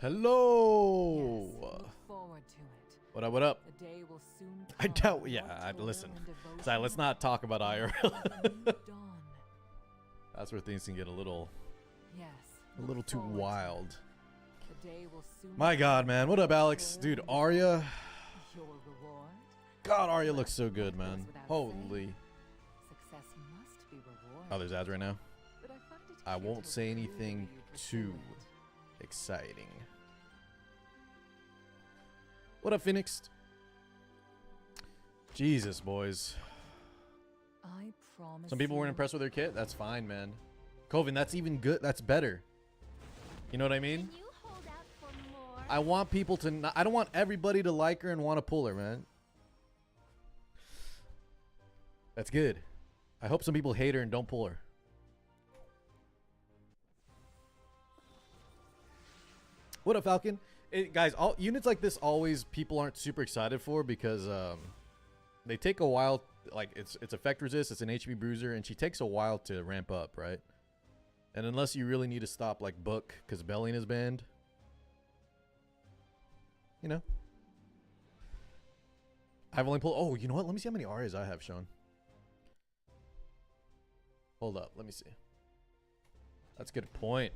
Hello. Yes, look forward to it. What up? What up? The day will soon I come doubt. when Yeah. more toil Listen. and devotion Sorry. Let's not talk about IRL. will new dawn. That's where things can get a little Yes, too forward to it. wild. The day will soon My God, come man. What when up, Alex? toil Dude, and Arya. devotion. Your reward. God, Arya looks so good, Goes man. without Holy. saying. Success must be rewarded. Oh, there's ads right now. But I find it I futile won't to say prove anything you pursue too it. exciting. What up, Phoenix? Jesus, boys. I promise Some people weren't you, impressed with their kit. That's fine, man. Coven, that's even good. That's better. You know what I mean? Can you hold out for more? I want people to not, I don't want everybody to like her and want to pull her, man. That's good. I hope some people hate her and don't pull her. What up, Falcon? Guys, all units like this always people aren't super excited for because they take a while. Like it's effect resist, it's an HP bruiser, and she takes a while to ramp up, right? And unless you really need to stop like Book because belling is banned, you know. I've only pulled. Oh, you know what? Let me see how many Arias I have, Sean. Hold up, let me see. That's a good point.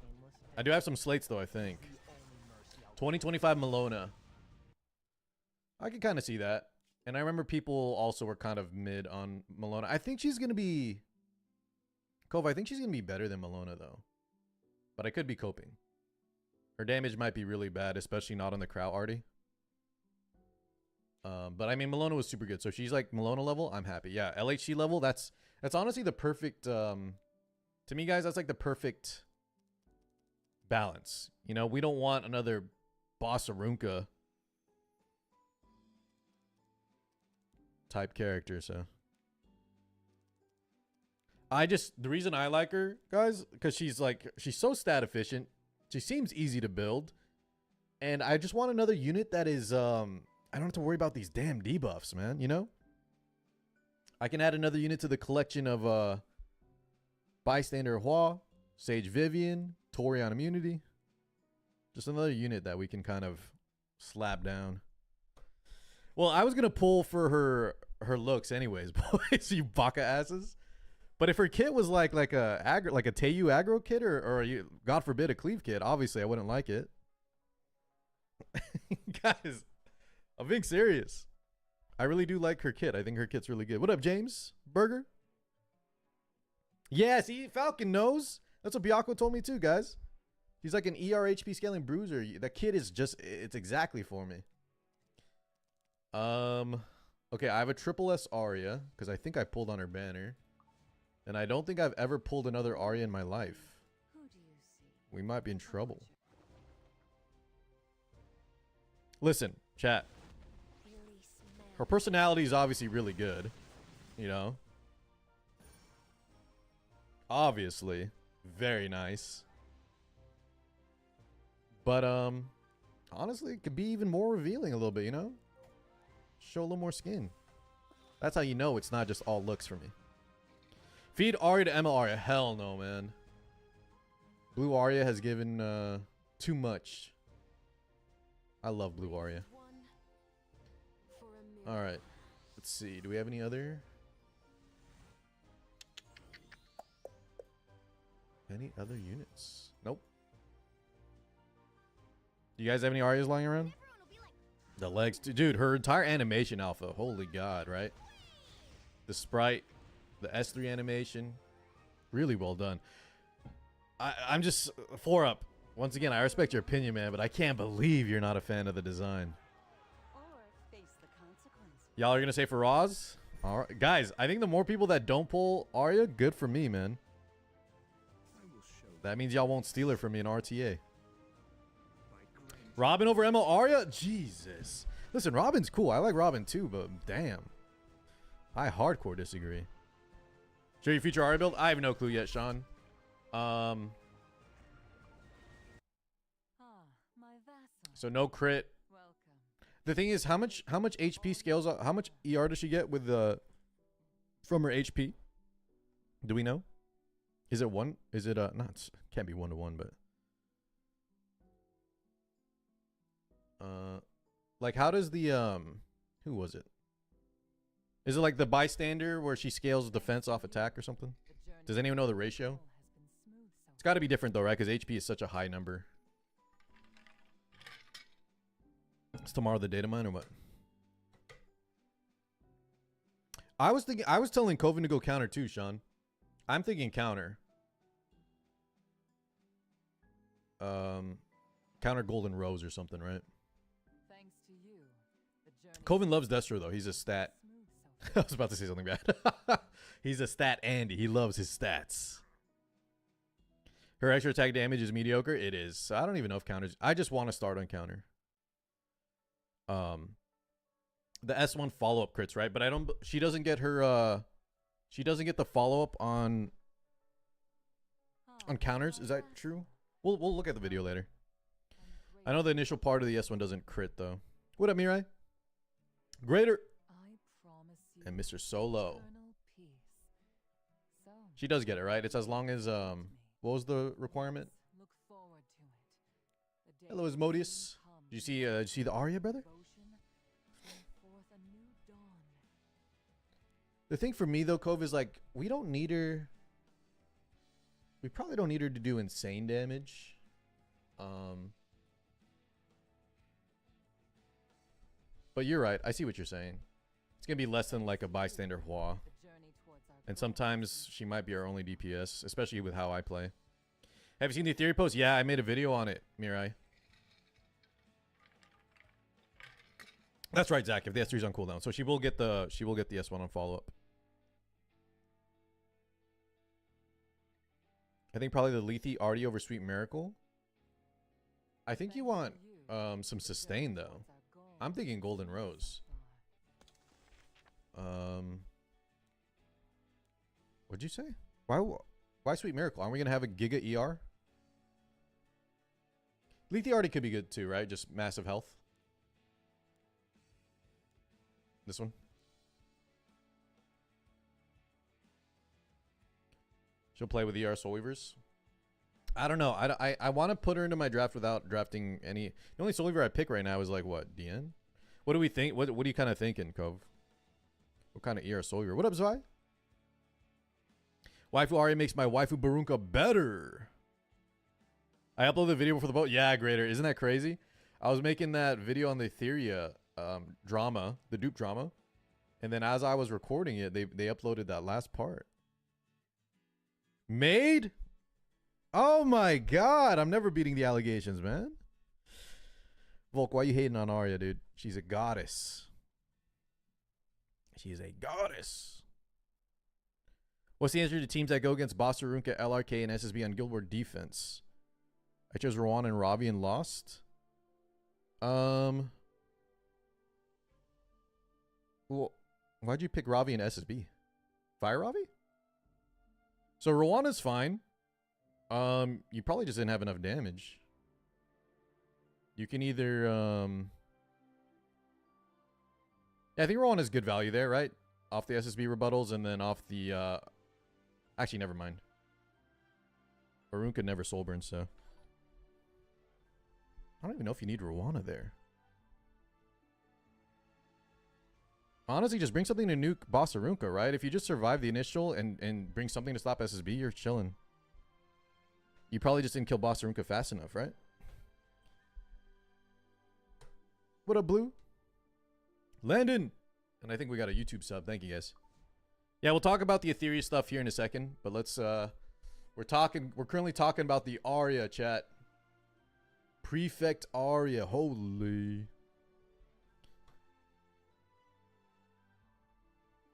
I do have some slates though, I think. 2025 Malona. I can kind of see that. And I remember people also were kind of mid on Malona. I think she's going to be... Cove, I think she's going to be better than Malona, though. But I could be coping. Her damage might be really bad, especially not on the Crow Arty. But I mean, Malona was super good. So she's like Malona level, I'm happy. Yeah, LHC level, that's honestly the perfect... to me, guys, that's like the perfect balance. You know, we don't want another Boss Arunca type character, so the reason I like her, guys, because she's so stat efficient, she seems easy to build, and I just want another unit that is I don't have to worry about these damn debuffs, man. You know, I can add another unit to the collection of Bystander Hua, Sage Vivian, Tori on immunity. Just another unit that we can kind of slap down. Well, I was gonna pull for her looks anyways, boys, you baka asses. But if her kit was like a Teiyu aggro kit or you, God forbid, a cleave kit, obviously I wouldn't like it. Guys, I'm being serious. I really do like her kit. I think her kit's really good. What up, James Burger? Yeah, see, Falcon knows. That's what Byako told me too, guys. He's like an ER HP scaling bruiser. That kid is just, it's exactly for me. Okay, I have a triple S Arya because I think I pulled on her banner. And I don't think I've ever pulled another Arya in my life. Who do you see? We might be in trouble. Listen, chat. Release man. Her personality is obviously really good. You know? Obviously. Very nice. But, honestly, it could be even more revealing a little bit, you know? Show a little more skin. That's how you know it's not just all looks for me. Feed Arya to ML Arya. Hell no, man. Blue Arya has given too much. I love Blue Arya. Alright. Let's see. Do we have any other? Any other units? Nope. Do you guys have any Aryas lying around? The legs, dude, her entire animation alpha, holy god, right? The sprite, the S3 animation, really well done. I'm just 4 up. Once again, I respect your opinion, man, but I can't believe you're not a fan of the design. Or face the consequences. Y'all are gonna say for Roz? All right, guys, I think the more people that don't pull Arya, good for me, man. That means y'all won't steal her from me in RTA. Robin over ML Arya? Jesus. Listen, Robin's cool. I like Robin too, but damn. I hardcore disagree. Show your future Arya build? I have no clue yet, Sean. Ah, my vassal. So no crit. Welcome. The thing is, how much HP scales up? How much ER does she get with the from her HP? Do we know? Is it one? Is it not? Can't be 1-to-1, but Like how does the who was it? Is it like the bystander where she scales defense off attack or something? Does anyone know the ratio? It's got to be different though, right? Because HP is such a high number. Is tomorrow the data mine or what? I was telling Coven to go counter too, Sean. I'm thinking counter. Counter Golden Rose or something, right? Thanks to you, the journey Coven loves Destro though. He's a stat. I was about to say something bad. He's a stat Andy. He loves his stats. Her extra attack damage is mediocre. It is. So I don't even know if counters. I just want to start on counter. The S1 follow-up crits, right? But I don't. She doesn't get her. She doesn't get the follow-up on counters. Is that true? We'll look at the video later. I know the initial part of the S1 doesn't crit though. What up, Mirai? Greater. I promise you And Mr. Solo. eternal peace. So, She does get it, right? It's as long as what was the requirement? look forward to it. The day Hello, soon Asmodeus. comes Did you see the Arya, brother? devotion bring forth a new dawn. The thing for me though, Cove, is like we don't need her. We probably don't need her to do insane damage. But you're right. I see what you're saying. It's gonna be less than like a bystander Hua. The journey towards our And goal sometimes she might be our only DPS, especially with how I play. Have you seen the theory post? Yeah, I made a video on it, Mirai. That's right, Zach. If the S3 is on cooldown, so she will get the S1 on follow up. I think probably the Lethe Artie over Sweet Miracle. I think you want some sustain though. I'm thinking Golden Rose. What'd you say? Why Sweet Miracle? Aren't we gonna have a Giga ER? Lethe Artie could be good too, right? Just massive health. This one. She'll play with ER Soul Weavers. I don't know. I want to put her into my draft without drafting any. The only Soul Weaver I pick right now is like what? DN? What do we think? What are you kind of thinking, Cove? What kind of ER Soul Weaver? What up, Zwei? Waifu Arya makes my waifu Barunka better. I uploaded the video before the vote. Yeah, greater. Isn't that crazy? I was making that video on the Etheria drama, the dupe drama. And then as I was recording it, they uploaded that last part. Made? Oh my god. I'm never beating the allegations, man. Volk, why you hating on Arya, dude? She's a goddess. She's a goddess. What's the answer to teams that go against Bossarunka, LRK, and SSB on Guild War defense? I chose Rowan and Ravi and lost. Well, why'd you pick Ravi and SSB? Fire Ravi? So Rowan is fine. You probably just didn't have enough damage. You can either yeah, I think Rowan is good value there, right? Off the SSB rebuttals and then off the actually never mind. Barun could never soulburn, so I don't even know if you need Rwana there. Honestly, just bring something to nuke Boss Arunka, right? If you just survive the initial and bring something to stop SSB, you're chilling. You probably just didn't kill Boss Arunka fast enough, right? What up, Blue? Landon! And I think we got a YouTube sub. Thank you, guys. Yeah, we'll talk about the Ethereum stuff here in a second. But let's, we're currently talking about the Arya, chat. Prefect Arya. Holy.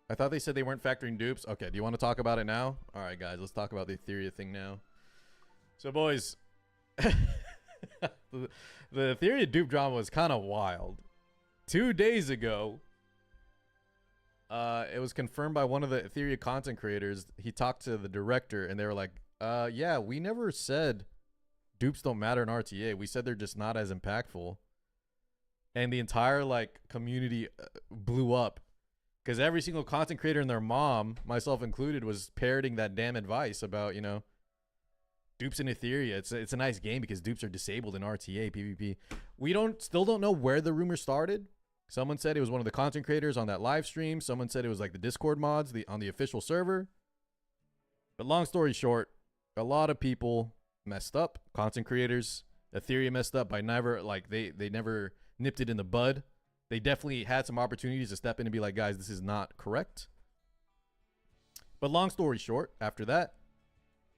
I thought they said they weren't factoring dupes. Okay, do you want to talk about it now? All right, guys, let's talk about the Ethereum thing now. So, boys, the Ethereum dupe drama was kind of wild. 2 days ago, it was confirmed by one of the Ethereum content creators. He talked to the director, and they were like, yeah, we never said dupes don't matter in RTA. We said they're just not as impactful. And the entire, like, community blew up. Because every single content creator and their mom, myself included, was parroting that damn advice about, you know, Dupes in Etheria. It's a nice game because dupes are disabled in RTA PvP. We still don't know where the rumor started. Someone said it was one of the content creators on that live stream. Someone said it was like the Discord mods on the official server. But long story short, a lot of people messed up. Content creators, Etheria messed up by never they never nipped it in the bud. They definitely had some opportunities to step in and be like, guys, this is not correct. But long story short, after that,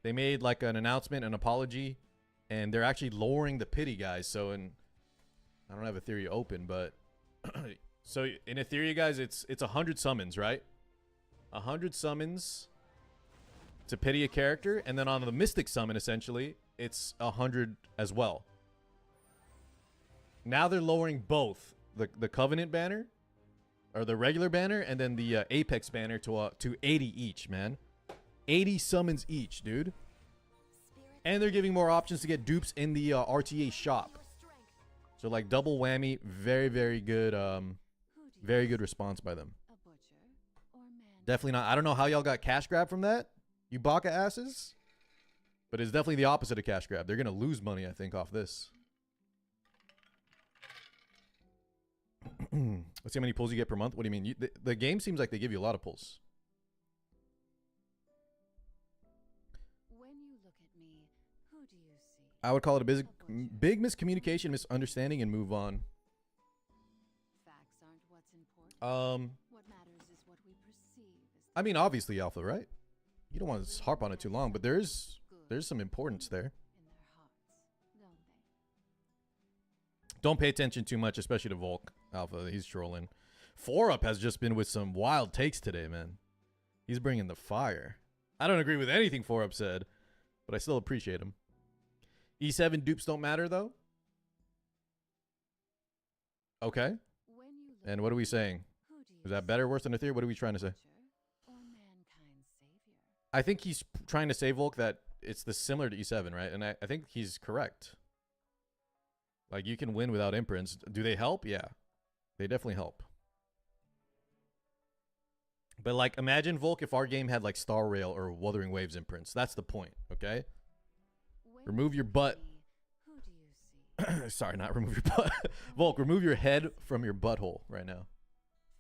they made like an announcement, an apology, and they're actually lowering the pity, guys. So I don't have Etheria open, but so in Etheria, guys, it's 100 summons, right? 100 summons to pity a character, and then on the Mystic summon, essentially, it's 100 as well. Now they're lowering both the Covenant banner, or the regular banner, and then the Apex banner to 80 each, man. 80 summons each, dude. And they're giving more options to get dupes in the RTA shop. So like double whammy, very, very good response by them. Definitely not. I don't know how y'all got cash grab from that, you baka asses. But it's definitely the opposite of cash grab. They're going to lose money, I think, off this. Let's see how many pulls you get per month. What do you mean? The game seems like they give you a lot of pulls. When you look at me, who do you see? I would call it a big miscommunication, misunderstanding, and move on. Facts aren't what's important. What matters is what we perceive as I mean, obviously, Alpha, right? You don't want to harp on it too long, but there's some importance there. in their hearts, don't they? Don't pay attention too much, especially to Volk. Alpha, he's trolling. 4UP has just been with some wild takes today, man. He's bringing the fire. I don't agree with anything 4UP said, but I still appreciate him. E7 dupes don't matter, though? Okay. When you look And what are we saying? who do you Is that better, worse than a theory? What are we trying to say? or mankind's savior? I think he's trying to say, Volk, that it's similar to E7, right? And I think he's correct. Like, you can win without imprints. Do they help? Yeah. They definitely help. But, like, imagine, Volk, if our game had, like, Star Rail or Wuthering Waves imprints. That's the point, okay? When Remove you your look butt. at me, who do you see? Sorry, not remove your butt. Volk, remove your head from your butthole right now.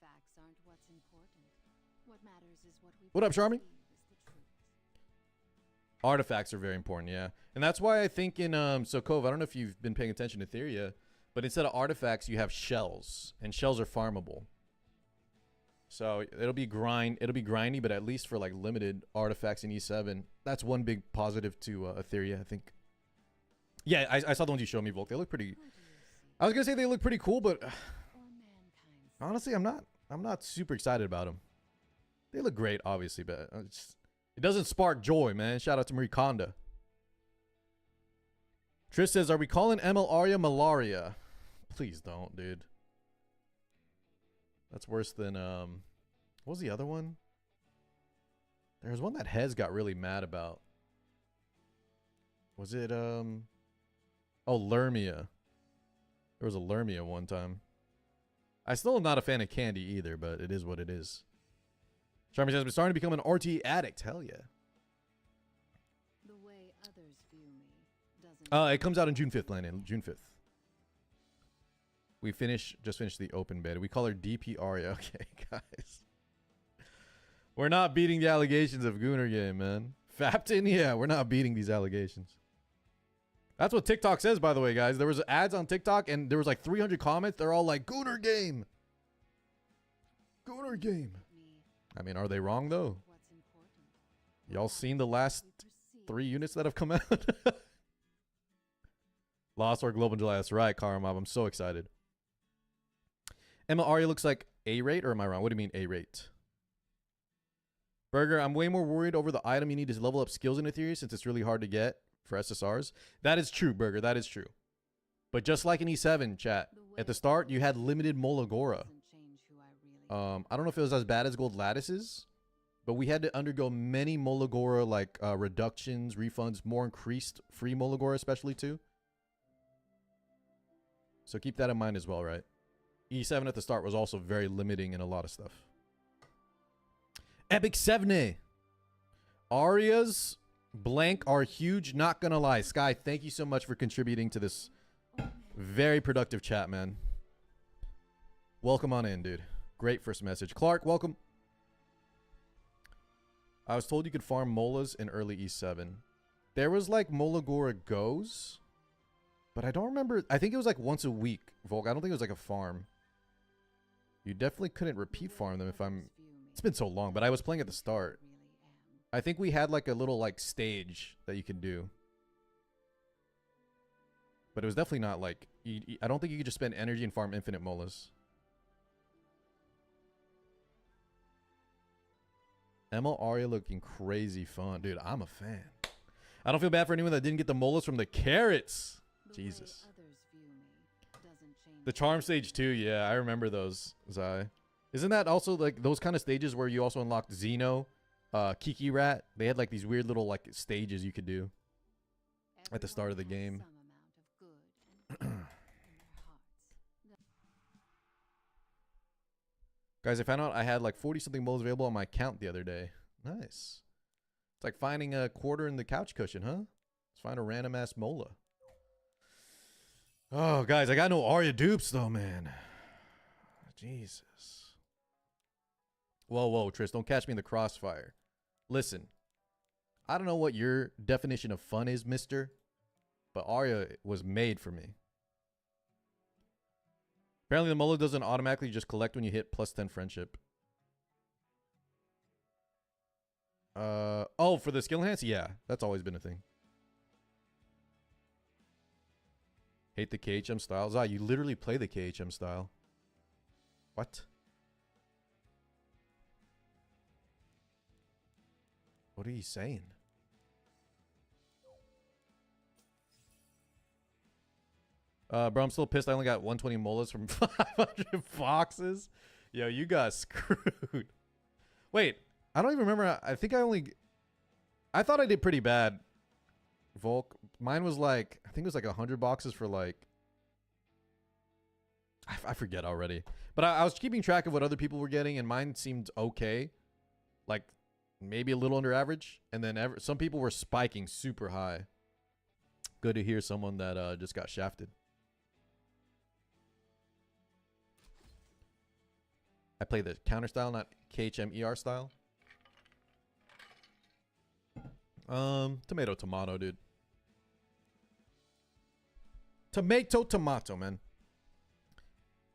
Facts aren't what's important. What matters is what we What up, Charmy? perceive as the truth. Artifacts are very important, yeah. And that's why I think in so Cove, I don't know if you've been paying attention to Etheria, but instead of artifacts, you have shells, and shells are farmable. So it'll be grindy, but at least for like limited artifacts in E7, that's one big positive to Etheria, I think. Yeah, I saw the ones you showed me, Volk. They look pretty. Who do you see? I was gonna say they look pretty cool, but Or mankind's honestly, I'm not super excited about them. They look great, obviously, but it doesn't spark joy, man. Shout out to Marie Kondo. Trish says, "Are we calling ML ARIA malaria?" Please don't, dude. That's worse than what was the other one? There was one that Hez got really mad about. Was it oh, Lermia. There was a Lermia one time. I still am not a fan of candy either, but it is what it is. Charmy says, "I'm starting to become an RT addict." Hell yeah. the way others view me doesn't It comes out on June 5th, Landon. June 5th. We just finished the open beta. We call her DP Aria. Okay, guys. We're not beating the allegations of Gooner Game, man. Fapton, yeah, we're not beating these allegations. That's what TikTok says, by the way, guys. There was ads on TikTok, and there was like 300 comments. They're all like, Gooner Game. Gooner Game. me I mean, are they wrong, though? what's important. Y'all seen the last We perceive 3 units that have come out? Lost or Global July. That's right, Karmob. I'm so excited. Emma Aria looks like A-rate, or am I wrong? What do you mean A-rate? Burger, I'm way more worried over the item you need to level up skills in Etheria since it's really hard to get for SSRs. That is true, Burger. That is true. But just like in E7, chat, at the start, you had limited Molagora. doesn't change who I really I don't know if it was as bad as Gold Lattices, but we had to undergo many Molagora, like, reductions, refunds, more increased free Molagora, especially, too. So keep that in mind as well, right? E7 at the start was also very limiting in a lot of stuff. Epic 7A. Arias Blank are huge, not gonna lie. Sky, thank you so much for contributing to this very productive chat, man. Welcome on in, dude. Great first message. Clark, welcome. I was told you could farm molas in early E7. There was like Molagora Goes, but I don't remember. I think it was like once a week, Volk. I don't think it was like a farm. You definitely couldn't repeat farm them if I'm... It's been so long, but I was playing at the start. I think we had like a little like stage that you could do. But it was definitely not like... I don't think you could just spend energy and farm infinite molas. ML Aria looking crazy fun. Dude, I'm a fan. I don't feel bad for anyone that didn't get the molas from the carrots. Jesus. The charm stage too, yeah, I remember those, Zai. Isn't that also like those kind of stages where you also unlocked Xeno, Kiki Rat? They had like these weird little like stages you could do at the start of the game. Guys, I found out I had like 40 something molas available on my account the other day. Nice. It's like finding a quarter in the couch cushion, huh? Let's find a random ass mola. Oh, guys, I got no Arya dupes, though, man. Jesus. Whoa, whoa, Tris, don't catch me in the crossfire. Listen, I don't know what your definition of fun is, mister, but Arya was made for me. Apparently, the mola doesn't automatically just collect when you hit +10 friendship. Oh, for the skill enhance? Yeah, that's always been a thing. Hate the KHM style. Zai, you literally play the KHM style. What? What are you saying? Bro, I'm still pissed I only got 120 molas from 500 foxes. Yo, you got screwed. Wait, I don't even remember. I think I thought I did pretty bad. Volk. Mine was like, I think it was like 100 boxes for like, I forget already. But I was keeping track of what other people were getting, and mine seemed okay. Like, maybe a little under average. And then some people were spiking super high. Good to hear someone that just got shafted. I play the counter style, not KHM ER style. Tomato, dude. Tomato, man.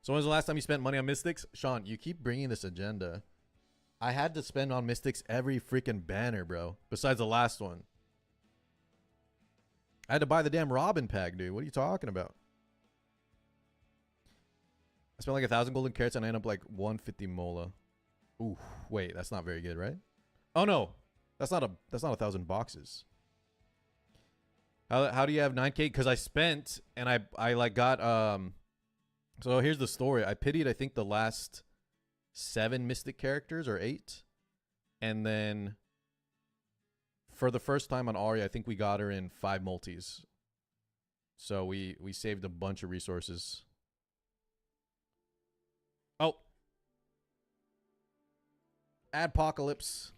So when was the last time you spent money on Mystics? Sean, you keep bringing this agenda. I had to spend on Mystics every freaking banner, bro. Besides the last one. I had to buy the damn Robin pack, dude. What are you talking about? I spent like 1,000 golden carrots and I end up like 150 mola. Ooh, wait, that's not very good, right? Oh no, that's not 1,000 boxes. How do you have 9K? Because I spent and I like got So here's the story. I pitied I think the last 7 mystic characters or 8, and then for the first time on Arya, I think we got her in 5 multis. So we saved a bunch of resources. Oh. Adpocalypse.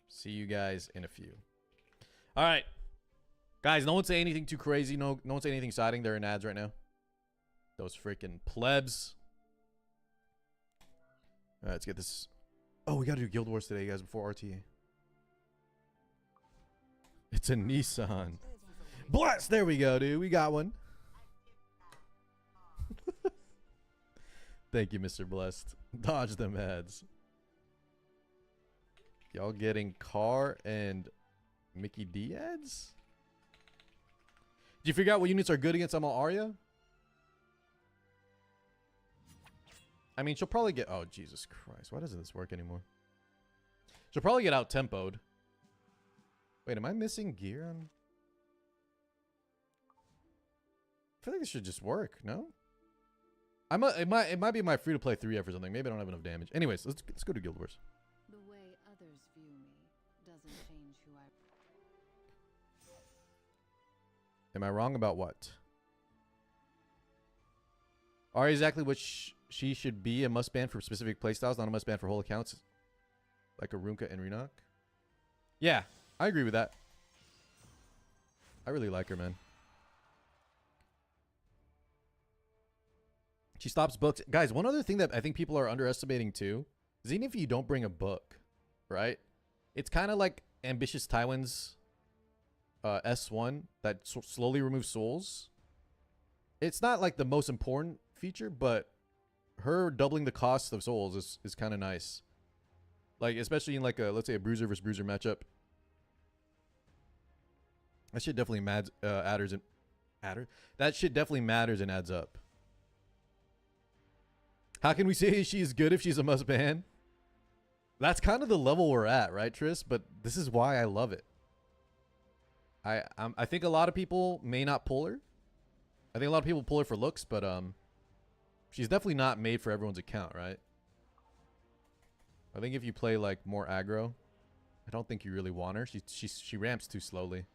See you guys in a few. All right. Guys, no one say anything too crazy. No one say anything exciting. They're in ads right now. Those freaking plebs. All right, let's get this. Oh, we got to do Guild Wars today, guys, before RTA. It's a Nissan. Bless! There we go, dude. We got one. Thank you, Mr. Blessed. Dodge them ads. Y'all getting Car and Mickey D ads? Did you figure out what units are good against ML Arya? I mean, she'll probably get... Oh, Jesus Christ. Why doesn't this work anymore? She'll probably get out-tempoed. Wait, am I missing gear on... I feel like this should just work, no? It might be my free-to-play 3F or something. Maybe I don't have enough damage. Anyways, let's go to Guild Wars. The way others view me doesn't change who I... Am I wrong about what? Are exactly what she should be a must-ban for specific playstyles, not a must-ban for whole accounts? Like a Runka and Renok? Yeah, I agree with that. I really like her, man. She stops books. Guys, one other thing that I think people are underestimating too is even if you don't bring a book, right? It's kind of like Ambitious Tywin's S1 that slowly removes souls. It's not like the most important feature, but her doubling the cost of souls is kind of nice. Like, especially in like a, let's say a bruiser versus bruiser matchup. That shit definitely that shit definitely matters and adds up. How can we say she is good if she's a must ban? That's kind of the level we're at, right, Tris? But this is why I love it. I think a lot of people may not pull her. I think a lot of people pull her for looks, but she's definitely not made for everyone's account, right? I think if you play like more aggro, I don't think you really want her. She ramps too slowly.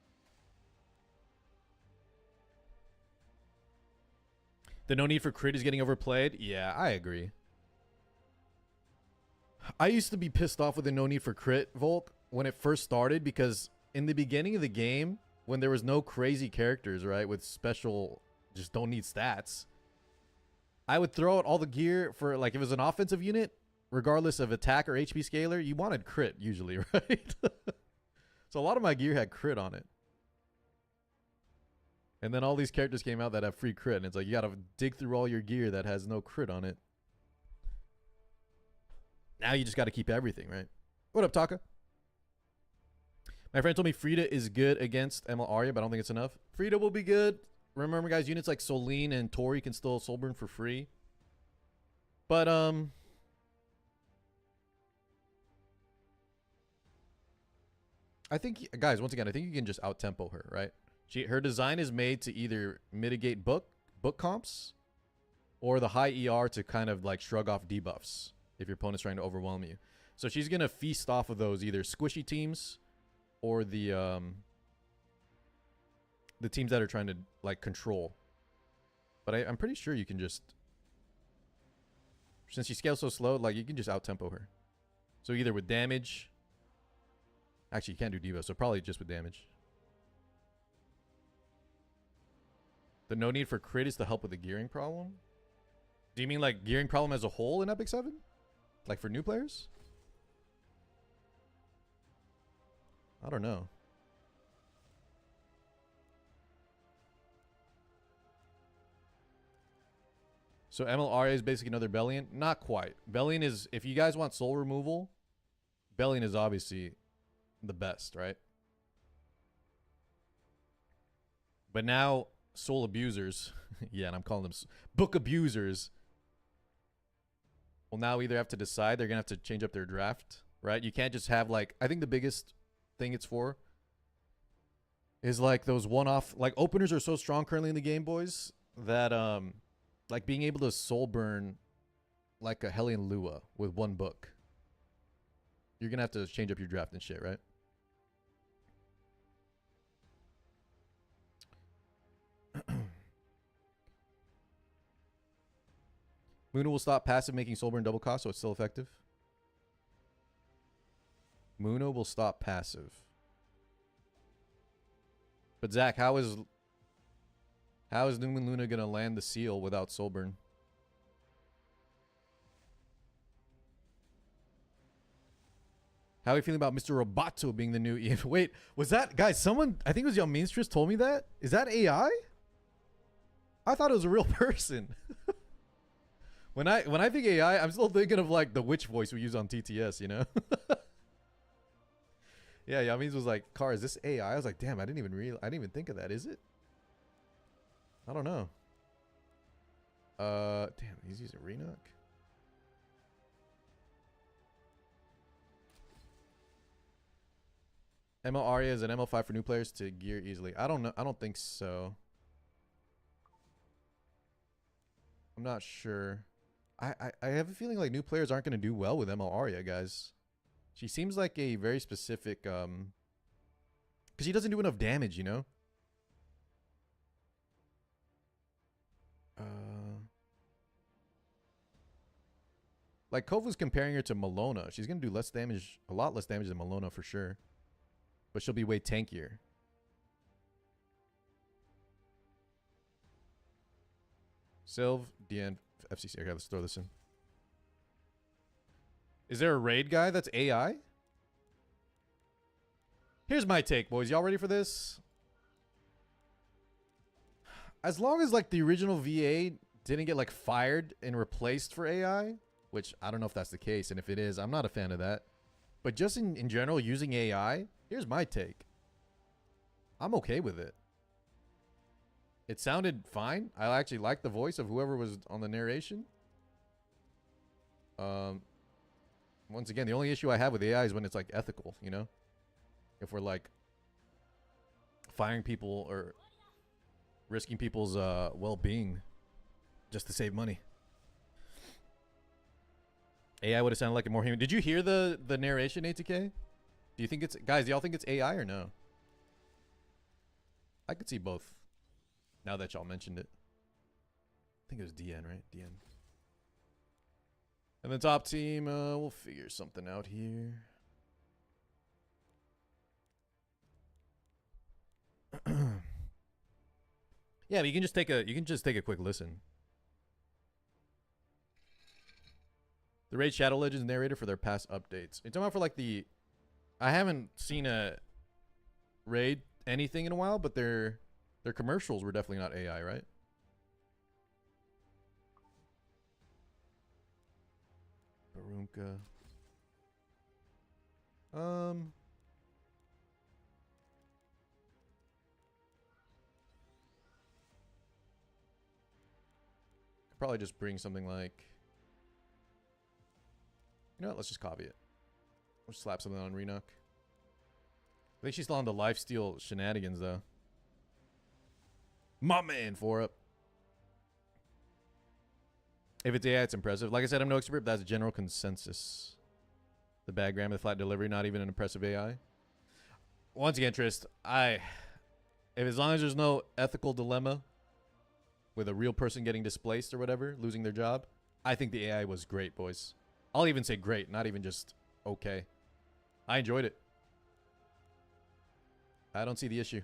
The no need for crit is getting overplayed. Yeah, I agree. I used to be pissed off with the no need for crit, Volk, when it first started, because in the beginning of the game, when there was no crazy characters, right, with special, just don't need stats, I would throw out all the gear for, like, if it was an offensive unit, regardless of attack or HP scaler, you wanted crit usually, right? So a lot of my gear had crit on it. And then all these characters came out that have free crit, and it's like you gotta dig through all your gear that has no crit on it. Now you just gotta keep everything, right? What up, Taka? My friend told me Frida is good against ML ARIA, but I don't think it's enough. Frida will be good. Remember, guys, units like Solene and Tori can still soul burn for free. But I think, guys, once again, I think you can just out tempo her, right? Her design is made to either mitigate book comps or the high ER to kind of like shrug off debuffs if your opponent's trying to overwhelm you. So she's going to feast off of those either squishy teams or the teams that are trying to like control. But I'm pretty sure you can just, since she scales so slow, like you can just out tempo her. So either with damage, actually you can't do debuff, so probably just with damage. The no need for crit is to help with the gearing problem? Do you mean like gearing problem as a whole in Epic 7? Like for new players? I don't know. So MLRA is basically another Bellion? Not quite. Bellion is, if you guys want soul removal, Bellion is obviously the best, right? But now soul abusers, yeah, and I'm calling them book abusers, will now either have to decide they're gonna have to change up their draft, right? You can't just have like, I think the biggest thing it's for is like those one-off, like openers are so strong currently in the game, boys, that like being able to soul burn like a Hellion Lua with one book, you're gonna have to change up your draft and shit, right? Muno will stop passive making soul burn double cost, so it's still effective. Muno will stop passive. But Zach, how is New Moon Luna gonna land the seal without soul burn? How are you feeling about Mr. Roboto being the new EF? Wait, was that, guys, someone, I think it was Young Mainstress told me that? Is that AI? I thought it was a real person. When I think AI, I'm still thinking of like the witch voice we use on TTS, you know? Yeah, Yamins was like, Car, is this AI? I was like, damn, I didn't even think of that. Is it? I don't know. Damn, he's using Renok. ML ARIA is an ML5 for new players to gear easily. I don't know. I don't think so. I'm not sure. I have a feeling like new players aren't going to do well with ML ARIA, guys. She seems like a very specific, because she doesn't do enough damage, you know? Like, Cove was comparing her to Malona. She's going to do less damage, a lot less damage than Malona for sure. But she'll be way tankier. Sylv, DN, FCC. Okay, let's throw this in. Is there a raid guy that's AI? Here's my take, boys. Y'all ready for this? As long as like the original VA didn't get like fired and replaced for AI, which I don't know if that's the case, and if it is, I'm not a fan of that. But just in general, using AI, here's my take. I'm okay with it. It sounded fine. I actually liked the voice of whoever was on the narration. Once again, the only issue I have with AI is when it's like ethical, you know? If we're like firing people or risking people's well-being just to save money. AI would have sounded like a more human. Did you hear the narration, ATK? Do you think it's... Guys, do y'all think it's AI or no? I could see both. Now that y'all mentioned it. I think it was DN, right? DN. And the top team, we'll figure something out here. Yeah, but you can just take a quick listen. The Raid Shadow Legends narrator for their past updates. It's about for like the... I haven't seen a Raid anything in a while, but their commercials were definitely not AI, right? Barunka. Could probably just bring something like... You know what? Let's just copy it. We'll slap something on Renok. I think she's still on the lifesteal shenanigans, though. My man, 4-up. If it's AI, it's impressive. Like I said, I'm no expert, but that's a general consensus. The bad grammar, the flat delivery, not even an impressive AI. Once again, Trist, if as long as there's no ethical dilemma with a real person getting displaced or whatever, losing their job, I think the AI was great, boys. I'll even say great, not even just okay. I enjoyed it. I don't see the issue.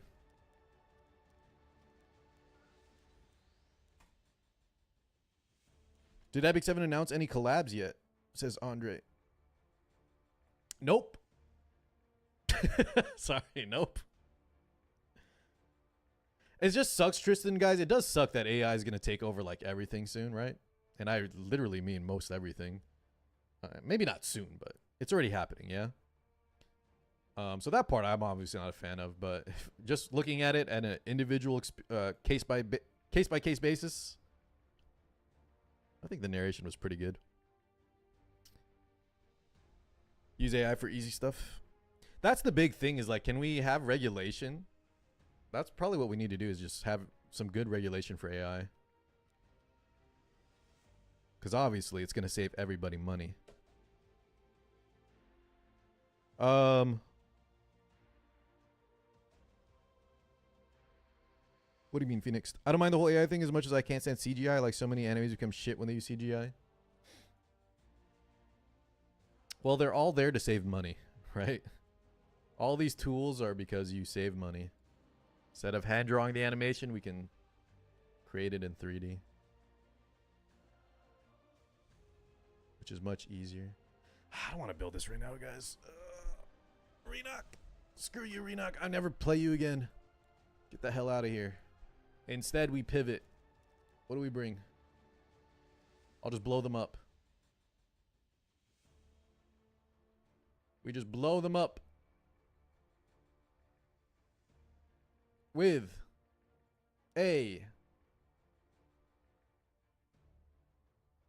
Did Epic 7 announce any collabs yet? Says Andre. Nope. Sorry, nope. It just sucks, Tristan, guys. It does suck that AI is going to take over like everything soon, right? And I literally mean most everything. Maybe not soon, but it's already happening, yeah? So that part I'm obviously not a fan of, but just looking at it at an individual case-by-case basis, I think the narration was pretty good. Use AI for easy stuff. That's the big thing is like, can we have regulation? That's probably what we need to do is just have some good regulation for AI. Because obviously it's going to save everybody money. What do you mean, Phoenix? I don't mind the whole AI thing as much as I can't stand CGI. Like so many animes become shit when they use CGI. Well, they're all there to save money, right? All these tools are because you save money. Instead of hand drawing the animation, we can create it in 3D. Which is much easier. I don't want to build this right now, guys. Renok. Screw you, Renok. I'll never play you again. Get the hell out of here. Instead, we pivot. What do we bring? I'll just blow them up. We just blow them up. With a...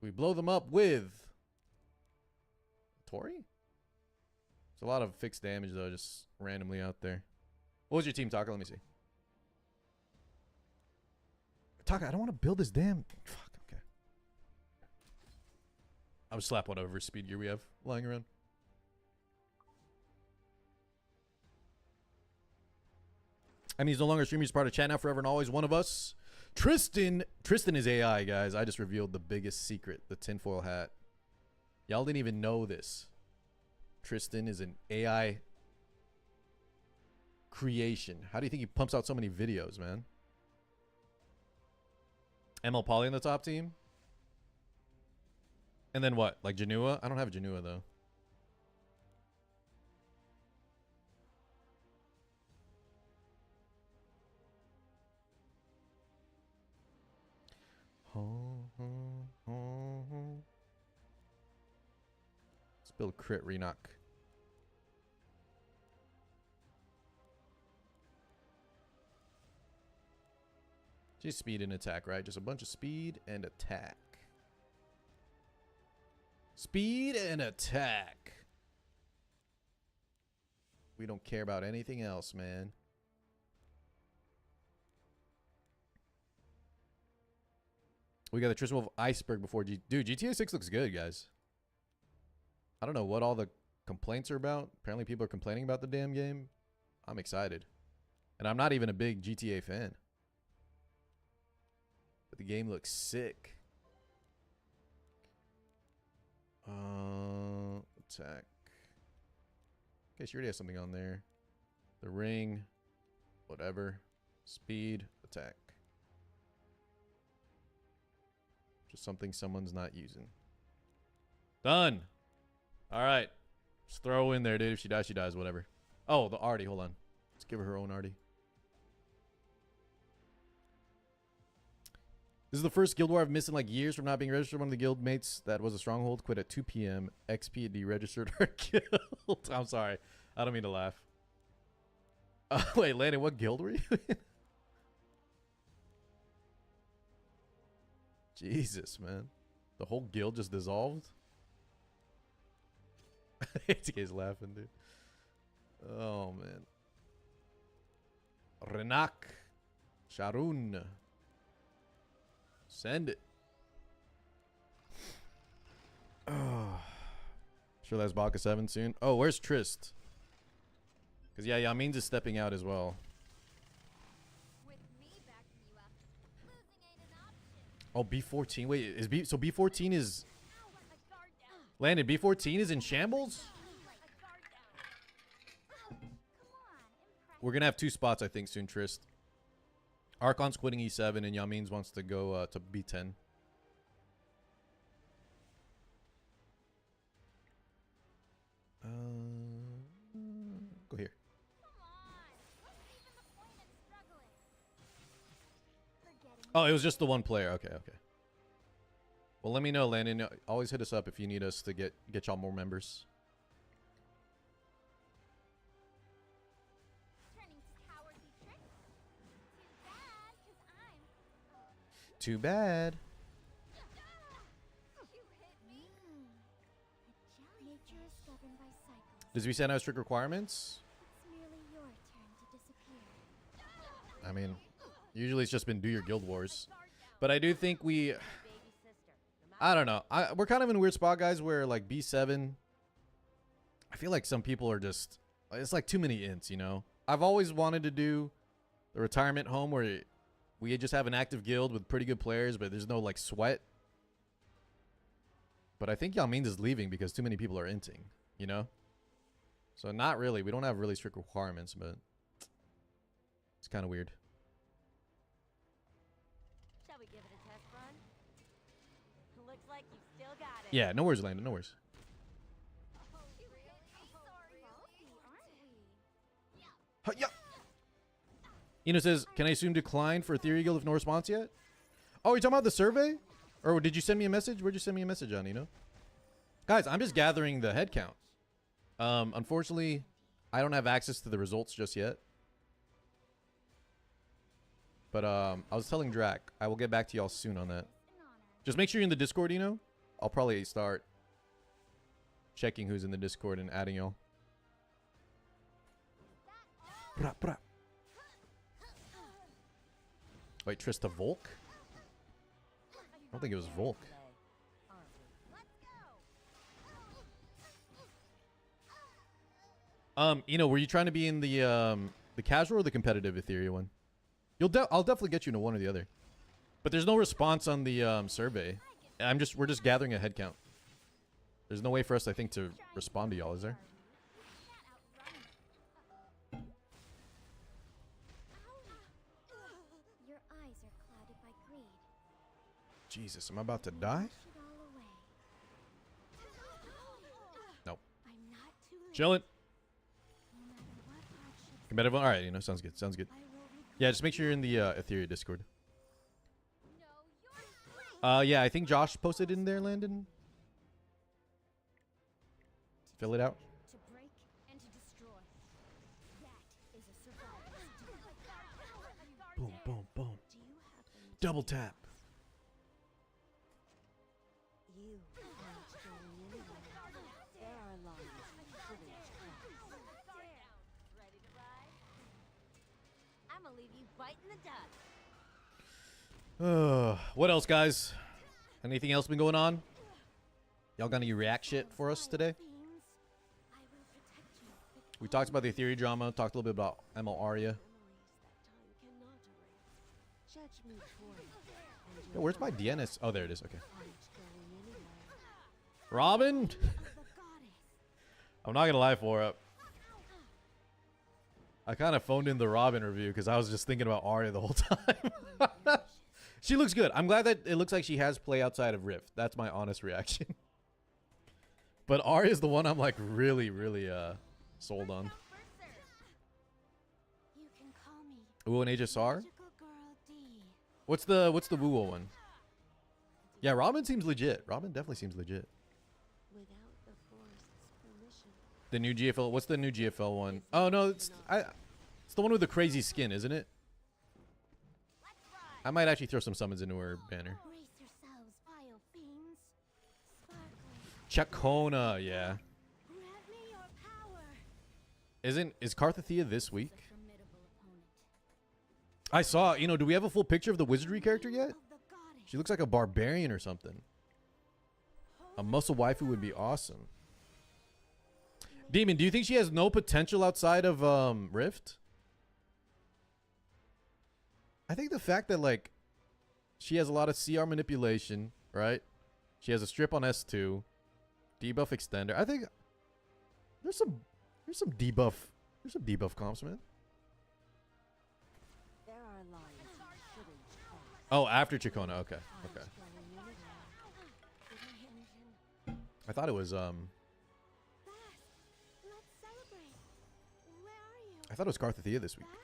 We blow them up with... Tori? It's a lot of fixed damage, though, just randomly out there. What was your team, Taka? Let me see. Taka, I don't want to build this damn... Fuck, okay. I'll just slap whatever speed gear we have lying around. I mean, he's no longer streaming. He's part of chat now, forever and always. One of us. Tristan is AI, guys. I just revealed the biggest secret, the tinfoil hat. Y'all didn't even know this. Tristan is an AI creation. How do you think he pumps out so many videos, man? ML Poly in the top team. And then what? Like Janua? I don't have Janua though. Let's build crit Renok. Just speed and attack, right? Just a bunch of speed and attack. Speed and attack. We don't care about anything else, man. We got the Tristan Wolf Iceberg before Dude, GTA 6 looks good, guys. I don't know what all the complaints are about. Apparently people are complaining about the damn game. I'm excited. And I'm not even a big GTA fan. But the game looks sick. Attack. Okay, she already has something on there. The ring. Whatever. Speed. Attack. Just something someone's not using. Done. All right. Just throw in there, dude. If she dies, she dies. Whatever. Oh, the Artie. Hold on. Let's give her her own Artie. This is the first Guild War I've missed in like years from not being registered. One of the guild mates that was a stronghold quit at 2 p.m. XP deregistered our guild. I'm sorry. I don't mean to laugh. Wait, Landon, what guild were you in? Jesus, man. The whole guild just dissolved? ATK's laughing, dude. Oh, man. Renak. Sharon. Send it. Oh. Sure that's Baka 7 soon. Oh, where's Trist? Because, yeah, Yameen's is stepping out as well. With me backing you up, losing ain't an option. Oh, B14. Wait, is so B14 is... Ow, let my guard down. Landon, B14 is in shambles? Let my guard down. Come on, impress. We're going to have 2 spots, I think, soon, Trist. Archon's quitting E7 and Yameen's wants to go to B10. Go here. Come on. What's even the point in struggling? Forgetting. Oh, it was just the one player. Okay, okay. Well, let me know, Landon. Always hit us up if you need us to get y'all more members. Turning to cowardly tricks. Too Too bad, 'cause I'm bad. You hit me. Nature is governed by cycles. Does we send out strict requirements? It's merely your turn to disappear. I mean, usually it's just been do your guild wars. But I do think we... Baby sister. I don't know. We're kind of in a weird spot, guys, where like B7... I feel like some people are just... It's like too many ints, you know? I've always wanted to do the retirement home where we just have an active guild with pretty good players, but there's no like sweat. But I think Yameen's is leaving because too many people are inting, you know? So not really. We don't have really strict requirements, but it's kind of weird. Shall we give it a test run? Looks like you've still got it. Yeah, no worries, Landon. No worries. Oh, you really? Sorry, aren't we? Yeah. Eno says, can I assume decline for Theory Guild if no response yet? Oh, you're talking about the survey? Or did you send me a message? Where'd you send me a message on, Eno? Guys, I'm just gathering the head count. Unfortunately, I don't have access to the results just yet. But I was telling Drac, I will get back to y'all soon on that. An honor. Just make sure you're in the Discord, Eno. I'll probably start checking who's in the Discord and adding y'all. Brah, brah. Wait, Trista Volk? I don't think it was Volk. Let's go. Were you trying to be in the casual or the competitive Ethereum one? I'll definitely get you into one or the other. But there's no response on the survey. We're just gathering a head count. There's no way for us, I think, to respond to y'all, is there? Your eyes are clouded by greed. Jesus, am I about to die? Nope. Chilling. Competitive. All right, you know, sounds good. Sounds good. Yeah, just make sure you're in the Ethereum Discord. Yeah, I think Josh posted in there, Landon. Fill it out. To break and to destroy. That is a survival. Boom, boom, boom. Double tap. You aren't going anywhere. There are lines you couldn't cross. Ready to ride? I'm gonna leave you biting the dust. What else, guys? Anything else been going on? Y'all got any react shit for us today? We talked about the Ethereum drama, talked a little bit about ARIA. Yo, where's my DNS? Oh, there it is. Okay. Robin? I'm not gonna lie for it. I kind of phoned in the Robin review because I was just thinking about Arya the whole time. She looks good. I'm glad that it looks like she has play outside of Rift. That's my honest reaction. But Arya is the one I'm like really, really sold on. You can call me Ooh, and HSR? Magical Girl D. What's the Woo one? Yeah, Robin seems legit. Robin definitely seems legit. Without the forest's permission. The new GFL. What's the new GFL one? Oh no, it's the one with the crazy skin, isn't it? I might actually throw some summons into her banner. Brace yourselves, vile fiends. Sparkling. Chacona, yeah. Grant me your power. Is Karthathea this week? A formidable opponent. I saw, you know, do we have a full picture of the wizardry character yet? Of the goddess. She looks like a barbarian or something. A muscle waifu would be awesome. Demon, do you think she has no potential outside of Rift? I think the fact that like she has a lot of CR manipulation, right? She has a strip on S2, debuff extender. I think there's some debuff comps, man. There are lines you shouldn't cross. Oh, after Chacona. Okay. Okay. Aren't going anywhere. I thought it was Fast. Let's celebrate. Where are you? I thought it was Karthathea this week. Fast?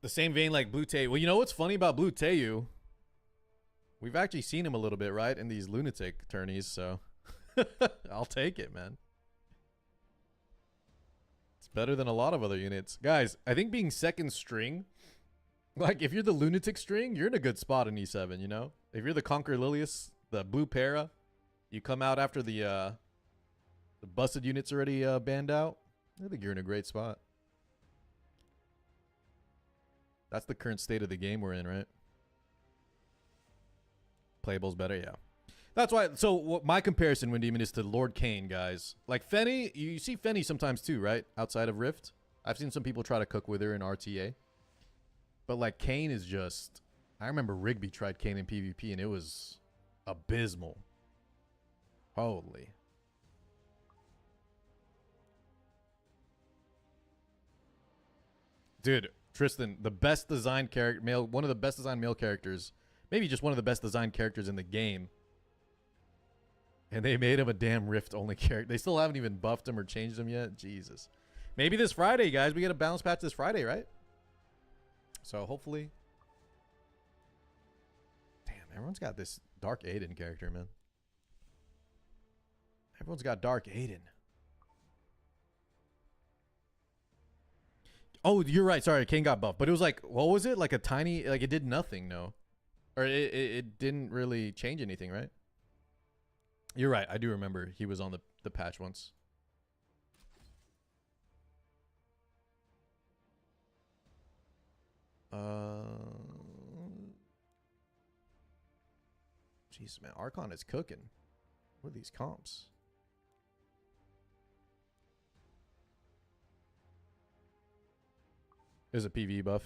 The same vein like Blue Tayu. Well, you know what's funny about Blue Tayu? We've actually seen him a little bit, right? In these lunatic tourneys, so I'll take it, man. It's better than a lot of other units. Guys, I think being second string, like if you're the lunatic string, you're in a good spot in E7, you know? If you're the Conquer Lilius, the blue para, you come out after the busted units already banned out, I think you're in a great spot. That's the current state of the game we're in, right? Playable's better, yeah. That's why. So what my comparison, Wind Demon, is to Lord Kane, guys. Like Fenny, you see Fenny sometimes too, right? Outside of Rift, I've seen some people try to cook with her in RTA. But like Kane is just. I remember Rigby tried Kane in PvP and it was abysmal. Holy. Dude. Tristan, the best designed character, one of the best designed male characters, maybe just one of the best designed characters in the game. And they made him a damn Rift only character. They still haven't even buffed him or changed him yet. Jesus. Maybe this Friday, guys. We get a balance patch this Friday, right? So hopefully. Damn, everyone's got this Dark Aiden character, man. Everyone's got Dark Aiden. Oh, you're right. Sorry, Kane got buffed. But it was like, what was it? Like a tiny, like it did nothing, no? Or it didn't really change anything, right? You're right. I do remember he was on the patch once. Jeez, man. Archon is cooking. What are these comps? Is a PvE buff.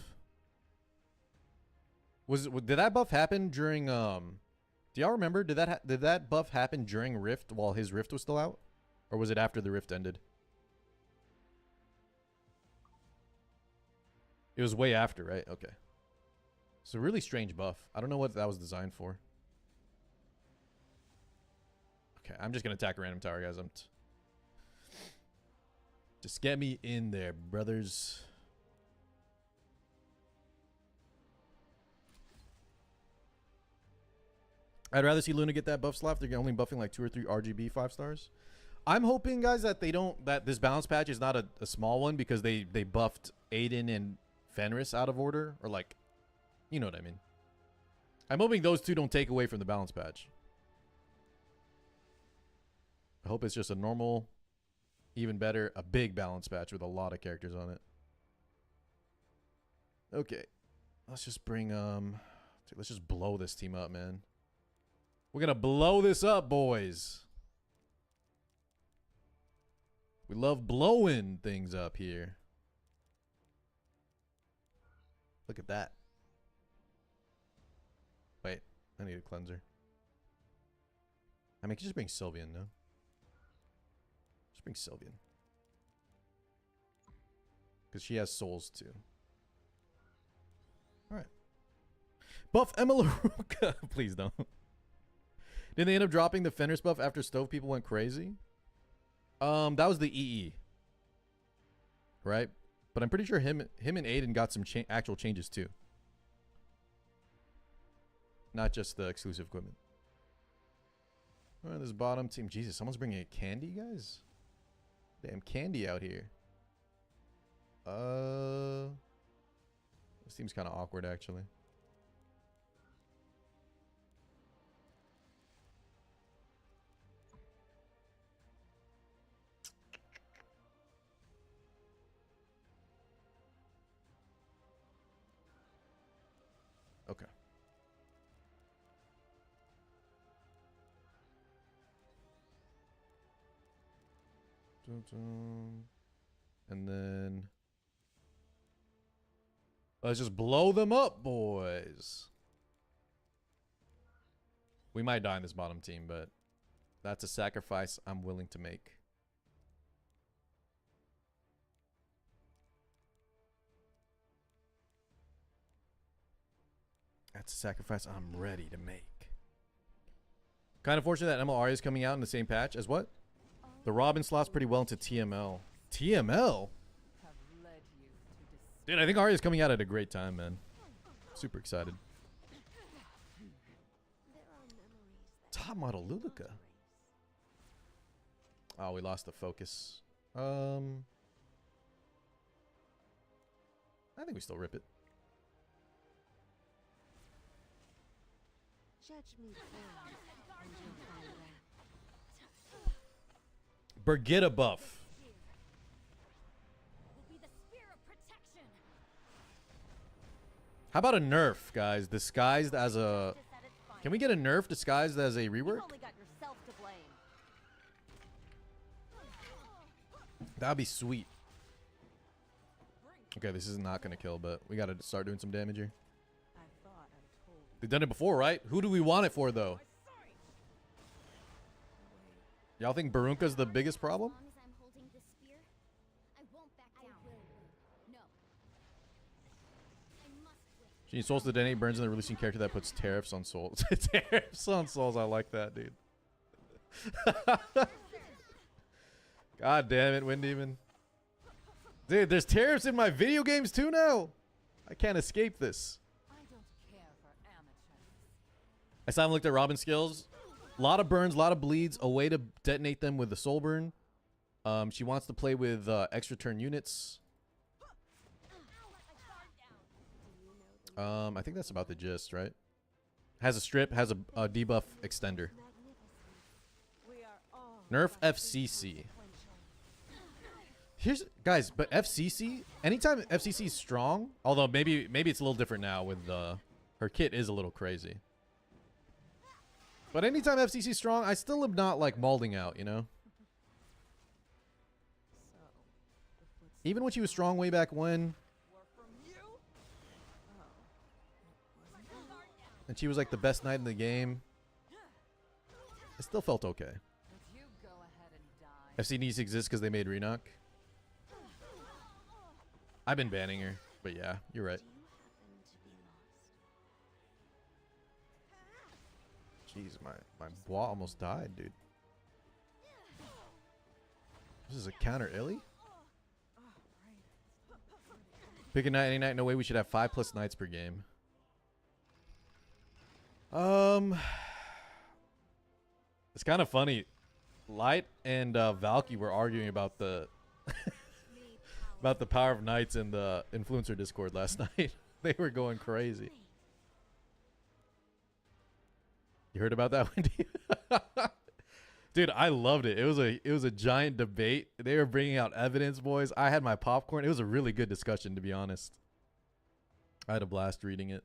Did that buff happen during do y'all remember, did that buff happen during Rift while his Rift was still out, or was it after the Rift ended? It was way after, right? Okay. It's a really strange buff. I don't know what that was designed for. Okay, I'm just gonna attack a random tower, guys. Just get me in there, brothers. I'd rather see Luna get that buff slot. They're only buffing like 2 or 3 RGB 5 stars. I'm hoping, guys, that that this balance patch is not a small one, because they buffed Aiden and Fenris out of order, or like, you know what I mean. I'm hoping those two don't take away from the balance patch. I hope it's just a normal, even better, a big balance patch with a lot of characters on it. Okay, let's just bring let's just blow this team up, man. We're gonna blow this up, boys. We love blowing things up here. Look at that. Wait, I need a cleanser. I mean, I can just bring Sylvian, no? Just bring Sylvian. Because she has souls, too. Alright. Buff Emilaruka. Please don't. Did they end up dropping the Fenris buff after Stove people went crazy? That was the EE. Right? But I'm pretty sure him and Aiden got some actual changes too. Not just the exclusive equipment. Alright, this bottom team. Jesus, someone's bringing a candy, guys? Damn candy out here. This seems kind of awkward, actually. Okay. And then let's just blow them up, boys. We might die in this bottom team, but that's a sacrifice I'm willing to make. That's a sacrifice I'm ready to make. Kind of fortunate that MLR is coming out in the same patch as what? The Robin slots pretty well into TML. TML? Dude, I think Arya is coming out at a great time, man. Super excited. Top model Luluka. Oh, we lost the focus. I think we still rip it. Judge me fairly, and you'll find out. Brigitte buff. How about a nerf, guys? Disguised as a... Can we get a nerf disguised as a rework? That'd be sweet. Okay, this is not going to kill, but we got to start doing some damage here. They've done it before, right? Who do we want it for, though? Y'all think Barunka's the biggest problem? She needs souls to detonate, burns, and the releasing character that puts tariffs on souls. Tariffs on souls, I like that, dude. God damn it, Wind Demon. Dude, there's tariffs in my video games too now. I can't escape this. I saw him looked at Robin's skills. A lot of burns, a lot of bleeds, a way to detonate them with the soul burn. She wants to play with extra turn units. I think that's about the gist, right? Has a strip, has a debuff extender. Nerf FCC. Here's guys, but FCC, anytime FCC is strong, although maybe it's a little different now with her kit is a little crazy. But anytime FCC is strong, I still am not like molding out, you know? Even when she was strong way back when. And she was like the best knight in the game. It still felt okay. FC needs to exist because they made Renok. I've been banning her, but yeah, you're right. Jeez, my bois almost died, dude. This is a counter illy? Pick a night, any night. No way we should have 5+ nights per game. It's kind of funny. Light and Valky were arguing about the about the power of knights in the influencer Discord last night. They were going crazy. You heard about that, Wendy? Dude, I loved it. It was a giant debate. They were bringing out evidence, boys. I had my popcorn. It was a really good discussion, to be honest. I had a blast reading it.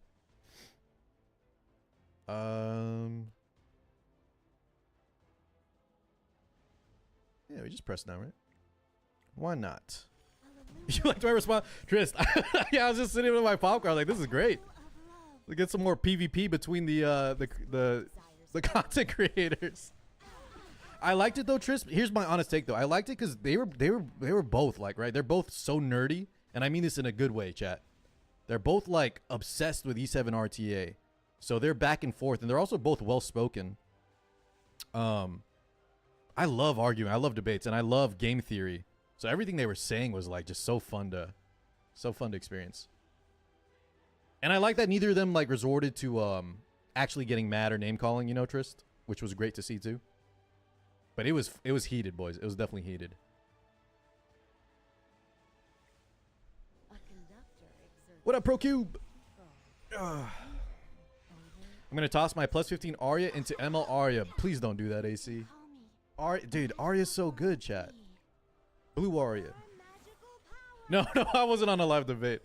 Yeah, we just press now, right? Why not? You liked my response, Trist? Yeah, I was just sitting with my popcorn. I was like, this is great. We get some more PvP between the content creators. I liked it though, Trist. Here's my honest take though. I liked it because they were both like, right? They're both so nerdy, and I mean this in a good way, chat. They're both like obsessed with E7 RTA, so they're back and forth, and they're also both well spoken. I love arguing, I love debates, and I love game theory. So everything they were saying was like just so fun to experience. And I like that neither of them like resorted to actually getting mad or name calling, you know, Trist, which was great to see too. But it was heated, boys. It was definitely heated. What up, ProCube? I'm gonna toss my +15 Arya into ML Arya. Please don't do that, AC. Dude, Arya's so good, chat. Blue Arya. No, I wasn't on a live debate.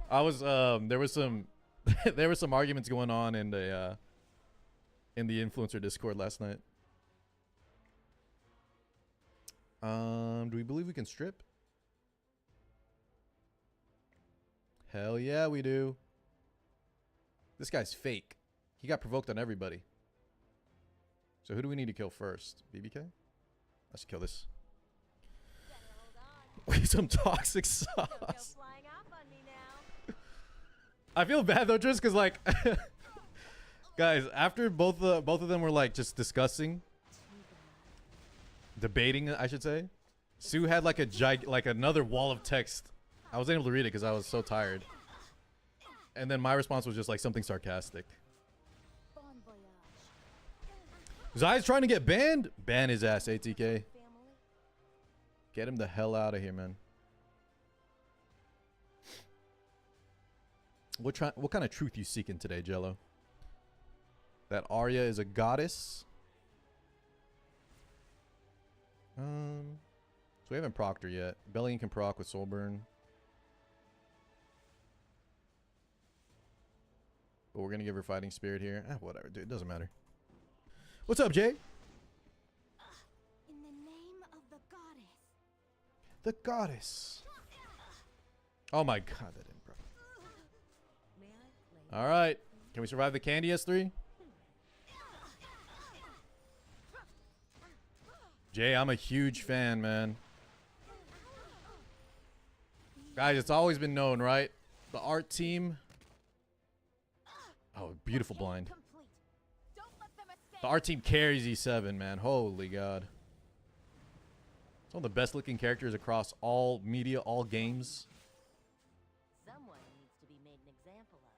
I was there was some there were some arguments going on in the influencer Discord last night. Do we believe we can strip? Hell yeah, we do. This guy's fake. He got provoked on everybody. So who do we need to kill first? BBK? Let's kill this. Some toxic sauce. I feel bad though, just because like, guys, after both of them were like just discussing, debating, I should say. Sue had like another wall of text. I wasn't able to read it because I was so tired. And then my response was just like something sarcastic. Zai's trying to get banned. Ban his ass, ATK. Get him the hell out of here, man. What kind of truth you seeking today, Jello? That Arya is a goddess. So we haven't procced her yet. Bellion can proc with Soulburn. But we're gonna give her Fighting Spirit here. Whatever, dude. It doesn't matter. What's up, Jay? In the name of the goddess. The goddess. Oh my god, that didn't, bro. All right. Can we survive the candy, S3? Jay, I'm a huge fan, man. Guys, it's always been known, right? The art team. Oh, beautiful blind. The art team carries E7, man. Holy God. It's one of the best looking characters across all media, all games. Someone needs to be made an example of.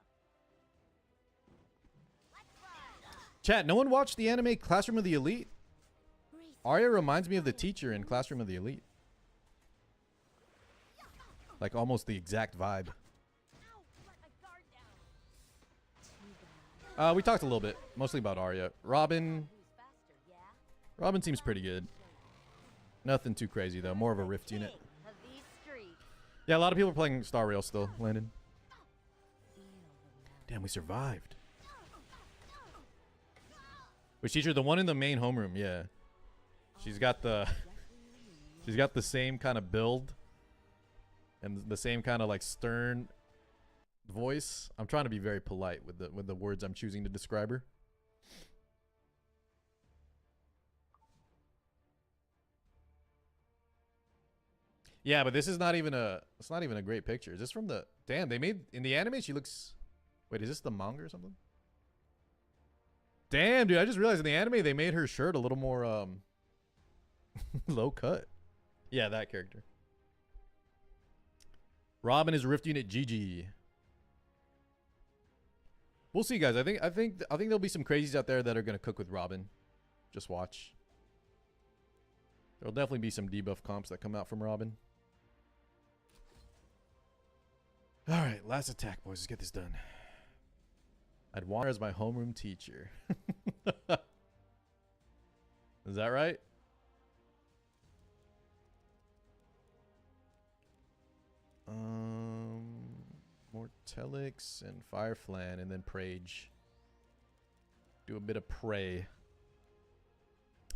Chat, no one watched the anime Classroom of the Elite? Arya reminds me of the teacher in Classroom of the Elite. Like almost the exact vibe. We talked a little bit, mostly about Arya. Robin seems pretty good. Nothing too crazy though, more of a Rift unit. Yeah, a lot of people are playing Star Rail still, Landon. Damn, we survived. Which teacher? The one in the main homeroom, yeah. She's got the same kind of build and the same kind of like stern voice. I'm trying to be very polite with the words I'm choosing to describe her. Yeah, but this is not even a great picture. Is this from the damn they made in the anime she looks wait, is this the manga or something? Damn, dude, I just realized in the anime they made her shirt a little more low cut. Yeah, that character. Robin is Rift Unit GG. We'll see, guys. I think there'll be some crazies out there that are gonna cook with Robin. Just watch. There'll definitely be some debuff comps that come out from Robin. All right, last attack, boys. Let's get this done. I'd want her as my homeroom teacher. Is that right? Mortelix and Fireflan, and then Prage. Do a bit of Prey.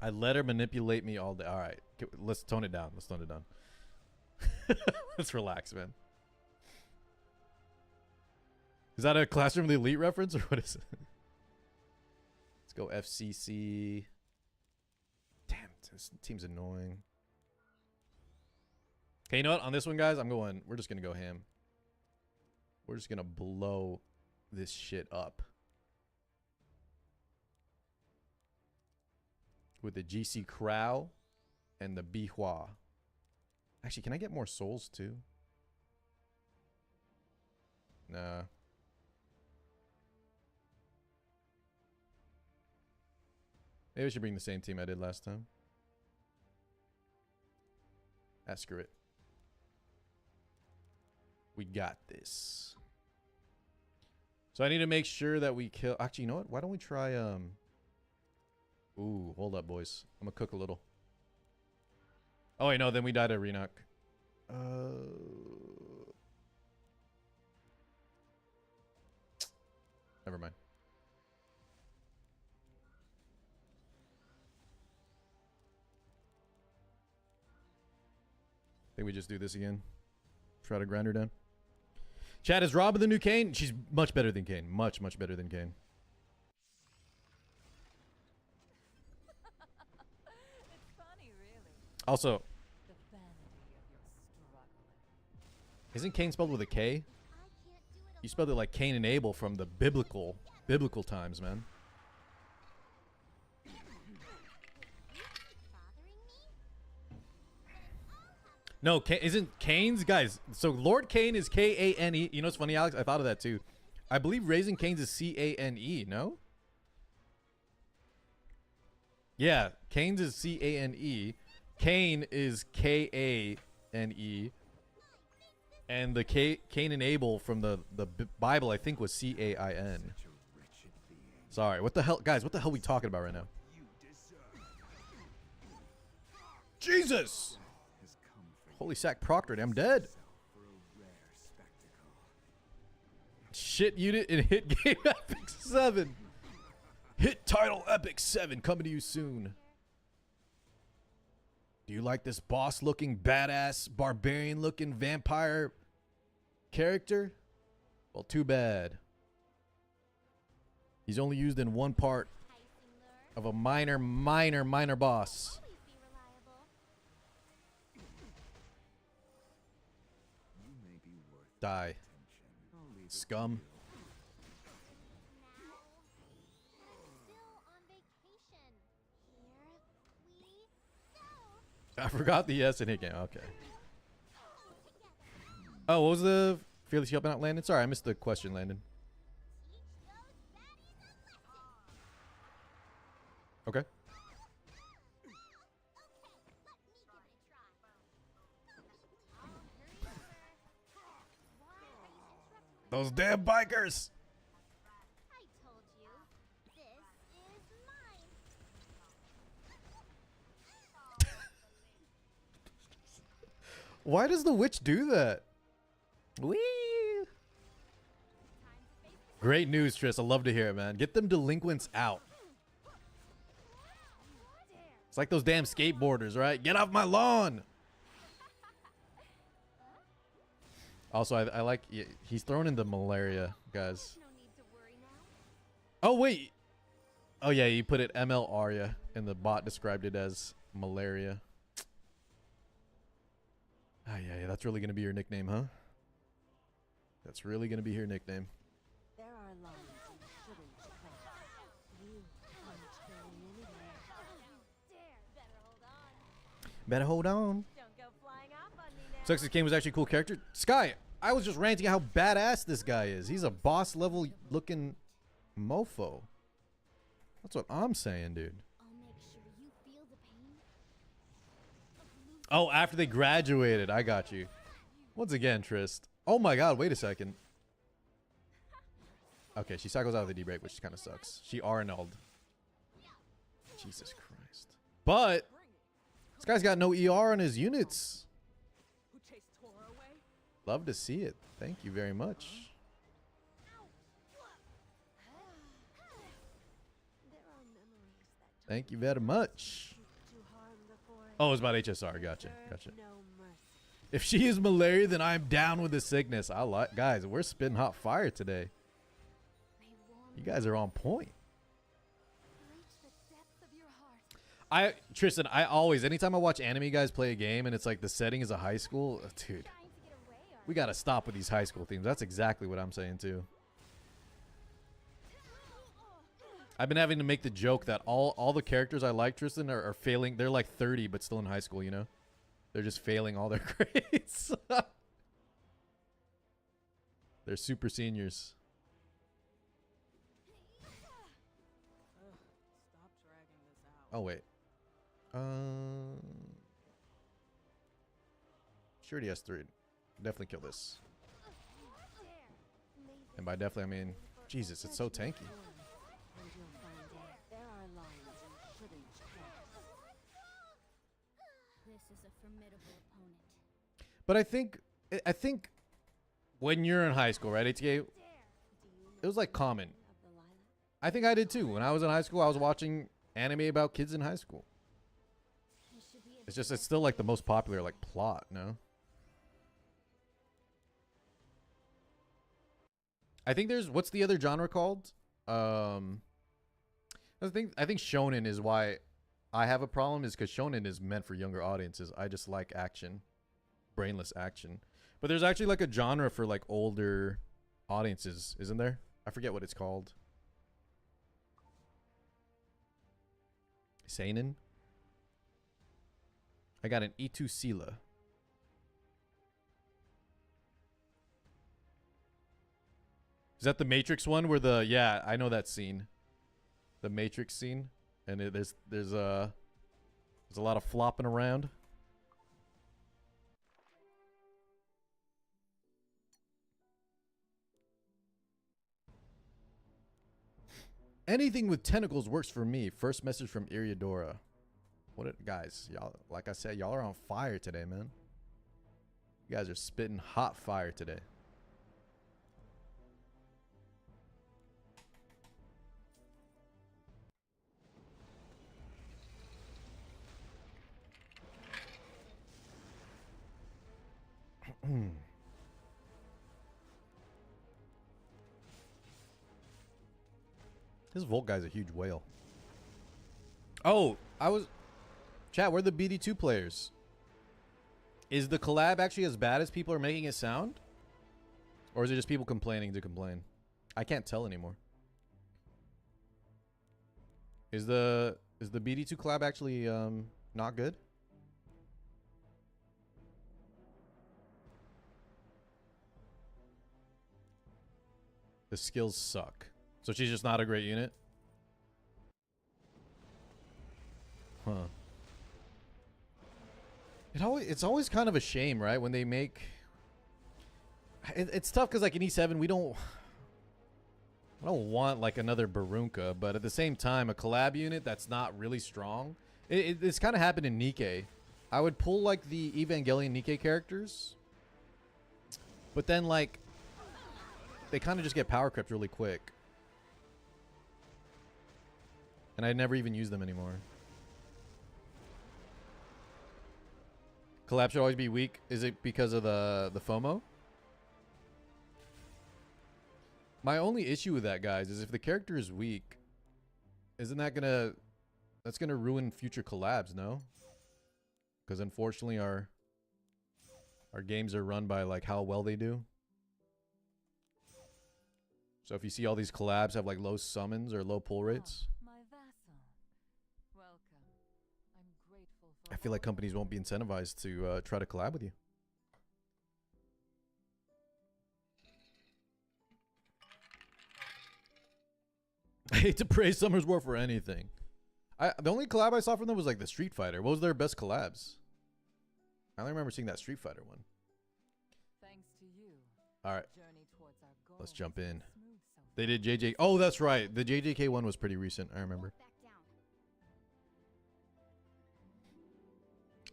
I let her manipulate me all day. All right, let's tone it down. Let's tone it down. Let's relax, man. Is that a Classroom of the Elite reference, or what is it? Let's go FCC. Damn, this team's annoying. Okay, you know what? On this one, guys, we're just going to go ham. We're just going to blow this shit up. With the GC Crow and the Bihua. Actually, can I get more souls, too? Nah. Maybe I should bring the same team I did last time. Ah, screw it. We got this. So I need to make sure that we kill... Actually, you know what? Why don't we try... Ooh, hold up, boys. I'm gonna cook a little. Oh, wait, no. Then we died at Renok. Never mind. I think we just do this again. Try to grind her down. Chat, is Robin the new Kane? She's much better than Kane. Much, much better than Kane. It's funny, really. Also, The vanity of your struggling. isn't Kane spelled with a K? You spelled it like Cain and Abel from the biblical times, man. No, isn't Cain's, guys? So Lord Cain is K-A-N-E. You know what's funny, Alex? I thought of that too. I believe Raising Cane's is C-A-N-E. No? Yeah, Cain's is C-A-N-E. Cain is K-A-N-E. And the Cain and Abel from the Bible, I think, was C-A-I-N. Sorry, what the hell, guys? What the hell are we talking about right now? Jesus! Holy sack proctored, I'm dead. Shit unit in hit game Epic 7. Hit title Epic 7 coming to you soon. Do you like this boss looking badass barbarian looking vampire character? Well, too bad. He's only used in one part of a minor boss. Die. Scum. I forgot the S in hit game. Okay. Oh, what was the Fearless helping out, Landon? Sorry, I missed the question, Landon. Okay. Those damn bikers! I told you, this is mine. Why does the witch do that? Whee! Great news, Tris. I love to hear it, man. Get them delinquents out. It's like those damn skateboarders, right? Get off my lawn! Also, I like... He's thrown in the malaria, guys. No need to worry now. Oh, wait! Oh, yeah, you put it ML ARIA, and the bot described it as malaria. Ah, yeah, that's really going to be your nickname, huh? That's really going to be your nickname. There are lines you shouldn't cross. You Better hold on. Don't go flying off on me now. Sucks this game was actually a cool character. Sky, I was just ranting how badass this guy is. He's a boss level looking mofo. That's what I'm saying, dude. I'll make sure you feel the pain of losing. Oh, after they graduated. I got you. Once again, Trist. Oh my god, wait a second. Okay, she cycles out of the D-break, which kind of sucks. She R-annulled. Jesus Christ. But this guy's got no ER on his units. Who chased Tora away? Love to see it. Thank you very much. There are memories that Thank you very much. to harm the forest. Oh, it's about HSR. Gotcha. Gotcha. No mercy. If she is malaria, then I'm down with the sickness. I like, guys, we're spitting hot fire today. May warm You guys are on point. reach the depths of your heart. Tristan, I always, anytime I watch anime guys play a game and it's like the setting is a high school, dude, Trying to get away, are we got to stop with these high school themes. That's exactly what I'm saying too. I've been having to make the joke that all the characters I like, Tristan, are failing. They're like 30, but still in high school, you know? They're just failing all their grades. They're super seniors. Stop dragging this out. Oh, wait. Sure, he has 3. Definitely kill this. And by definitely, I mean, Jesus, it's so tanky. And you'll find out there are lines you couldn't cross. This is a formidable opponent. But I think when you're in high school, right, ATK, Do you it was like common. of the lilac? I think I did too. When I was in high school, I was watching anime about kids in high school. He should be It's just, it's still like the most popular like plot, no? I think there's, what's the other genre called? I think shonen is why I have a problem, is because shonen is meant for younger audiences. I just like action, brainless action. But there's actually like a genre for like older audiences, isn't there? I forget what it's called. Seinen? I got an E2 Sila. Is that the Matrix one where the, yeah, I know that scene. The Matrix scene. And there's a lot of flopping around. Anything with tentacles works for me. First message from Iriadora. Guys, y'all, like I said, y'all are on fire today, man. You guys are spitting hot fire today. This Volt guy's a huge whale. Oh, chat, we're the BD2 players. Is the collab actually as bad as people are making it sound? Or is it just people complaining to complain? I can't tell anymore. Is the BD2 collab actually not good? The skills suck. So she's just not a great unit? Huh. It's always kind of a shame, right? When they make... It's tough because like in E7, I don't want like another Barunka, but at the same time, a collab unit that's not really strong. It's kind of happened in Nikkei. I would pull like the Evangelion Nikkei characters, but then like they kind of just get power crept really quick. And I never even use them anymore. Collab should always be weak. Is it because of the FOMO? My only issue with that, guys, is if the character is weak, isn't that that's gonna ruin future collabs, no? Because unfortunately our games are run by like how well they do. So if you see all these collabs have like low summons or low pull rates. My vassal. Welcome. I'm grateful I feel like companies won't be incentivized to try to collab with you. I hate to praise Summer's War for anything. The only collab I saw from them was like the Street Fighter. What was their best collabs? I only remember seeing that Street Fighter one. Thanks to you. All right, Journey towards our goal let's jump has been in. smooth so They did JJ. Oh, that's right. The JJK one was pretty recent. I remember. Back down.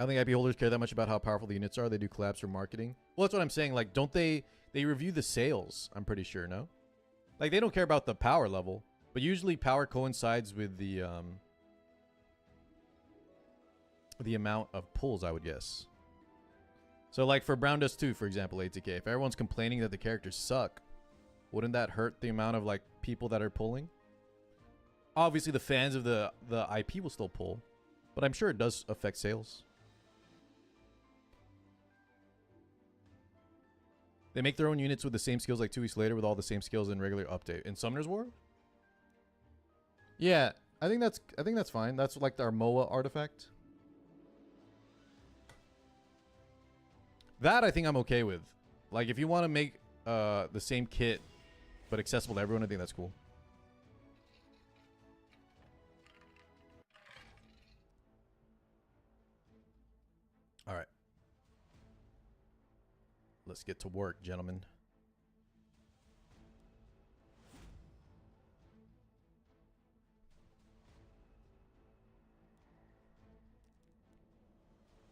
I don't think IP holders care that much about how powerful the units are. They do collabs for marketing. Well, that's what I'm saying. Like, don't they review the sales? I'm pretty sure, no? Like, they don't care about the power level, but usually power coincides with the amount of pulls, I would guess. So, like, for Brown Dust 2, for example, ATK, if everyone's complaining that the characters suck, wouldn't that hurt the amount of, like, people that are pulling? Obviously, the fans of the IP will still pull, but I'm sure it does affect sales. They make their own units with the same skills like 2 weeks later with all the same skills in regular update. In Summoner's War? Yeah, I think that's fine. That's like our MOA artifact. That I think I'm okay with. Like if you want to make the same kit but accessible to everyone, I think that's cool. All right. Let's get to work, gentlemen.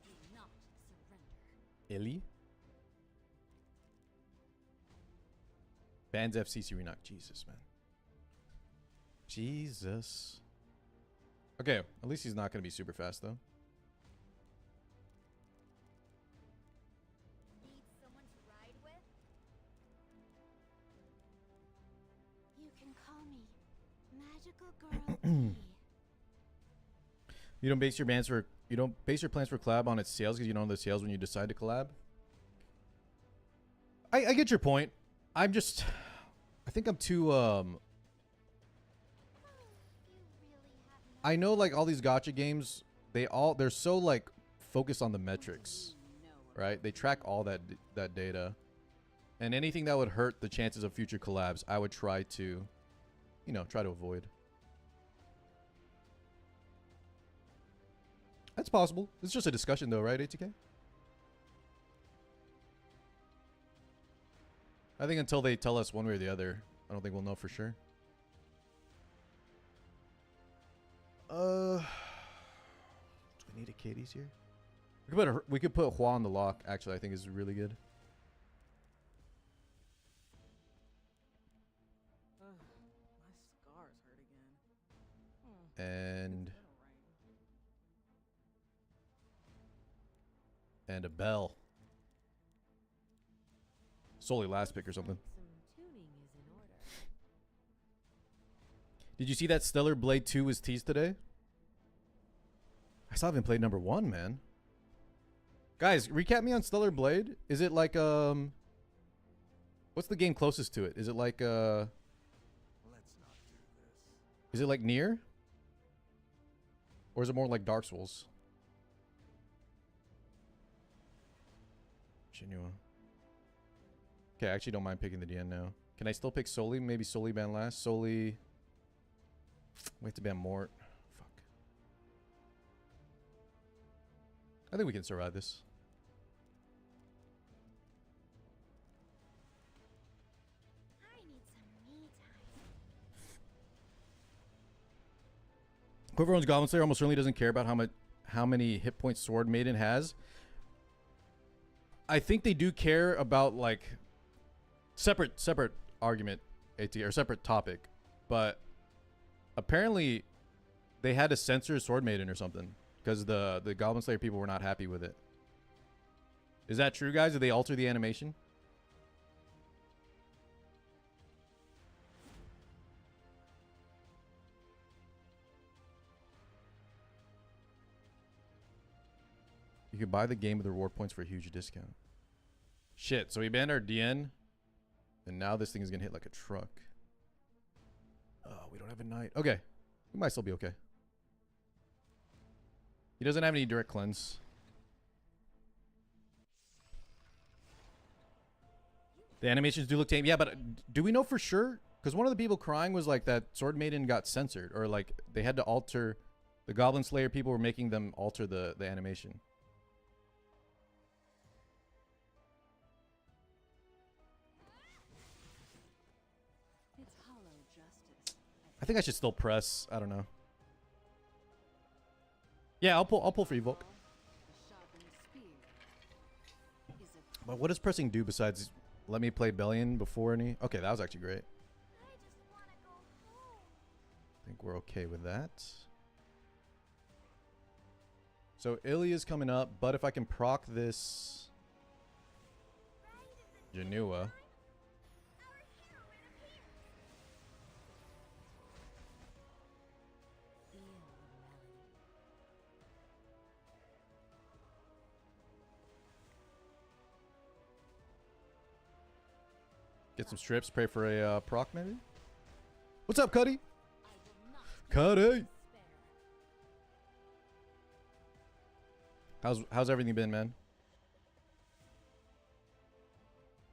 Do not surrender. Illy? Bands FCC Renock. Jesus, man. Jesus. Okay, at least he's not going to be super fast, though. Need someone to ride with? You can call me Magical Girl B. You don't base your plans for collab on its sales because you don't know the sales when you decide to collab. I get your point. I think I'm too You really have no I know like all these gacha games, they're so like focused on the metrics, right? They track all that data. And anything that would hurt the chances of future collabs, I would try to avoid. That's possible. It's just a discussion though, right, ATK? I think until they tell us one way or the other, I don't think we'll know for sure. Do we need a Katie's here? We could put Hua on the lock, actually, I think is really good. Ugh, my scars hurt again. And It's gonna rain. and a bell. Solely last pick or something. Some tuning is in order. Did you see that Stellar Blade 2 was teased today? I still haven't played number 1, man. Guys, recap me on Stellar Blade. Is it like what's the game closest to it? Is it like Let's not do this. is it like Nier? Or is it more like Dark Souls? Shinua. Okay, I actually don't mind picking the DN now. Can I still pick Soli? Maybe Soli ban last. Soli. Wait to ban Mort. Fuck. I think we can survive this. I need some me time. Whoever owns Goblin Slayer almost certainly doesn't care about how many hit points Sword Maiden has. I think they do care about like separate argument, AT, or separate topic, but apparently they had to censor Sword Maiden or something because the Goblin Slayer people were not happy with it. Is that true, guys? Did they alter the animation? You could buy the game with the reward points for a huge discount. Shit, so we banned our DN, and now this thing is gonna hit like a truck. Oh, we don't have a knight. Okay, we might still be okay. He doesn't have any direct cleanse. The animations do look tame. Yeah, but do we know for sure? Because one of the people crying was like that Sword Maiden got censored, or like they had to alter. The Goblin Slayer people were making them alter the animation. It's hollow justice. I think I should still press. I don't know. Yeah, I'll pull for Evoke. A sharpened spear is a But what does pressing do besides let me play Bellion before any? Okay, that was actually great. I just want to go home. I think we're okay with that. So Ilya's coming up, but if I can proc this Janua. feel the melody. Get some strips, pray for a proc maybe? What's up, Cuddy? I will not Cuddy! despair. How's everything been, man?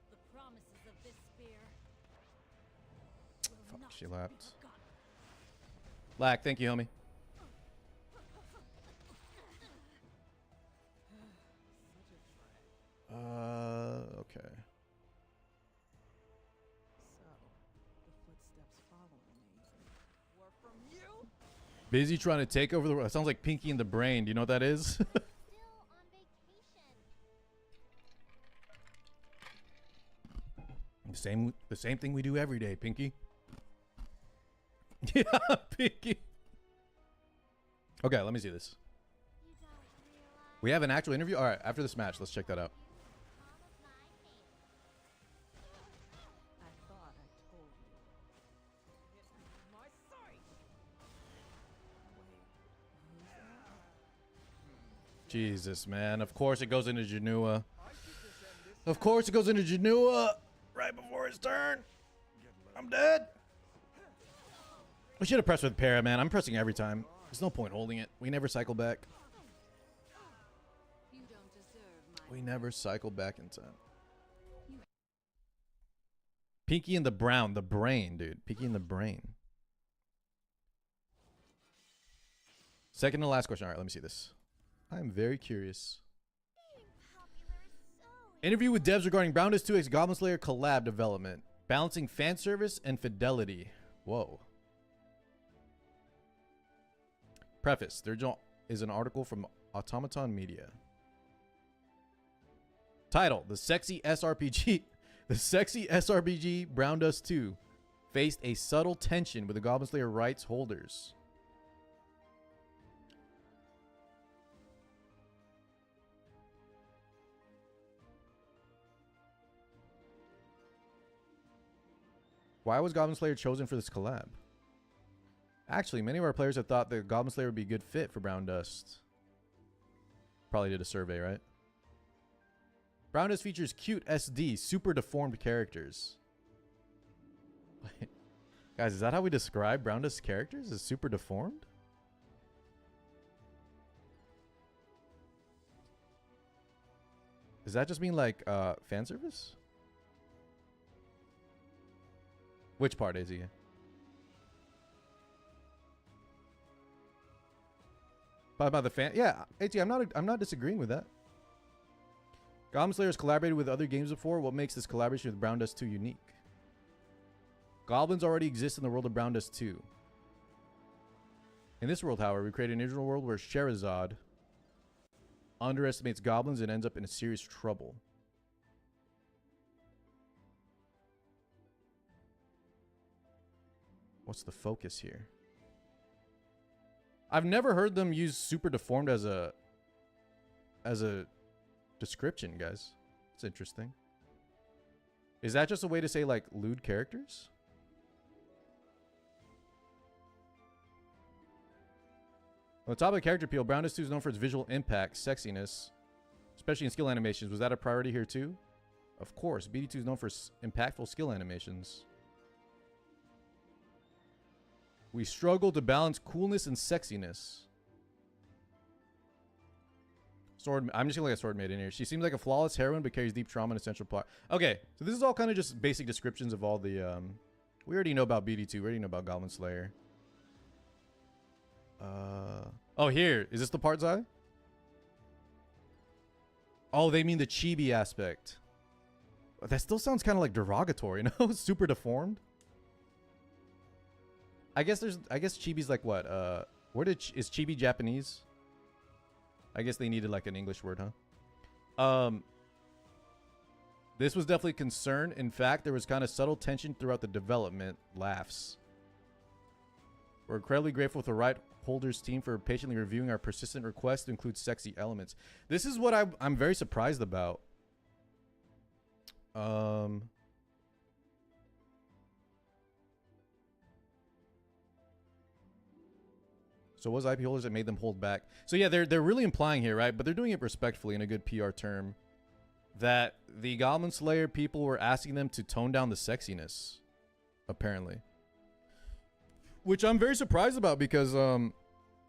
The promises of this spear will Fuck, not she be lapped. forgotten. Lack, thank you, homie. Okay. So, the footsteps following me were from you? Busy trying to take over the world. It sounds like Pinky in the Brain. Do you know what that is? Still on vacation. the same thing we do every day, Pinky. Yeah, Pinky. Okay, let me see this. You don't realize We have an actual interview? Alright, after this match, let's check that out. palm of my hand. I thought I told you. Hit me with my sight! Wait, who's that? Jesus, man. Of course it goes into Janua. Of course it goes into Janua. Right before his turn. I'm dead. We should have pressed with Para, man. I'm pressing every time. There's no point holding it. We never cycle back. You don't deserve my We never cycle back in time. Pinky and the Brown. The brain, dude. Pinky and the Brain. Second to last question. All right, let me see this. I'm very curious. Being popular is so Interview with devs regarding Brown Disc 2X Goblin Slayer collab development. Balancing fan service and fidelity. Whoa. Preface. There is an article from Automaton Media. Title. The sexy SRPG. The sexy SRPG Brown Dust 2 faced a subtle tension with the Goblin Slayer rights holders. Why was Goblin Slayer chosen for this collab? Actually, many of our players have thought that Goblin Slayer would be a good fit for Brown Dust. Probably did a survey, right? Brown Dust features cute SD, super deformed characters. Guys, is that how we describe Brown Dust characters? As super deformed? Does that just mean like fan service? Which part is he? About the fan? Yeah, AT, I'm not disagreeing with that. Goblin Slayer has collaborated with other games before. What makes this collaboration with Brown Dust 2 unique? Goblins already exist in the world of Brown Dust 2. In this world, however, we create an original world where Sherazade underestimates goblins and ends up in serious trouble. What's the focus here? I've never heard them use super deformed as a description, guys. It's interesting. Is that just a way to say like lewd characters? On the top of the character appeal, Brown Dust 2 is known for its visual impact, sexiness, especially in skill animations. Was that a priority here too? Of course, BD2 is known for impactful skill animations. We struggle to balance coolness and sexiness. Sword. I'm just gonna look at Sword Maiden here. She seems like a flawless heroine, but carries deep trauma and essential plot. Okay, so this is all kind of just basic descriptions of all the. We already know about BD2. We already know about Goblin Slayer. Oh, here is this the part, Zai? Oh, they mean the chibi aspect. That still sounds kind of like derogatory, you know? Super deformed. I guess chibi's like what? Is chibi Japanese? I guess they needed like an English word, huh? This was definitely a concern. In fact, there was kind of subtle tension throughout the development. Laughs. We're incredibly grateful with the right holders team for patiently reviewing our persistent request to include sexy elements. This is what I'm very surprised about. So it was IP holders that made them hold back. So yeah, they're really implying here, right? But they're doing it respectfully in a good PR term, that the Goblin Slayer people were asking them to tone down the sexiness, apparently. Which I'm very surprised about because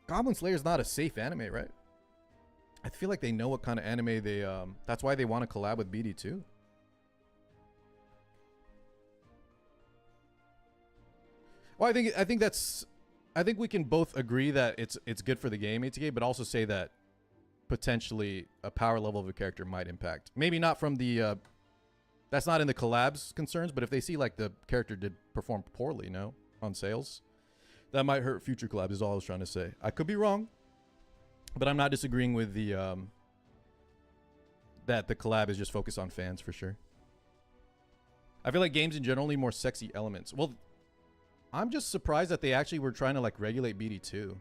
Goblin Slayer is not a safe anime, right? I feel like they know what kind of anime they that's why they want to collab with BD2. Well, I think we can both agree that it's good for the game, ATK, but also say that potentially a power level of a character might impact. Maybe not from the that's not in the collabs concerns, but if they see like the character did perform poorly, you know, on sales, that might hurt future collabs is all I was trying to say. I could be wrong, but I'm not disagreeing with the that the collab is just focused on fans for sure. I feel like games in general need more sexy elements. Well, I'm just surprised that they actually were trying to like regulate BD2.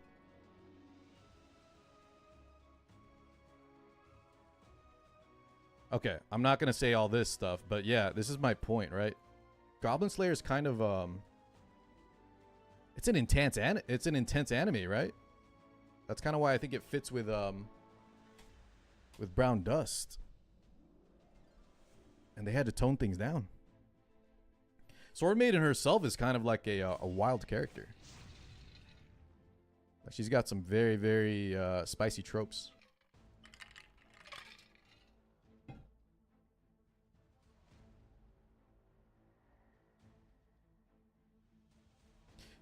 Okay, I'm not gonna say all this stuff, but yeah, this is my point, right? Goblin Slayer is kind of it's an intense anime, right? That's kind of why I think it fits with Brown Dust. And they had to tone things down. Sword Maiden herself is kind of like a wild character. She's got some very, very spicy tropes.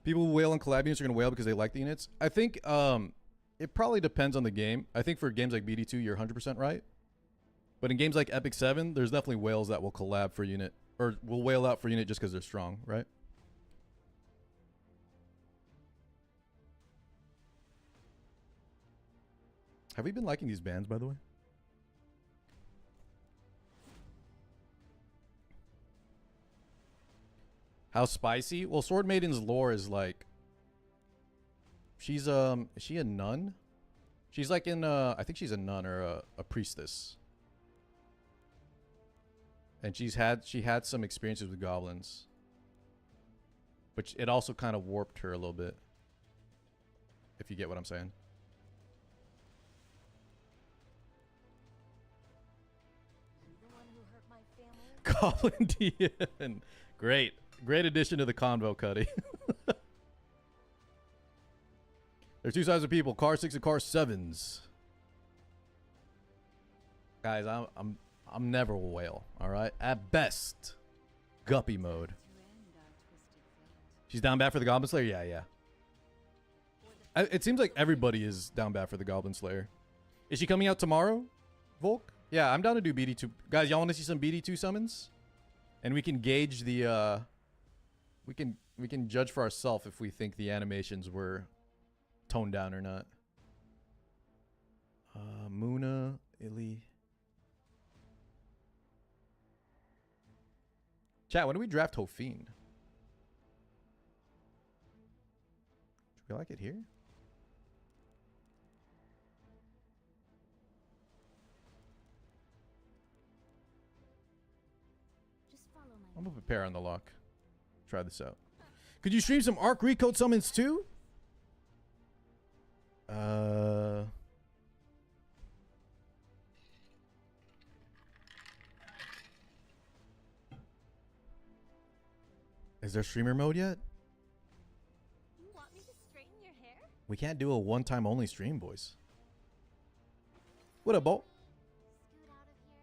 People who wail on collab units are going to wail because they like the units. I think it probably depends on the game. I think for games like BD2, you're 100% right. But in games like Epic 7, there's definitely whales that will collab for unit. Or will wail out for unit just because they're strong, right? Have we been liking these bands, by the way? How spicy? Well, Sword Maiden's lore is like... She's, is she a nun? She's like in, I think she's a nun or a priestess. And she had some experiences with goblins. But it also kind of warped her a little bit. If you get what I'm saying. You the one who hurt my family? Goblin DN. Great. Great addition to the convo, Cuddy. There's two sides of people, car 6 and car 7s. Guys, I'm never a whale, all right? At best, guppy mode. She's down bad for the Goblin Slayer? Yeah, yeah. It seems like everybody is down bad for the Goblin Slayer. Is she coming out tomorrow, Volk? Yeah, I'm down to do BD2. Guys, y'all want to see some BD2 summons? And we can gauge the we can judge for ourselves if we think the animations were toned down or not. Muna, Illy. Chat, when do we draft Hofine? Do we like it here? Just follow my I'm gonna prepare on the lock. Try this out. Could you stream some Arc Recode summons too? Is there streamer mode yet? You want me to straighten your hair? We can't do a one-time only stream, boys. What up, Bolt? Scoot out of here.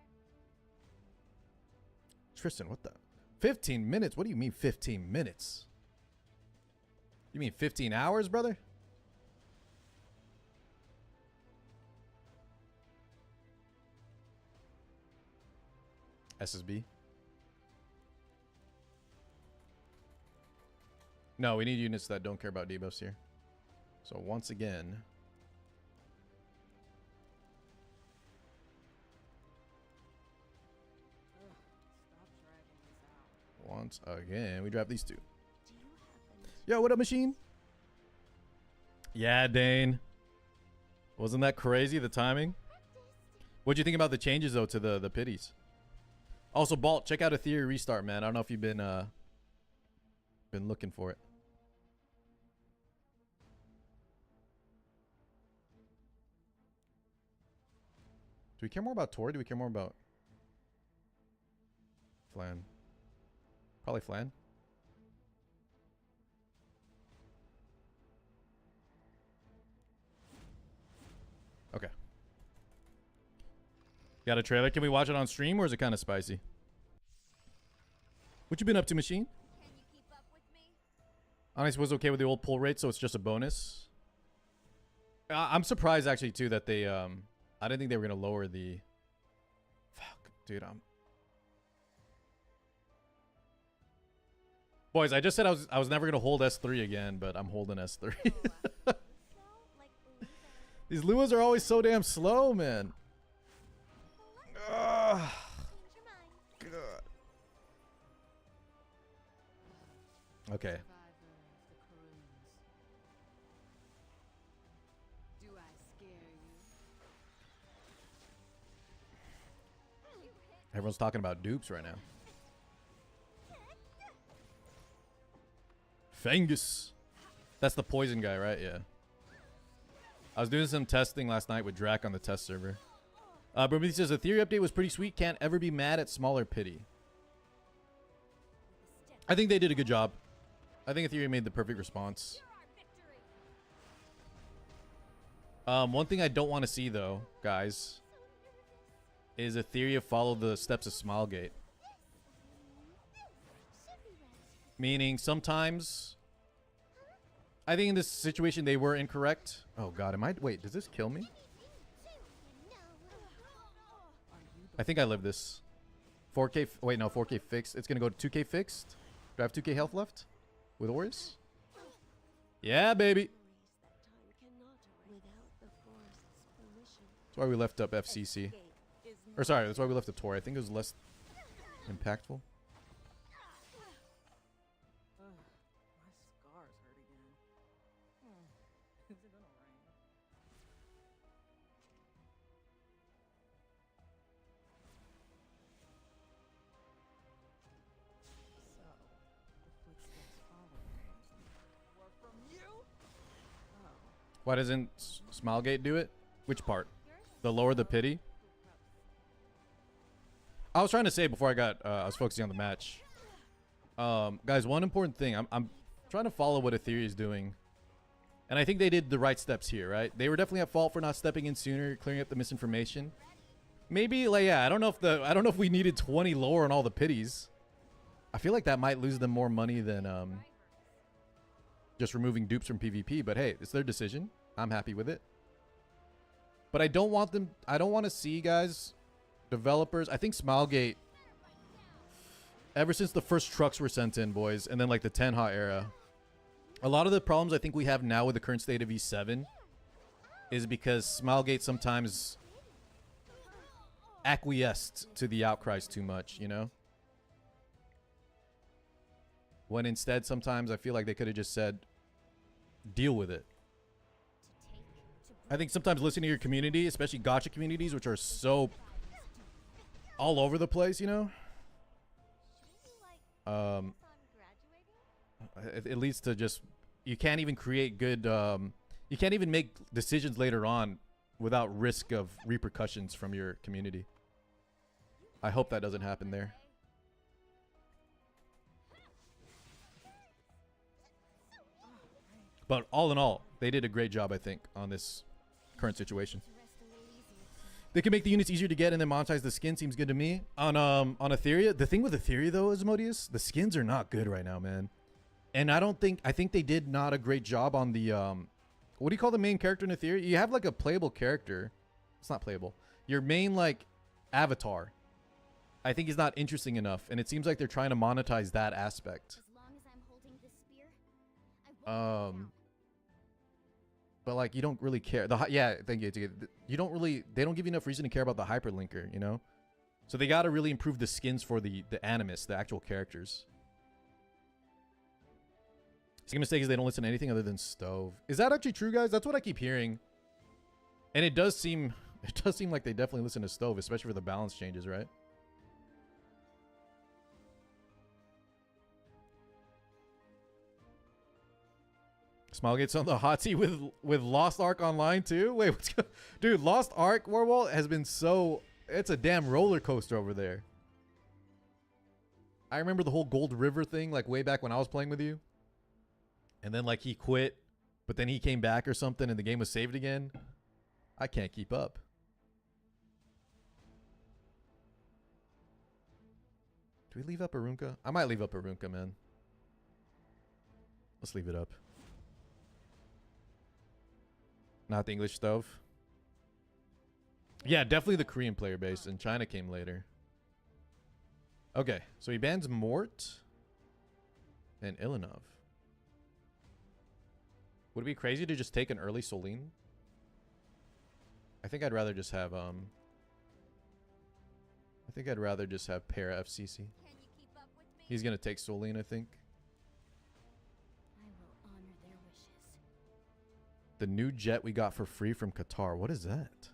Tristan, what the? 15 minutes? What do you mean 15 minutes? You mean 15 hours, brother? SSB? No, we need units that don't care about debuffs here. So once again... Stop dragging this out. Once again, we drop these two. Do you happen to Yo, what up, machine? Yeah, Dane. Wasn't that crazy, the timing? What'd you think about the changes, though, to the pities? Also, Balt, check out a theory restart, man. I don't know if you've been looking for it. Do we care more about Tori? Do we care more about Flan? Probably Flan. Okay. Got a trailer? Can we watch it on stream, or is it kind of spicy? What you been up to, machine? Can you keep up with me? Honestly, was okay with the old pull rate, so it's just a bonus. I'm surprised actually too that they I didn't think they were gonna lower the. Fuck, dude, Boys, I just said I was never gonna hold S3 again, but I'm holding S3. Slow, like Luther. These Luas are always so damn slow, man. Ugh. Change your mind. God. Okay. Survivor of the Karoons. Do I scare you? Everyone's talking about dupes right now. Fangus. That's the poison guy, right? Yeah. I was doing some testing last night with Drac on the test server. But says the theory update was pretty sweet. Can't ever be mad at smaller pity. I think they did a good job. I think Ethereum made the perfect response. One thing I don't want to see though, guys, is Ethereum follow the steps of Smilegate. Meaning sometimes I think in this situation they were incorrect. Oh god, wait, does this kill me? I think I live this. 4K, wait, no, 4K fixed. It's gonna go to 2K fixed. Do I have 2K health left? With Auras? Yeah, baby. That's why we left up FCC. Or sorry, that's why we left up Tor. I think it was less impactful. My scars hurt again. Is it gonna rain? So, the footsteps follow me. Or from you? Oh, Why doesn't Smilegate do it? Which part? The lower the pity? I was trying to say before I was focusing on the match. Guys, one important thing. I'm trying to follow what Ethereum is doing. And I think they did the right steps here, right? They were definitely at fault for not stepping in sooner, clearing up the misinformation. Maybe, like, yeah, I don't know if we needed 20 lower on all the pities. I feel like that might lose them more money than just removing dupes from PvP, but hey, it's their decision. I'm happy with it. But I don't want to see, guys, developers. I think Smilegate, ever since the first trucks were sent in, boys, and then like the Tenha era, a lot of the problems I think we have now with the current state of E7 is because Smilegate sometimes acquiesced to the outcries too much, you know? When instead, sometimes I feel like they could have just said, deal with it. I think sometimes listening to your community, especially gacha communities, which are so all over the place, you know? It leads to just, you can't even create good, you can't even make decisions later on without risk of repercussions from your community. I hope that doesn't happen there. But all in all, they did a great job, I think, on this current situation. They can make the units easier to get and then monetize the skin. Seems good to me. On Etheria, the thing with Etheria though, Asmodeus, the skins are not good right now, man. And I think they did not a great job on the what do you call the main character in Etheria? You have like a playable character. It's not playable. Your main like avatar, I think, is not interesting enough, and it seems like they're trying to monetize that aspect. As long as I'm holding this spear, I won't But like you don't really care. Thank you. You don't really. They don't give you enough reason to care about the hyperlinker, you know. So they got to really improve the skins for the animus, the actual characters. Second mistake is they don't listen to anything other than Stove. Is that actually true, guys? That's what I keep hearing. And it does seem like they definitely listen to Stove, especially for the balance changes, right? Smile gets on the hot seat with Lost Ark Online too. Wait, dude? Lost Ark Warwall has been so. It's a damn roller coaster over there. I remember the whole Gold River thing, like way back when I was playing with you. And then like he quit, but then he came back or something, and the game was saved again. I can't keep up. Do we leave up Arunca? I might leave up Arunca, man. Let's leave it up. Not the English Stove. Yeah, definitely the Korean player base, and China came later. Okay, so he bans Mort and Ilinov. Would it be crazy to just take an early Solene? I think I'd rather just have I think I'd rather just have Para FCC. Can you keep up with me? He's gonna take Solene, I think. I will honor their wishes. The new jet we got for free from Qatar. What is that?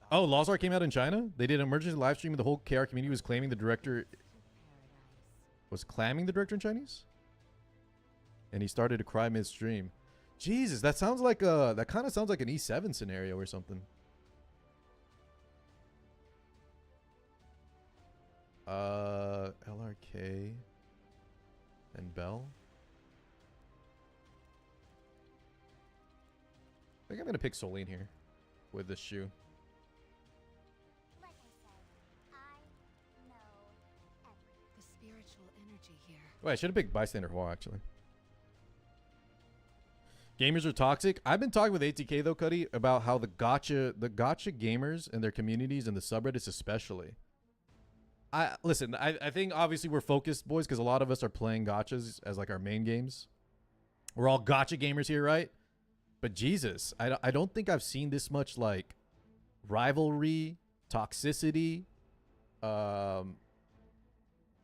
Oh, Lazar came out in China? They did an emergency live stream and the whole KR community was claiming the director To paradise. was clamming the director in Chinese? And he started to cry mid-stream. Jesus, that sounds like that kind of sounds like an E7 scenario or something. LRK and Bell. I think I'm gonna pick Solene here with this shoe. Like I said, I know everything. The spiritual energy here. Wait, I should have picked Bystander Hua actually. Gamers are toxic. I've been talking with ATK though, Cuddy, about how the gotcha gamers and their communities and the subreddits especially. I think obviously we're focused, boys, because a lot of us are playing gotchas as like our main games. We're all gotcha gamers here, right? But Jesus, I don't think I've seen this much like rivalry, toxicity. What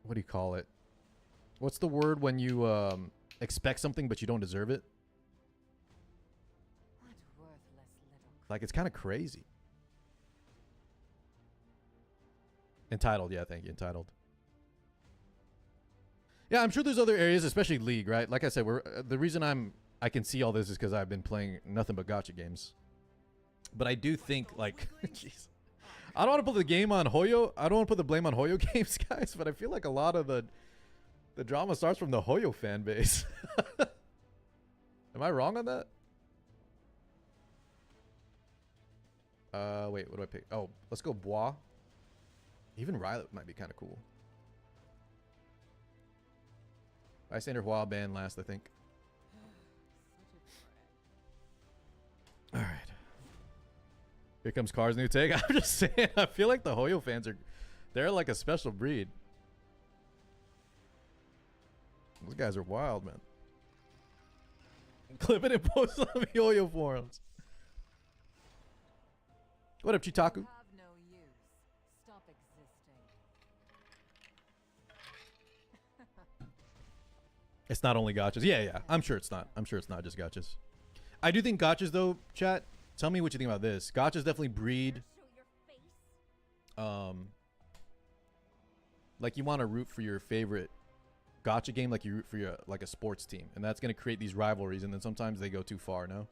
do you call it? What's the word when you expect something but you don't deserve it? What worthless little. Like, it's kind of crazy. Entitled, yeah, thank you. Entitled. Yeah, I'm sure there's other areas, especially League, right? Like I said, the reason I can see all this is because I've been playing nothing but gotcha games. But I do think, like, jeez. I don't want to put the game on Hoyo. I don't want to put the blame on Hoyo games, guys, but I feel like a lot of the drama starts from the Hoyo fan base. Am I wrong on that? Wait, what do I pick? Oh, let's go Bois. Even Rylet might be kind of cool. Bystander Hua banned last, I think. All right. Here comes Car's new take. I'm just saying, I feel like the Hoyo fans they're like a special breed. Those guys are wild, man. Clip it and post on the Hoyo forums. What up, Chitaku? Have no use. Stop existing. It's not only gotchas. Yeah. I'm sure it's not. I'm sure it's not just gotchas. I do think gotchas, though, chat. Tell me what you think about this. Gotchas definitely breed. Show your face. Like you want to root for your favorite gotcha game, like you root for your like a sports team, and that's gonna create these rivalries, and then sometimes they go too far. No.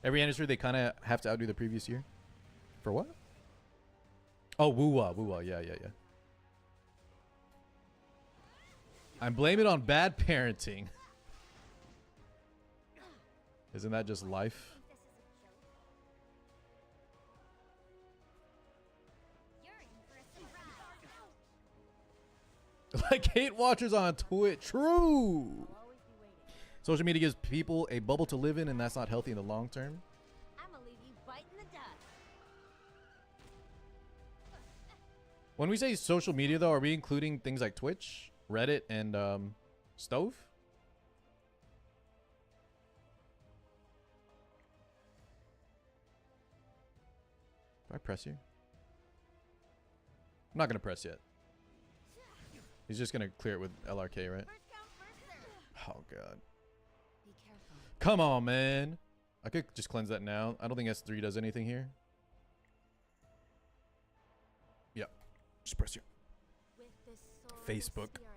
Every industry they kind of have to outdo the previous year. For what? Oh, woo-wah, yeah. I'm blaming it on bad parenting. Isn't that just life? Think this is a joke? You're in for a surprise. Like hate watchers on Twitch. True. I'll always be waiting. Social media gives people a bubble to live in, and that's not healthy in the long term. I'ma leave you biting the dust. When we say social media, though, are we including things like Twitch, Reddit, and Stove? Do I press here? I'm not gonna press yet. He's just gonna clear it with LRK, right? First come, first serve. Oh god. Be careful. Come on, man. I could just cleanse that now. I don't think S3 does anything here. Yep. Just press here. With this sword of Facebook. spirit,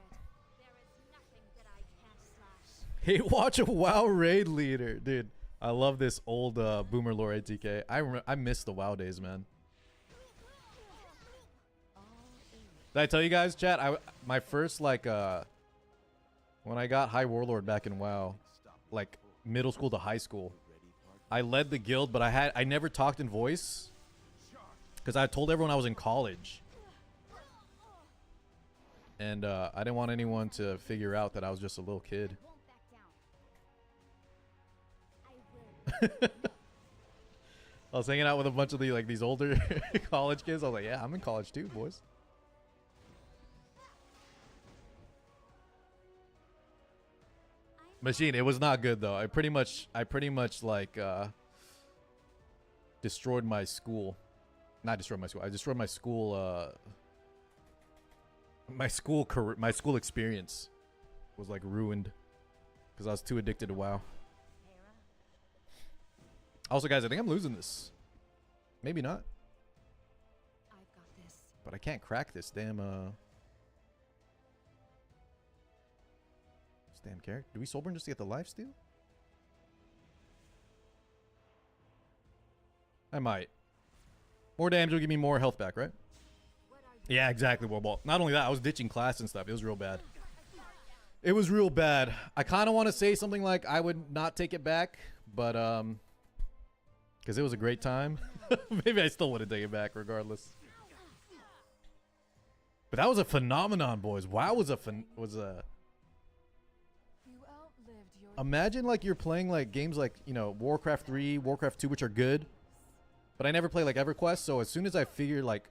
there is nothing that I can't slash. Hey, watch a WoW raid leader, dude. I love this old boomer lore ATK. I miss the WoW days, man. All in. Did I tell you guys, chat? My first like when I got High Warlord back in WoW, like middle school to high school, I led the guild, but I never talked in voice because I told everyone I was in college, and I didn't want anyone to figure out that I was just a little kid. Won't back down. I will. I was hanging out with a bunch of these older college kids. I was like, yeah, I'm in college too, boys. Machine, it was not good though. I pretty much like destroyed my school. Not destroyed my school. I destroyed my school my school career, my school experience was like ruined because I was too addicted to WoW. Also, guys, I think I'm losing this. Maybe not, I've got this. but I can't crack this damn damn character. Do we soulburn just to get the life steal? I might. More damage will give me more health back, right? What are you? Yeah, exactly. Well, not only that, I was ditching class and stuff. It was real bad. It was real bad. I kind of want to say something like I would not take it back, but because it was a great time. Maybe I still wouldn't take it back regardless. But that was a phenomenon, boys. WoW was a You outlived your imagine like you're playing like games like, you know, Warcraft 3, Warcraft 2, which are good, but I never play like EverQuest. So as soon as I figure like,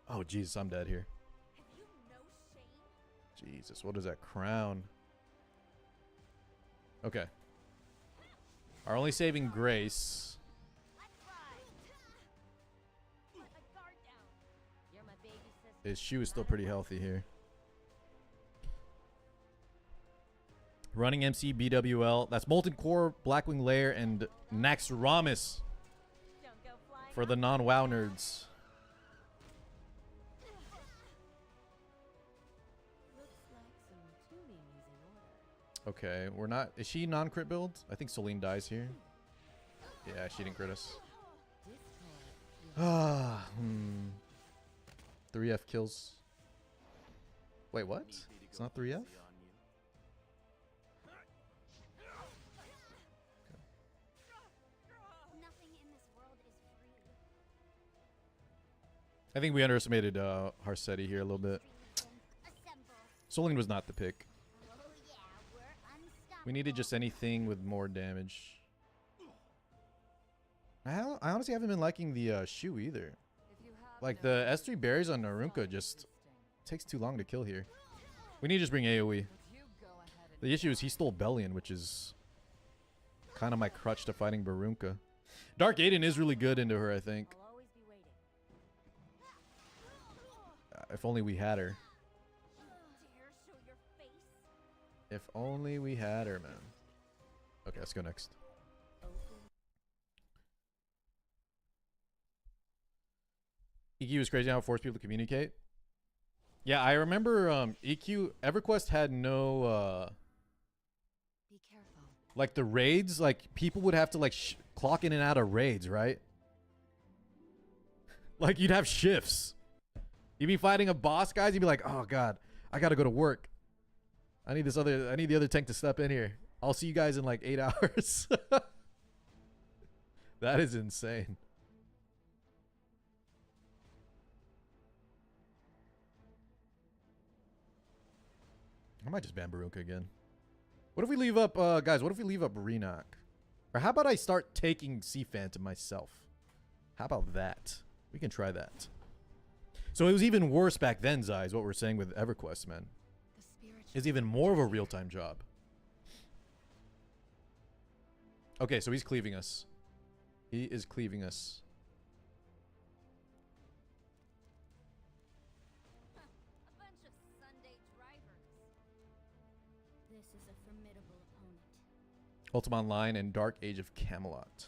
oh Jesus, I'm dead here. Have you no shame? Jesus, what is that crown? Okay. Our only saving grace. Let's ride. Let my guard down. You're my baby sister. His shoe is still pretty healthy here. Running MC, BWL. That's Molten Core, Blackwing Lair, and Naxxramas Don't go flying. for the non-WoW nerds. Looks like some tuning is in order. Okay, we're not... Is she non-crit build? I think Celine dies here. Yeah, she didn't crit us. Discord. Ah, 3F kills. Wait, what? It's not 3F? Nothing in this world is free. I think we underestimated Harsetti here a little bit. Assemble. Celine was not the pick. Oh yeah, we're unstoppable. We needed just anything with more damage. I honestly haven't been liking the shoe either. If you have Like no the S3 berries on Narunka just takes too long to kill here. We need to just bring AoE. But you go ahead and The issue is he stole Bellion, which is kind of my crutch to fighting Barunka. Dark Aiden is really good into her, I think. I'll always be waiting. If only we had her. Dare show your face? If only we had her, man. Okay, let's go next. EQ is crazy how it forced people to communicate. Yeah, I remember EQ EverQuest had no Be careful. like the raids, like people would have to like clock in and out of raids, right? Like you'd have shifts. You'd be fighting a boss, guys, you'd be like, "Oh god, I got to go to work. I need the other tank to step in here. I'll see you guys in like 8 hours. That is insane. I might just ban Baruka again. What if we leave up, guys, what if we leave up Renok? Or how about I start taking Sea Phantom myself? How about that? We can try that. So it was even worse back then, Zai, is what we're saying with EverQuest, man. It's even more of a real-time job. Okay, so he's cleaving us. He is cleaving us. A bunch of Sunday drivers. This is a formidable opponent. Ultima Online and Dark Age of Camelot.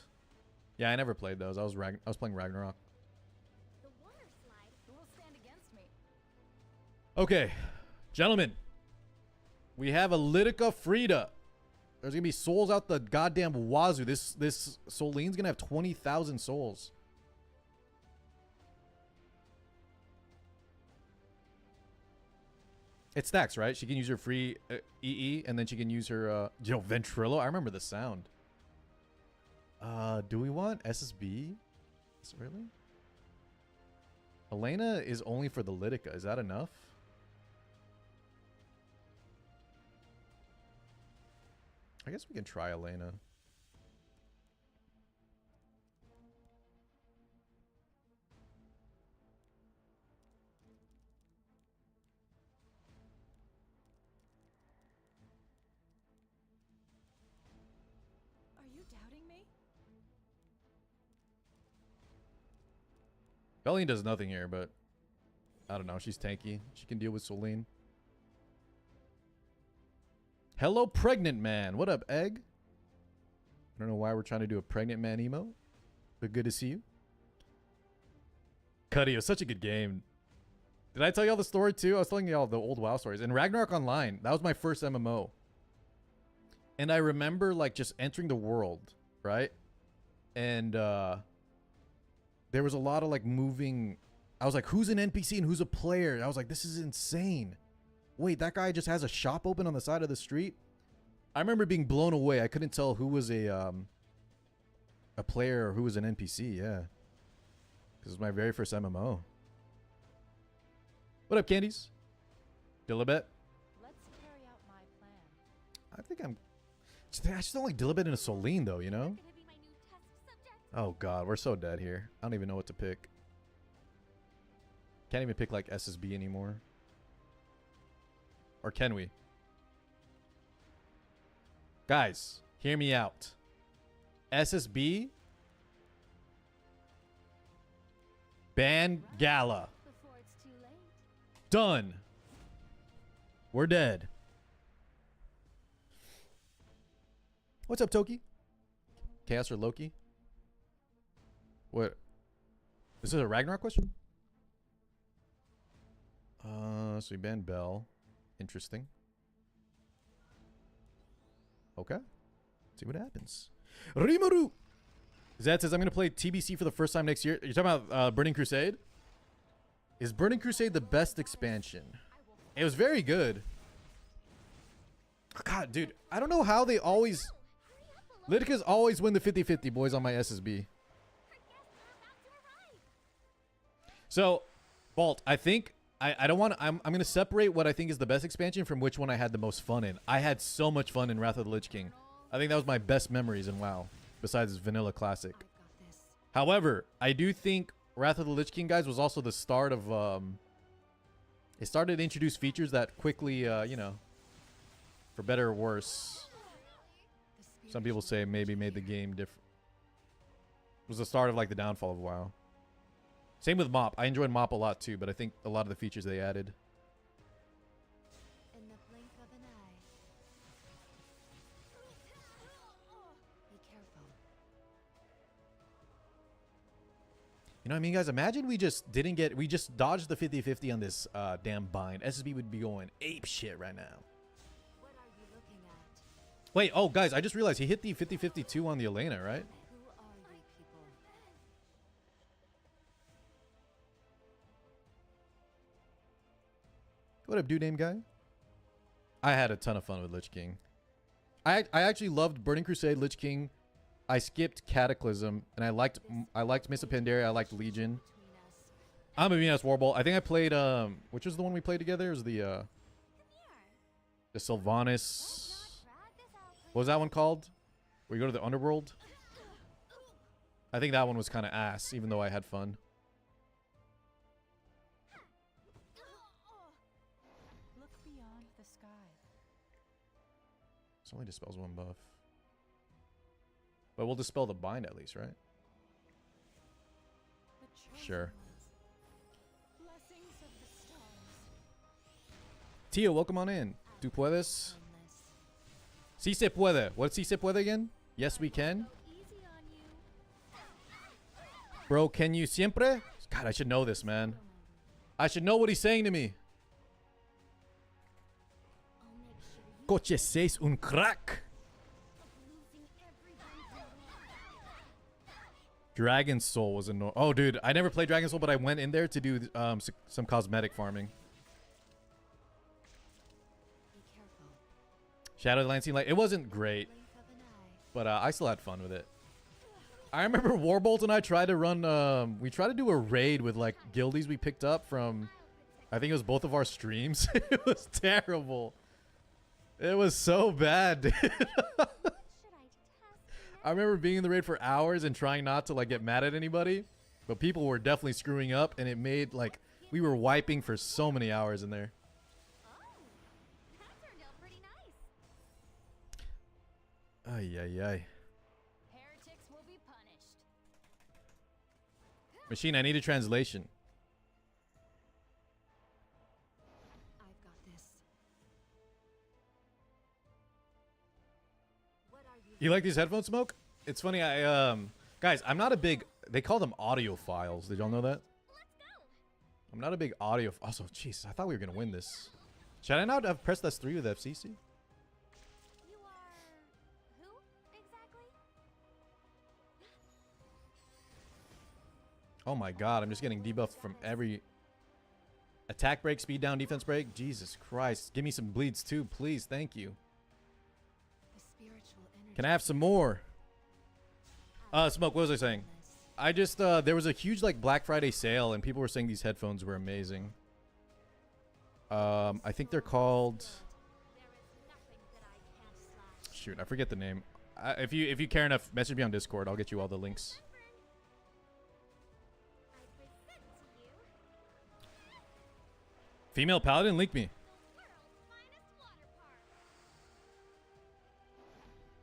Yeah, I never played those. I was playing Ragnarok. The water slide will stand against me. Okay, gentlemen. We have a Litica Frida. There's gonna be souls out the goddamn wazoo. This Soline's gonna have 20,000 souls. It stacks, right? She can use her free EE, and then she can use her Ventrilo. I remember the sound. Do we want SSB? Really? Elena is only for the Litica. Is that enough? I guess we can try Elena. Are you doubting me? Bellion does nothing here, but I don't know. She's tanky. She can deal with Soline. Hello, pregnant man. What up, Egg? I don't know why we're trying to do a pregnant man emo, but good to see you. Cuddy, it was such a good game. Did I tell y'all the story too? I was telling y'all the old WoW stories. In Ragnarok Online, that was my first MMO. And I remember like just entering the world, right? And there was a lot of like moving. I was like, who's an NPC and who's a player? I was like, this is insane. Wait, that guy just has a shop open on the side of the street? I remember being blown away. I couldn't tell who was a player or who was an NPC, yeah. Because it was my very first MMO. What up, Candies? Dilibet? Let's carry out my plan. I think I just don't like Dilibet and a Soline, though, you know? Gonna be my new test subject. Oh, God. We're so dead here. I don't even know what to pick. Can't even pick, like, SSB anymore. Or can we? Guys, hear me out. SSB. Ban Gala. Before it's too late. Done. We're dead. What's up, Toki? Chaos or Loki? What? Is this a Ragnarok question? So we banned Bell. Interesting. Okay. See what happens. Rimaru! Zed says, I'm going to play TBC for the first time next year. You're talking about Burning Crusade? Is Burning Crusade the best expansion? It was very good. God, dude. I don't know how they always... Lidicas always win the 50-50, boys, on my SSB. So, Bolt, I think... I don't want to... I'm going to separate what I think is the best expansion from which one I had the most fun in. I had so much fun in Wrath of the Lich King. I think that was my best memories in WoW, besides Vanilla Classic. However, I do think Wrath of the Lich King, guys, was also the start of... it started to introduce features that quickly, you know, for better or worse, some people say maybe made the game different. It was the start of, like, the downfall of WoW. Same with MoP. I enjoyed MoP a lot too, but I think a lot of the features they added. In the blink of an eye. Be careful. You know what I mean, guys? Imagine we just didn't get... We just dodged the 50-50 on this damn bind. SSB would be going ape shit right now. What are you looking at? Wait, oh, guys, I just realized he hit the 50-50 too on the Elena, right? Who are you people? What up, dude name guy? I had a ton of fun with Lich King. I actually loved Burning Crusade, Lich King. I skipped Cataclysm, and I liked Mists of Pandaria. I liked Legion. I'm a Venus Warbolt. I think I played which was the one we played together? It was the Sylvanas. What was that one called? Where you go to the underworld? I think that one was kind of ass, even though I had fun. Look beyond the sky. This only dispels one buff. But we'll dispel the bind at least, right? The chosen Sure. ones. Blessings of the stars. Tio, welcome on in. ¿Tú puedes? Sí se puede. What's sí se puede again? Yes, we can. Easy on you. Bro, can you siempre? God, I should know this, man. I should know what he's saying to me. I'll make sure you Coche 6 un crack. losing everyone. Dragon's Soul was annoying. Oh, dude, I never played Dragon's Soul, but I went in there to do some cosmetic farming. Be careful. Shadow of the Lancing Light. It wasn't great, Blink of an eye. but I still had fun with it. I remember Warbolt and I tried to run. We tried to do a raid with like guildies we picked up from. I think it was both of our streams. It was terrible. It was so bad, dude. Should I test I remember being in the raid for hours and trying not to like get mad at anybody, but people were definitely screwing up, and it made like we were wiping for so many hours in there. Oh, that turned out pretty nice. Ay ay ay. Heretics will be punished. Machine, I need a translation. I've got this. What are you? You like these headphones, Smoke? It's funny. Guys, I'm not a big. They call them audiophiles. Did y'all know that? Let's go. I'm not a big audio. Also, jeez, I thought we were gonna win this. Should I not have pressed S3 with FCC? You are who exactly? Oh my god, I'm just getting debuffed from every attack break, speed down, defense break. Jesus Christ, give me some bleeds too, please. Thank you. The spiritual energy. Can I have some more? Smoke. What was I saying? I just there was a huge like Black Friday sale, and people were saying these headphones were amazing. I think they're called. There is nothing that I can't slash. Shoot, I forget the name. If you care enough, message me on Discord. I'll get you all the links. I present to you Female paladin, link me. the world's finest water park.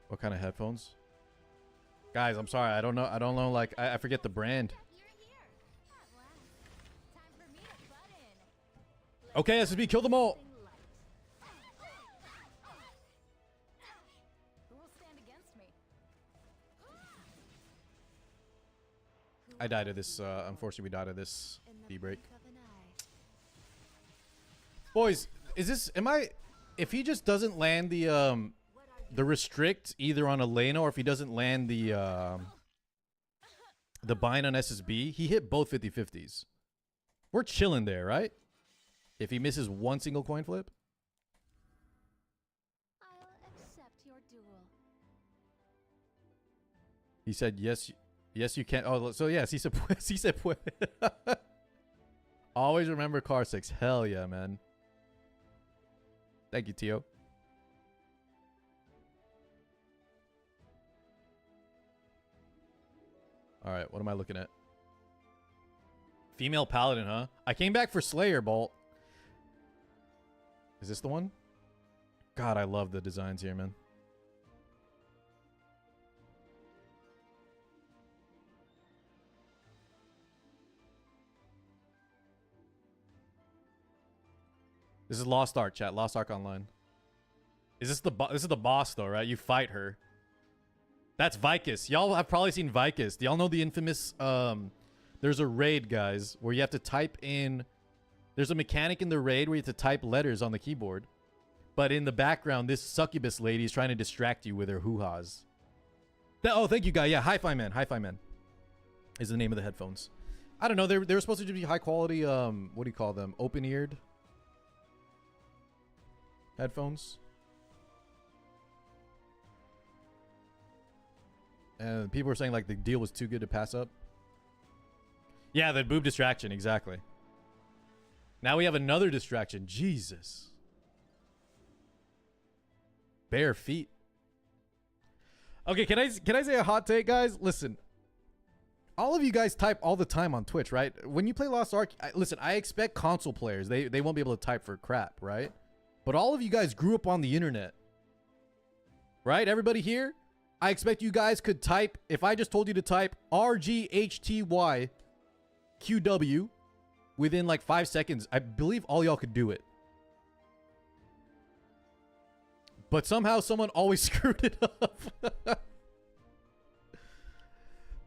What kind of headphones? Guys, I'm sorry. I don't know. Like, I forget the brand. You're here. At last. Time for me to butt in. Okay, SSB, kill them all. Something light. Who will stand against me? I died of this. Unfortunately, we died of this In the D-break. blink of an eye. Boys, is this? Am I? If he just doesn't land the restrict either on Elena, or if he doesn't land the bind on SSB, he hit both 50/50s. We're chilling there, right? If he misses one single coin flip. I'll accept your duel. He said yes, yes you can. Oh, so yes, he said he said. Always remember car 6. Hell yeah, man. Thank you, Tio. All right, what am I looking at? Female paladin, huh? I came back for Slayer Bolt. Is this the one? God, I love the designs here, man. This is Lost Ark, chat. Lost Ark Online. Is this the this is the boss though, right? You fight her. That's Vicus. Y'all have probably seen Vicus. Do y'all know the infamous there's a raid, guys, where you have to type in. There's a mechanic in the raid where you have to type letters on the keyboard. But in the background, this succubus lady is trying to distract you with her hoo-has. Oh, thank you, guy. Yeah, Hi-Fi Man. Hi-Fi Man is the name of the headphones. I don't know. They were supposed to be high quality. What do you call them? Open-eared. headphones. And people were saying like the deal was too good to pass up. Yeah, the boob distraction, exactly. Now we have another distraction. Jesus. Bare feet. Okay, can I say a hot take, guys? Listen. All of you guys type all the time on Twitch, right? When you play Lost Ark, listen, I expect console players. They won't be able to type for crap, right? But all of you guys grew up on the internet. Right? Everybody here? I expect you guys could type, if I just told you to type RGHTYQW within like 5 seconds, I believe all y'all could do it. But somehow someone always screwed it up.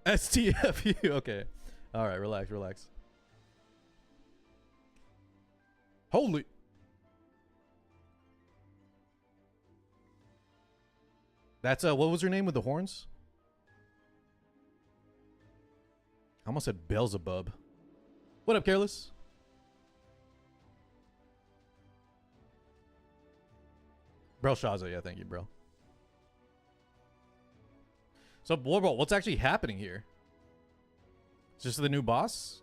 STFU. Okay. All right, relax, relax. Holy. That's what was her name with the horns? I almost said Beelzebub. What up, Careless? Belshazzar, yeah, thank you, bro. So, bro, what's actually happening here? Is this the new boss?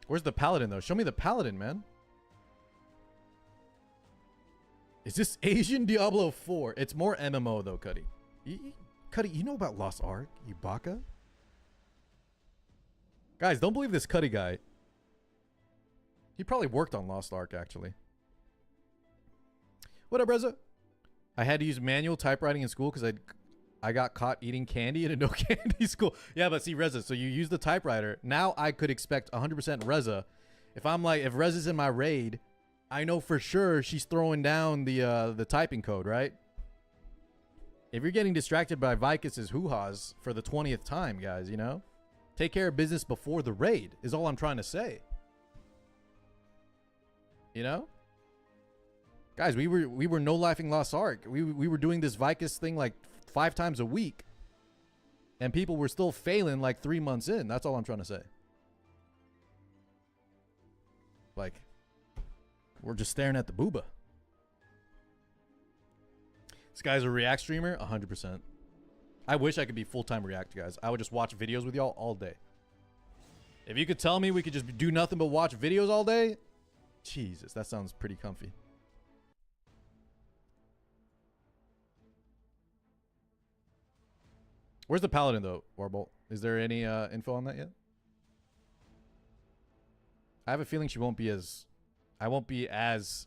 Where's the paladin, though? Show me the paladin, man. Is this Asian Diablo 4? It's more MMO, though, Cuddy. Cuddy, you know about Lost Ark, you baka? Guys, don't believe this Cuddy guy. He probably worked on Lost Ark, actually. What up, Reza? I had to use manual typewriting in school because I got caught eating candy in a no candy school. Yeah, but see, Reza, so you use the typewriter. Now I could expect 100% Reza. If I'm like, if Reza's in my raid, I know for sure she's throwing down the typing code, right? If you're getting distracted by Vicus's hoo-ha's for the 20th time, guys, you know? Take care of business before the raid is all I'm trying to say. You know? Guys, we were no laughing Lost Ark. We were doing this Vicus thing like 5 times a week. And people were still failing like 3 months in. That's all I'm trying to say. Like, we're just staring at the booba. This guy's a React streamer? 100%. I wish I could be full-time React, guys. I would just watch videos with y'all all day. If you could tell me we could just do nothing but watch videos all day, Jesus, that sounds pretty comfy. Where's the paladin, though, Warbolt? Is there any info on that yet? I have a feeling she won't be as... I won't be as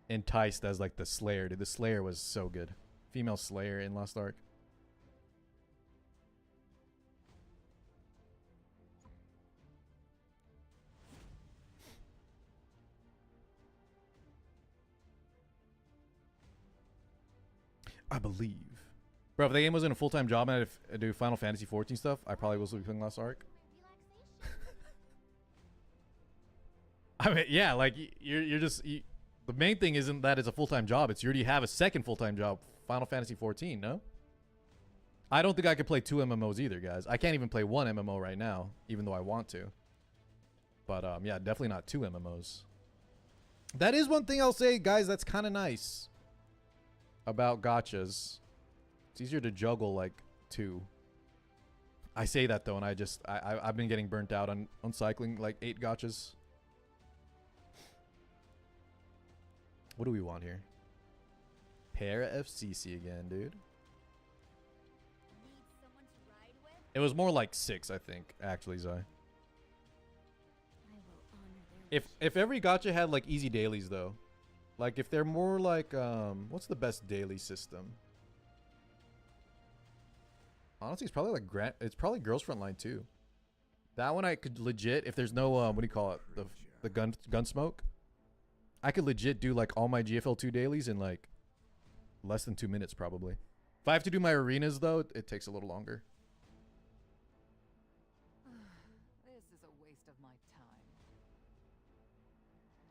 enticed as, like, the Slayer. Dude, the Slayer was so good. Female Slayer in Lost Ark. I believe. Bro, if the game wasn't a full-time job and I do Final Fantasy 14 stuff, I probably was playing Lost Ark. I mean, yeah, like, you're just... the main thing isn't that it's a full-time job. It's you already have a second full-time job. Final Fantasy 14, no? I don't think I could play 2 MMOs either, guys. I can't even play 1 MMO right now, even though I want to. But, yeah, definitely not 2 MMOs. That is one thing I'll say, guys, that's kind of nice about gachas. It's easier to juggle, like, 2. I say that, though, and I've been getting burnt out on cycling, like, 8 gachas. What do we want here? Para FCC again, dude. Need someone to ride with? It was more like 6, I think, actually, Zai. I will honor their If every gacha had like easy dailies though, like if they're more like what's the best daily system? Honestly, it's probably like it's probably Girls Frontline too. That one I could legit, if there's no what do you call it, the gun smoke, I could legit do like all my GFL2 dailies in like less than 2 minutes probably. If I have to do my arenas though, it takes a little longer. This is a waste of my time.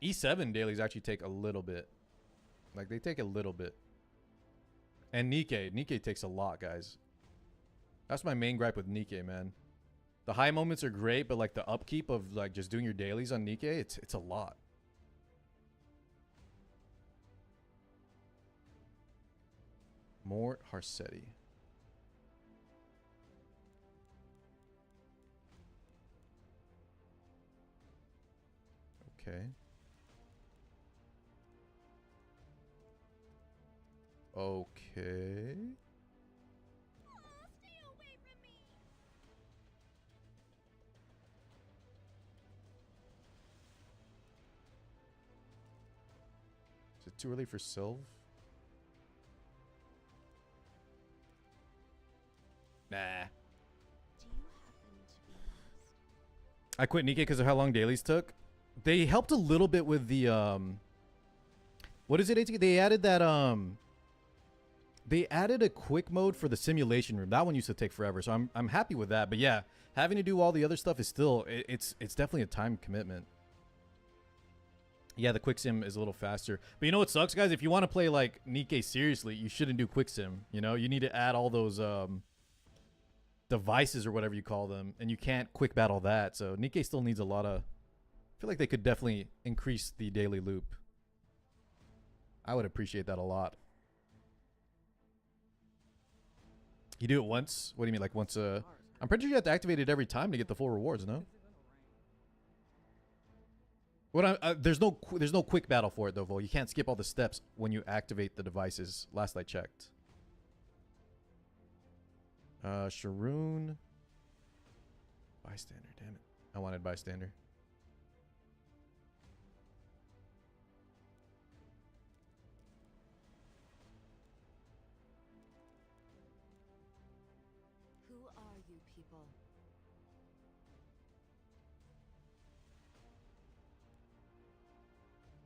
E7 dailies actually take a little bit. Like they take a little bit. And Nikkei takes a lot, guys. That's my main gripe with Nikkei, man. The high moments are great, but like the upkeep of like just doing your dailies on Nikkei, it's a lot. Mort Harsetti. Okay. Okay. Stay away from me. Is it too early for Sylve? Nah. Do you happen to be lost? I quit Nikkei because of how long dailies took. They helped a little bit with the what is it? AT? They added that they added a quick mode for the simulation room. That one used to take forever, so I'm happy with that. But yeah, having to do all the other stuff is still it's definitely a time commitment. Yeah, the quick sim is a little faster. But you know what sucks, guys? If you want to play like Nikkei seriously, you shouldn't do quick sim. You know, you need to add all those devices or whatever you call them, and you can't quick battle that. So Nikkei still needs a lot of. I feel like they could definitely increase the daily loop. I would appreciate that a lot. You do it once? What do you mean, like once a? I'm pretty sure you have to activate it every time to get the full rewards. No. What there's no quick battle for it though, Vol. You can't skip all the steps when you activate the devices. Last I checked. Sharoon. Bystander. Damn it. I wanted bystander. Who are you people?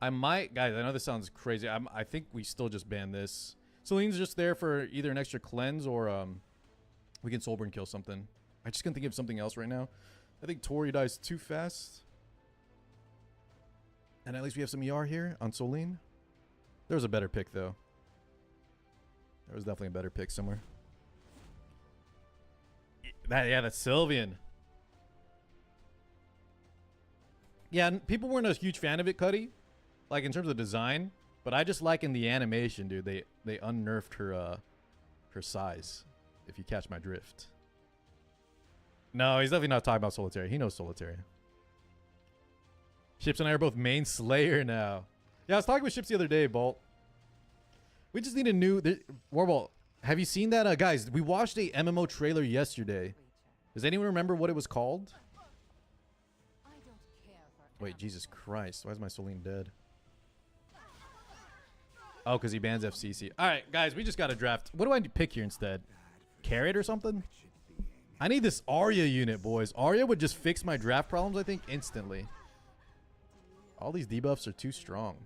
I might, guys. I know this sounds crazy. I think we still just ban this. Celine's just there for either an extra cleanse or we can Soulburn kill something. I just can't think of something else right now. I think Tori dies too fast. And at least we have some ER here on Soline. There was a better pick though. There was definitely a better pick somewhere. Yeah, that's Sylvian. Yeah, people weren't a huge fan of it, Cuddy. Like in terms of design, but I just like in the animation, dude. They unnerfed her her size. If you catch my drift. No, he's definitely not talking about Solitaire. He knows Solitaire. Ships and I are both main Slayer now. Yeah, I was talking with Ships the other day, Bolt. We just need a new Warbolt. Have you seen that, guys? We watched a MMO trailer yesterday. Does anyone remember what it was called? I don't care for Wait, Jesus Christ. Why is my Soline dead? Oh, because he bans FCC. All right, guys, we just got to draft. What do I pick here instead? Carrot or something? I need this ARIA unit, boys. ARIA would just fix my draft problems, I think, instantly. All these debuffs are too strong.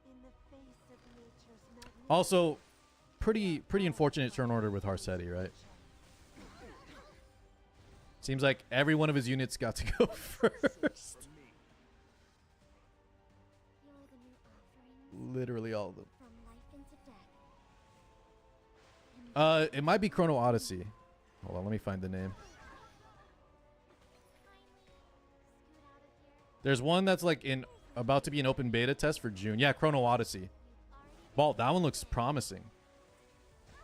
in the face of nature's magnificence. Also, pretty unfortunate turn order with Harsetti, right? Seems like every one of his units got to go first. You're the new offering Literally all of them. from life into death. It might be Chrono Odyssey. Hold on, let me find the name. There's one that's like about to be an open beta test for June. Yeah, Chrono Odyssey. Balt, that one looks promising. Dare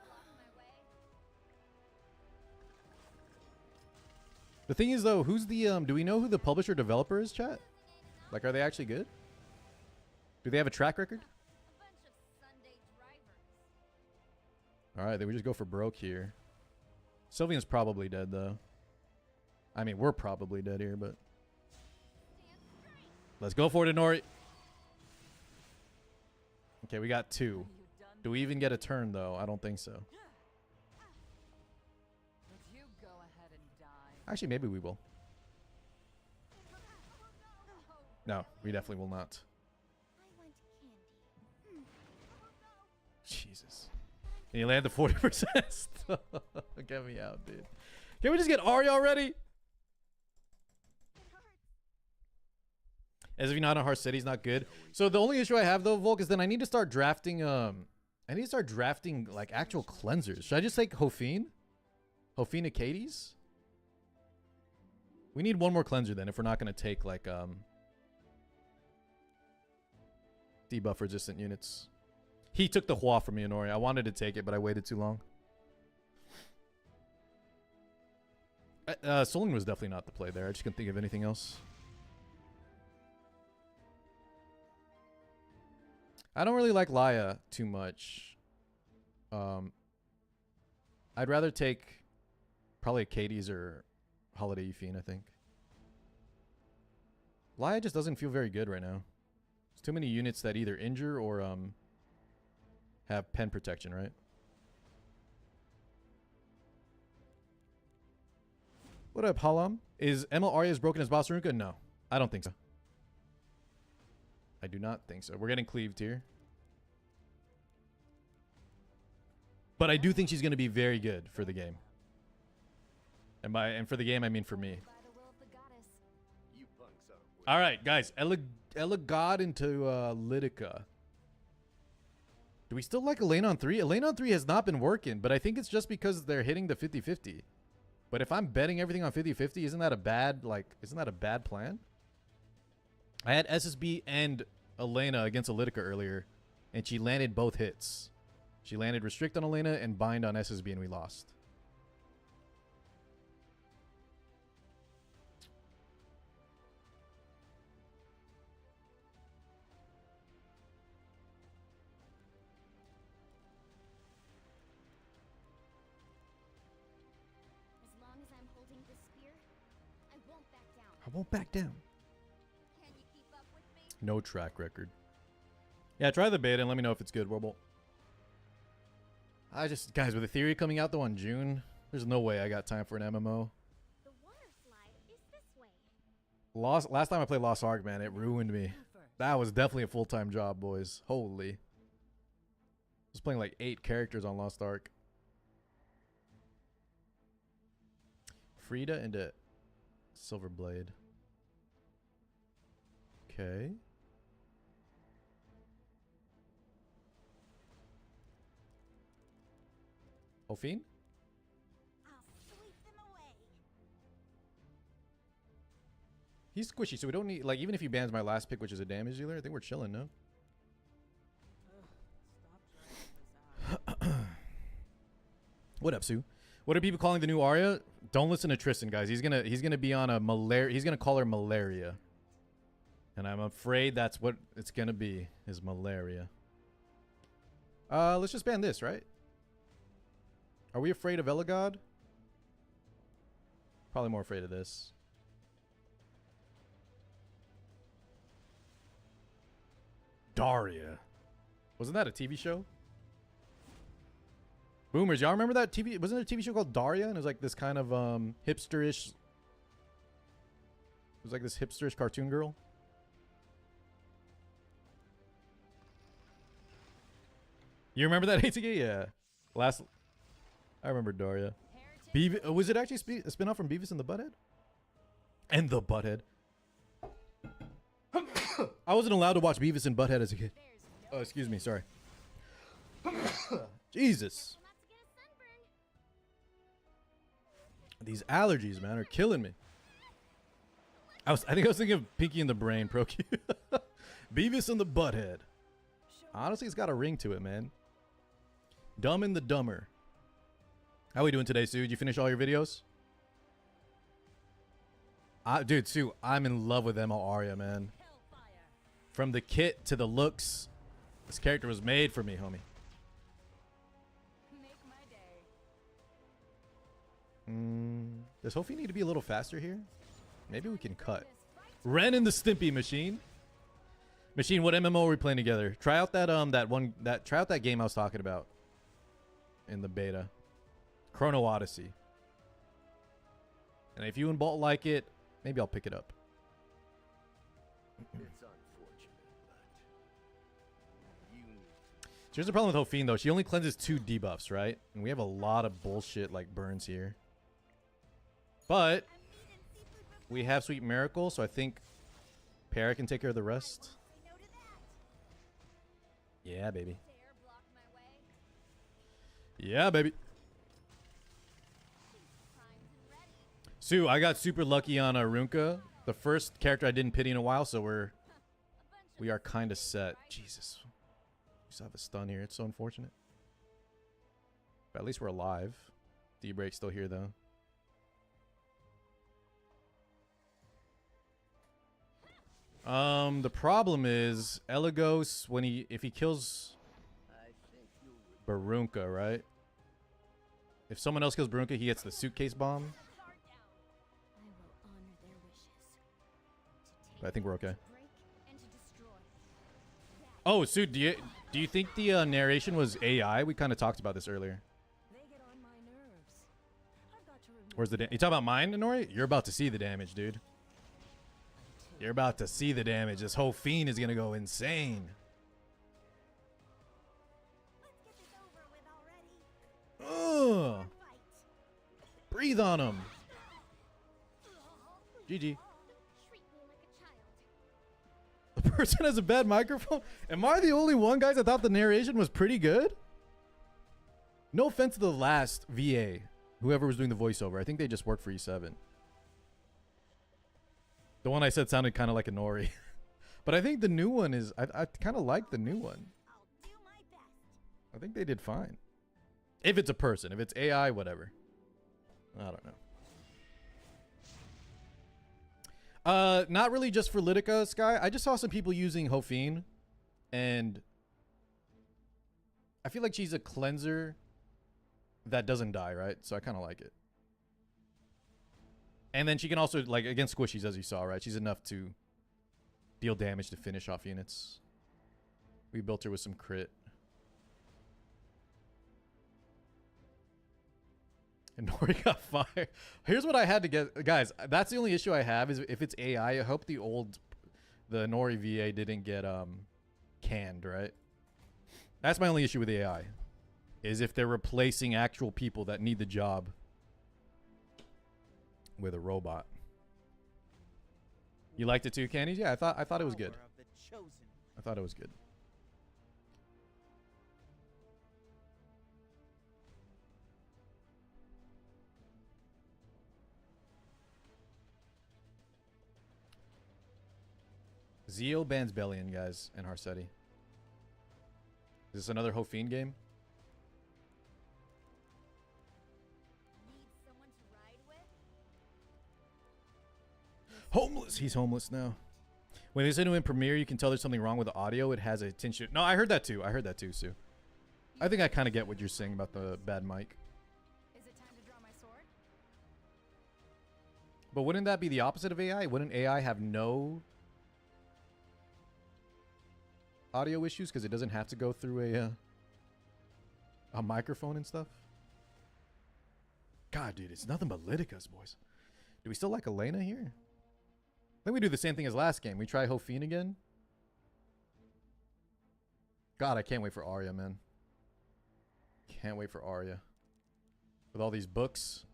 block my way. The thing is though, who's the do we know who the publisher developer is, chat? Like, are they actually good? Do they have a track record? A bunch of Sunday drivers. All right, then we just go for broke here. Sylvian's probably dead though. I mean, we're probably dead here, but let's go for it, Inori. Okay, we got two. Do we even get a turn though? I don't think so. Would you go ahead and die? Actually, maybe we will. No, we definitely will not. I want candy. Jesus. Can you land the 40%? Get me out, dude. Can we just get Arya already? As if you know how Heart City's not good. So the only issue I have though, Volk, is then I need to start drafting I need to start drafting like actual cleansers. Should I just take Hofine? Hofine Katie's? We need one more cleanser then if we're not going to take like debuff resistant units. He took the Hua from me, Honori. I wanted to take it, but I waited too long. Soling was definitely not the play there. I just couldn't think of anything else. I don't really like Laya too much. I'd rather take probably a Katie's or Holiday Euphine, I think. Laya just doesn't feel very good right now. There's too many units that either injure or have pen protection, right? What up, Halam? Is ML Arya as broken as Boss Ruka? No, I don't think so. I do not think so. We're getting cleaved here. But I do think she's going to be very good for the game. And for the game, I mean for me. You punks are weak. All right, guys. Ella God into Lidica. Do we still like Elena on 3? Elena on 3 has not been working, but I think it's just because they're hitting the 50-50. But if I'm betting everything on 50-50, isn't that a bad plan? I had SSB and Elena against Elitica earlier, and she landed both hits. She landed Restrict on Elena and Bind on SSB, and we lost. As long as I'm holding the spear, I won't back down. I won't back down. Can you keep up with me? No track record. Yeah, try the beta and let me know if it's good, Warble. Guys, with the theory coming out though on June, there's no way I got time for an MMO. The water slide is this way. Last time I played Lost Ark, man, it ruined me. That was definitely a full-time job, boys. Holy. I was playing like 8 characters on Lost Ark. Frida into Silverblade. Okay. Ophine? I'll sweep them away. He's squishy, so we don't need, like, even if he bans my last pick, which is a damage dealer, I think we're chilling, no? Stop dragging this out. What up, Sue? What are people calling the new Arya? Don't listen to Tristan, guys. He's gonna be on a malaria. He's gonna call her malaria, and I'm afraid that's what it's gonna be. Is malaria. Let's just ban this, right? Are we afraid of Eligod? Probably more afraid of this. Daria. Wasn't that a TV show? Boomers, y'all remember that TV? Wasn't there a TV show called Daria? And it was like this kind of hipsterish. It was like this hipsterish cartoon girl. You remember that, ATK? Yeah. I remember Daria. Was it actually a spin-off from Beavis and the Butthead? And the Butthead. I wasn't allowed to watch Beavis and Butthead as a kid. Oh, excuse me. Sorry. Jesus. Not to get a sunburn. These allergies, man, are killing me. I think I was thinking of Pinky and the Brain, Pro Q. Beavis and the Butthead. Honestly, it's got a ring to it, man. Dumb and the Dumber. How we doing today, Sue? Did you finish all your videos? Dude, Sue, I'm in love with ML Arya, man. From the kit to the looks, this character was made for me, homie. Make my day. Does Hofi need to be a little faster here? Maybe we can cut. Ren and the Stimpy Machine. Machine, what MMO are we playing together? Try out that try out that game I was talking about in the beta. Chrono Odyssey. And if you and Bolt like it, maybe I'll pick it up. It's unfortunate, but you need to. Here's the problem with Hofine, though. She only cleanses 2 debuffs, right? And we have a lot of bullshit like burns here. But we have Sweet Miracle, so I think Para can take care of the rest. Say no to that. Yeah, baby. Dare block my way. Yeah, baby. Primed and ready. Sue, I got super lucky on Runka. The first character I didn't pity in a while, so we are kind of set. Jesus. We still have a stun here. It's so unfortunate. But at least we're alive. D-break's still here, though. The problem is Elagos if he kills I think you would. Barunka, right? If someone else kills Barunka, he gets the suitcase bomb. I will honor their wishes. But I think we're okay. To break and to destroy. Oh, Sue, do you think the narration was AI? We kind of talked about this earlier. They get on my nerves. I've got to remove Where's the you talking about mine, Nori? You're about to see the damage, dude. You're about to see the damage. This whole fiend is gonna go insane. Ugh. Breathe on him. GG. Treat me like a child. The person has a bad microphone. Am I the only one, guys? I thought the narration was pretty good. No offense to the last VA, whoever was doing the voiceover. I think they just worked for E7. The one I said sounded kind of like a Nori. But I think the new one is... I kind of like the new one. I'll do my best. I think they did fine. If it's a person. If it's AI, whatever. I don't know. Not really just for Litica, Sky. I just saw some people using Hofine. And... I feel like she's a cleanser that doesn't die, right? So I kind of like it. And then she can also, like, against squishies, as you saw, right? She's enough to deal damage to finish off units. We built her with some crit. And Nori got fired. Here's what I had to get. Guys, that's the only issue I have is if it's AI, I hope the Nori VA didn't get canned, right? That's my only issue with the AI. Is if they're replacing actual people that need the job with a robot. You liked it too, Candies? Yeah, I thought it was good. I thought it was good. Zio bans Bellion, guys, and Harsetti. Is this another Hofine game? Need someone to ride with? Homeless. He's homeless now. When they say to in Premiere, you can tell there's something wrong with the audio. It has a tension. No, I heard that too. I heard that too, Sue. I think I kind of get what you're saying about the bad mic. Is it time to draw my sword? But wouldn't that be the opposite of AI? Wouldn't AI have no audio issues because it doesn't have to go through a microphone and stuff? God, dude, it's nothing but Liticas, boys. Do we still like Elena here? Then we do the same thing as last game. We try Hofine again. God, I can't wait for ARIA, man. Can't wait for ARIA. With all these books.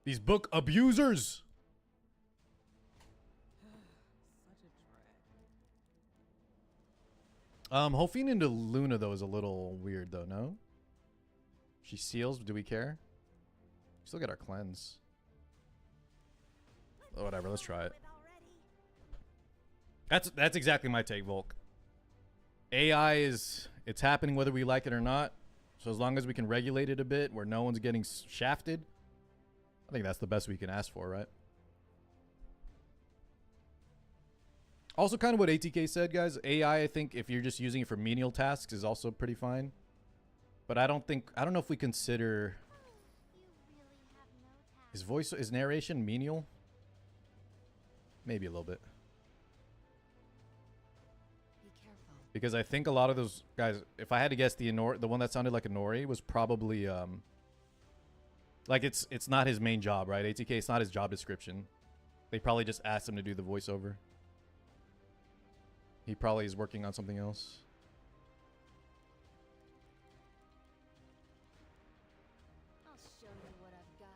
These book abusers! such a drag. Hofine into Luna, though, is a little weird, though, no? She seals. Do we care? We still get our cleanse. Oh, whatever, let's try it. That's exactly my take, Volk. AI is... It's happening whether we like it or not. So as long as we can regulate it a bit where no one's getting shafted, I think that's the best we can ask for, right? Also, kind of what ATK said, guys. AI, I think, if you're just using it for menial tasks, is also pretty fine. But I don't know if we consider... You really have no Is narration menial? Maybe a little bit. Be careful. Because I think a lot of those guys, if I had to guess, the one that sounded like a Nori was probably like it's not his main job, right? ATK, it's not his job description. They probably just asked him to do the voiceover. He probably is working on something else. I'll show you what I've got.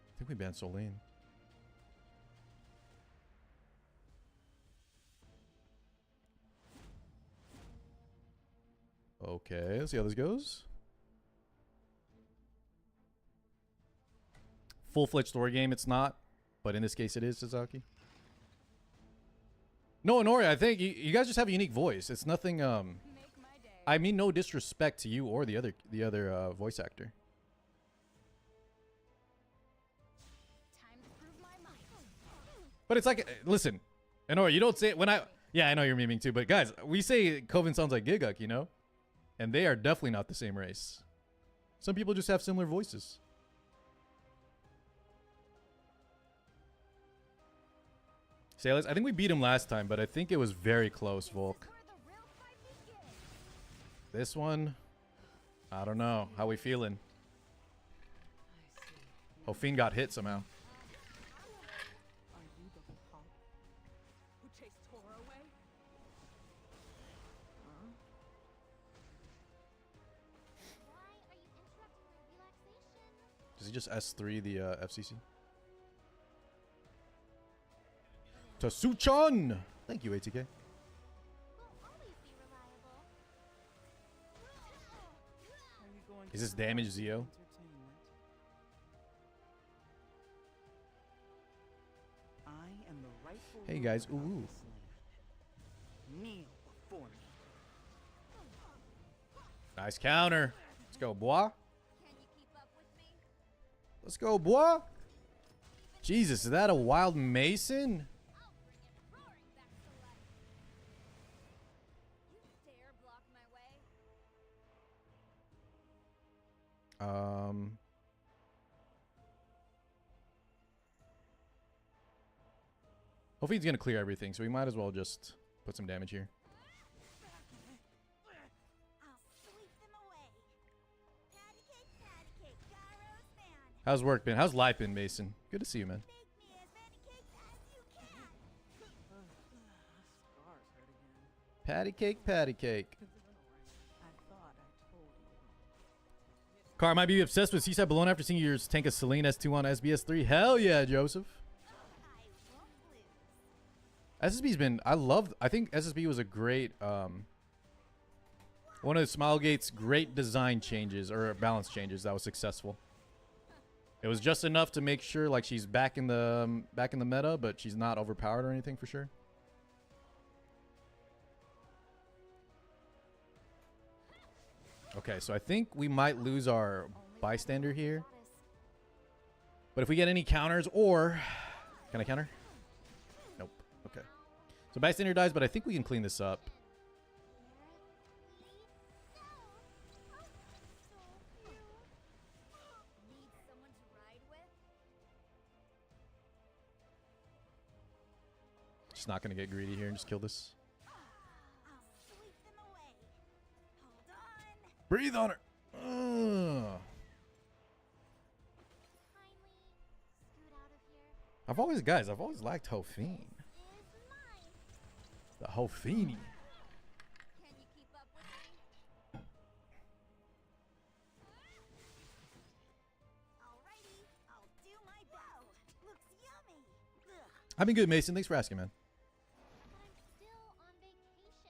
I think we banned Solane. Okay, let's see how this goes. Full-fledged story game, it's not. But in this case, it is, Sasaki. No, Nori, I think you guys just have a unique voice. It's nothing, Make my day. I mean no disrespect to you or the other voice actor. Time to prove my might. But it's like, listen, Nori, you don't say it when yeah, I know you're memeing too, but guys, we say Coven sounds like Giguk, you know? And they are definitely not the same race. Some people just have similar voices. Sailors, I think we beat him last time, but I think it was very close, Volk. Where the real fight begins. This one, I don't know. How we feeling? I see. Hofin got hit somehow. Are you the punk who chased Tora away? Huh? Why are you interrupting my relaxation? Does he just S3 the FCC? To Suchon! Thank you, ATK. We'll always be reliable. Are you going Is to this damage, provide Zio? entertainment? I am the rightful Hey, ruler guys, of ooh. this land. Kneel before me. Nice counter. Let's go, boy. Can you keep up with me? Let's go, boy. Jesus, is that a wild Mason? I'll bring it roaring back to life. You dare block my way? Hopefully he's gonna clear everything, so we might as well just put some damage here. I'll sweep them away. Patty cake, Gyro's man. How's work been? How's life been, Mason? Good to see you, man. Bake me as many cakes as you can. Scars hurt again. Patty cake, patty cake. I thought I told you. Car might be obsessed with Seaside Balloon after seeing your tank of Celine S2 on SBS3. Hell yeah, Joseph. I won't lose. SSB's been, I think SSB was a great, one of Smilegate's great design changes, or balance changes that was successful. It was just enough to make sure, like, she's back in the meta, but she's not overpowered or anything for sure. Okay, so I think we might lose our bystander here. But if we get any counters, or... Can I counter? Nope. Okay. So bystander dies, but I think we can clean this up. Need someone to ride with? Just not going to get greedy here and just kill this. I'll sweep them away. Hold on. Breathe on her! Ugh. Kindly scoot out of here. I've always liked Hofine. Is mine. The Hofini. Can you keep up with me? Alrighty, I'll do my best. Looks yummy. Ugh. I've been good, Mason. Thanks for asking, man. But I'm still on vacation.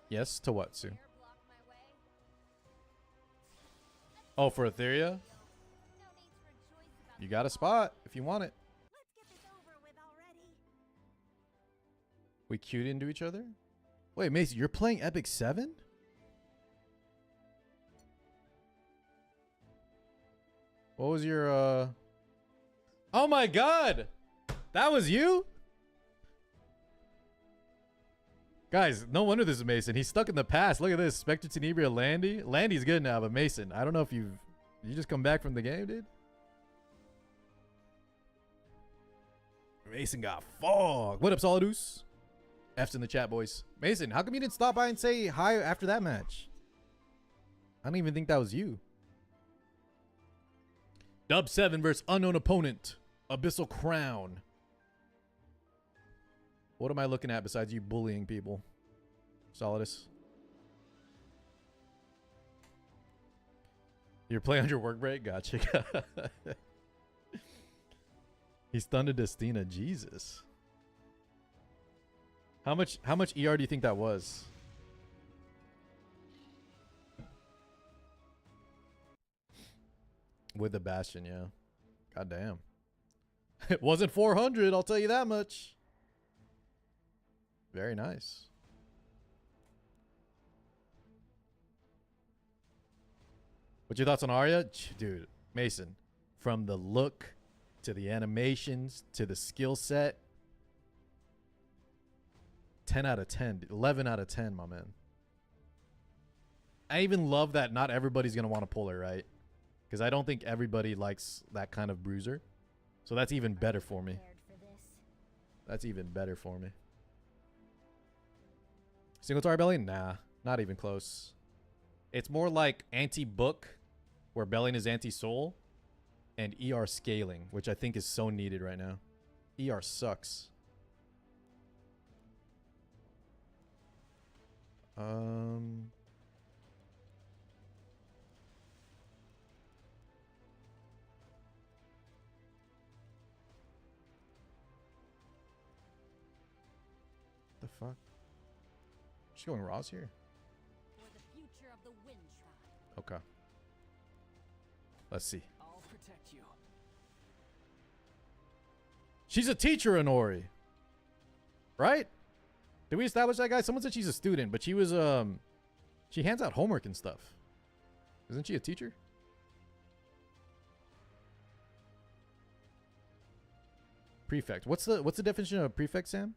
Yes, to what, Sue? Dare block my way? Oh, for Etheria? No need to rejoice about You got a spot if you want it. Let's get this over with already. We queued into each other? Wait, Mason, you're playing Epic 7? What was your, Oh my god! That was you? Guys, no wonder this is Mason. He's stuck in the past. Look at this. Spectre Tenebria Landy. Landy's good now, but Mason, I don't know if you just come back from the game, dude? Mason got fog. What up, Solidus? F's in the chat, boys. Mason, how come you didn't stop by and say hi after that match? I don't even think that was you. Dub 7 versus unknown opponent. Abyssal Crown. What am I looking at besides you bullying people? Solidus. You're playing on your work break? Gotcha. He stunned a Destina. Jesus. How much ER do you think that was? With the Bastion, yeah. God damn. It wasn't 400, I'll tell you that much. Very nice. What's your thoughts on Arya? Dude, Mason, from the look to the animations to the skill set, 10 out of 10, 11 out of 10, my man. I even love that not everybody's going to want to pull her, right? Because I don't think everybody likes that kind of bruiser. So that's even better for me. That's even better for me. Single target belly? Nah, not even close. It's more like anti-book, where belling is anti-soul, and ER scaling, which I think is so needed right now. ER sucks. The fuck? She's going Ross here? For the future of the Wind Tribe. Okay. Let's see. I'll protect you. She's a teacher, Inori. Right? Did we establish that guy? Someone said she's a student, but she was, she hands out homework and stuff. Isn't she a teacher? Prefect. What's the definition of a prefect, Sam?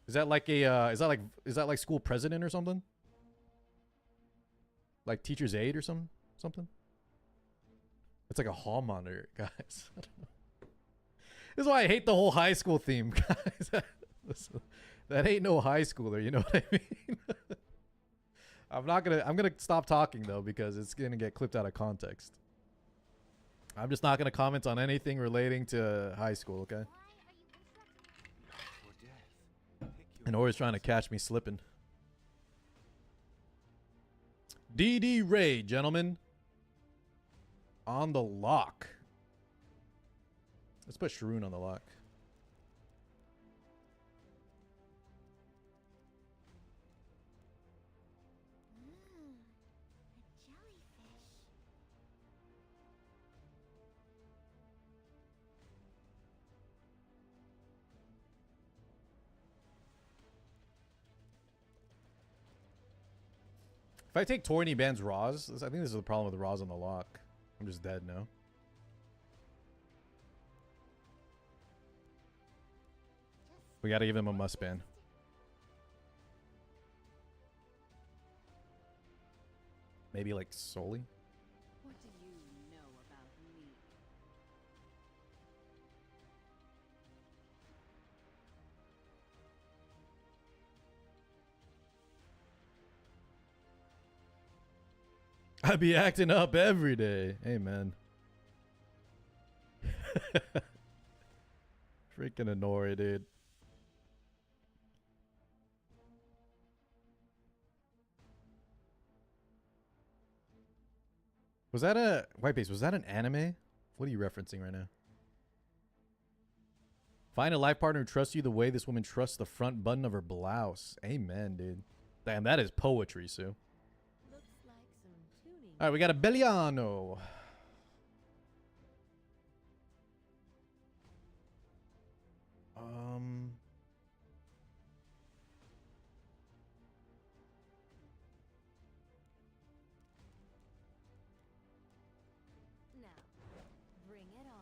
Is that like a, is that like school president or something? Like teacher's aide or something? It's like a hall monitor, guys. I don't know. This is why I hate the whole high school theme, guys. That ain't no high schooler, you know what I mean? I'm gonna stop talking though, because it's gonna get clipped out of context. I'm just not gonna comment on anything relating to high school, okay? And always trying to catch me slipping. DD Ray, gentlemen. On the lock. Let's put Sharoon on the lock. A jellyfish. If I take Tor and he bans Roz, I think this is the problem with the Roz on the lock. I'm just dead now. We gotta give him a must ban. Maybe like Soli? What do you know about me? I be acting up every day. Amen. Freaking Inori, dude. Was that a Whitebase? Was that an anime? What are you referencing right now? Find a life partner who trusts you the way this woman trusts the front button of her blouse. Amen, dude. Damn, that is poetry, Sue. Looks like some tuning. All right, we got a Belliano. Now, bring it on.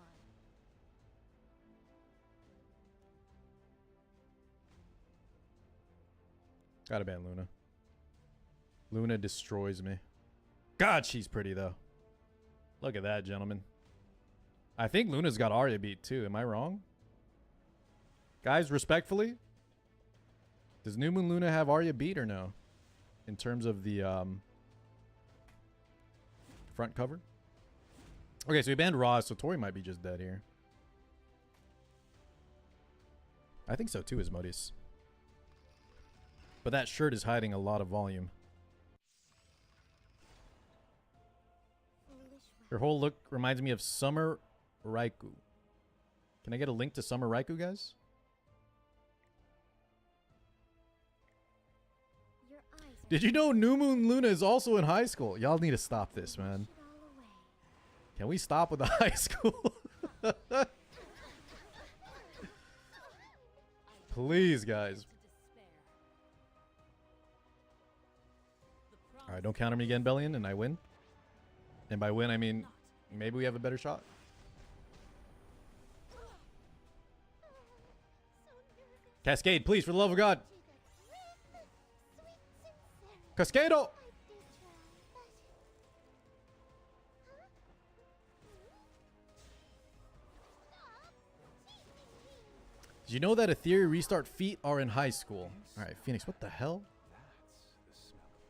Gotta ban Luna. Luna destroys me. God, she's pretty, though. Look at that, gentlemen. I think Luna's got Arya beat, too. Am I wrong? Guys, respectfully, does New Moon Luna have Arya beat or no? In terms of the front cover? Okay, so we banned Roz, so Tori might be just dead here. I think so, too, Asmodeus. But that shirt is hiding a lot of volume. Foolish Her whole look reminds me of Summer Raikou. Can I get a link to Summer Raikou, guys? Your eyes are Did you know New Moon Luna is also in high school? Y'all need to stop this, man. it all away. Can we stop with the high school? Please, guys. All right, don't counter me again, Bellion, and I win. And by win, I mean maybe we have a better shot. Cascade, please, for the love of God. Cascado! Did you know that Ethereal Restart feet are in high school? All right, Phoenix, what the hell?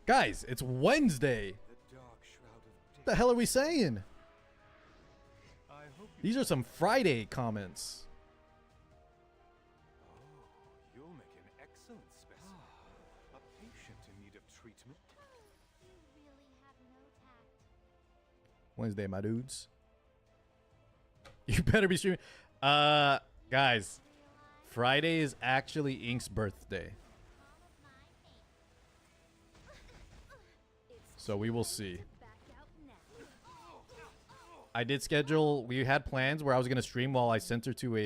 Guys, it's Wednesday. What the hell are we saying? These are some Friday comments. You'll make an excellent specimen. A patient in need of treatment. You really have no tact. Wednesday, my dudes. You better be streaming. Guys, Friday is actually Ink's birthday. So we will see. I did schedule, we had plans where I was going to stream while I sent her to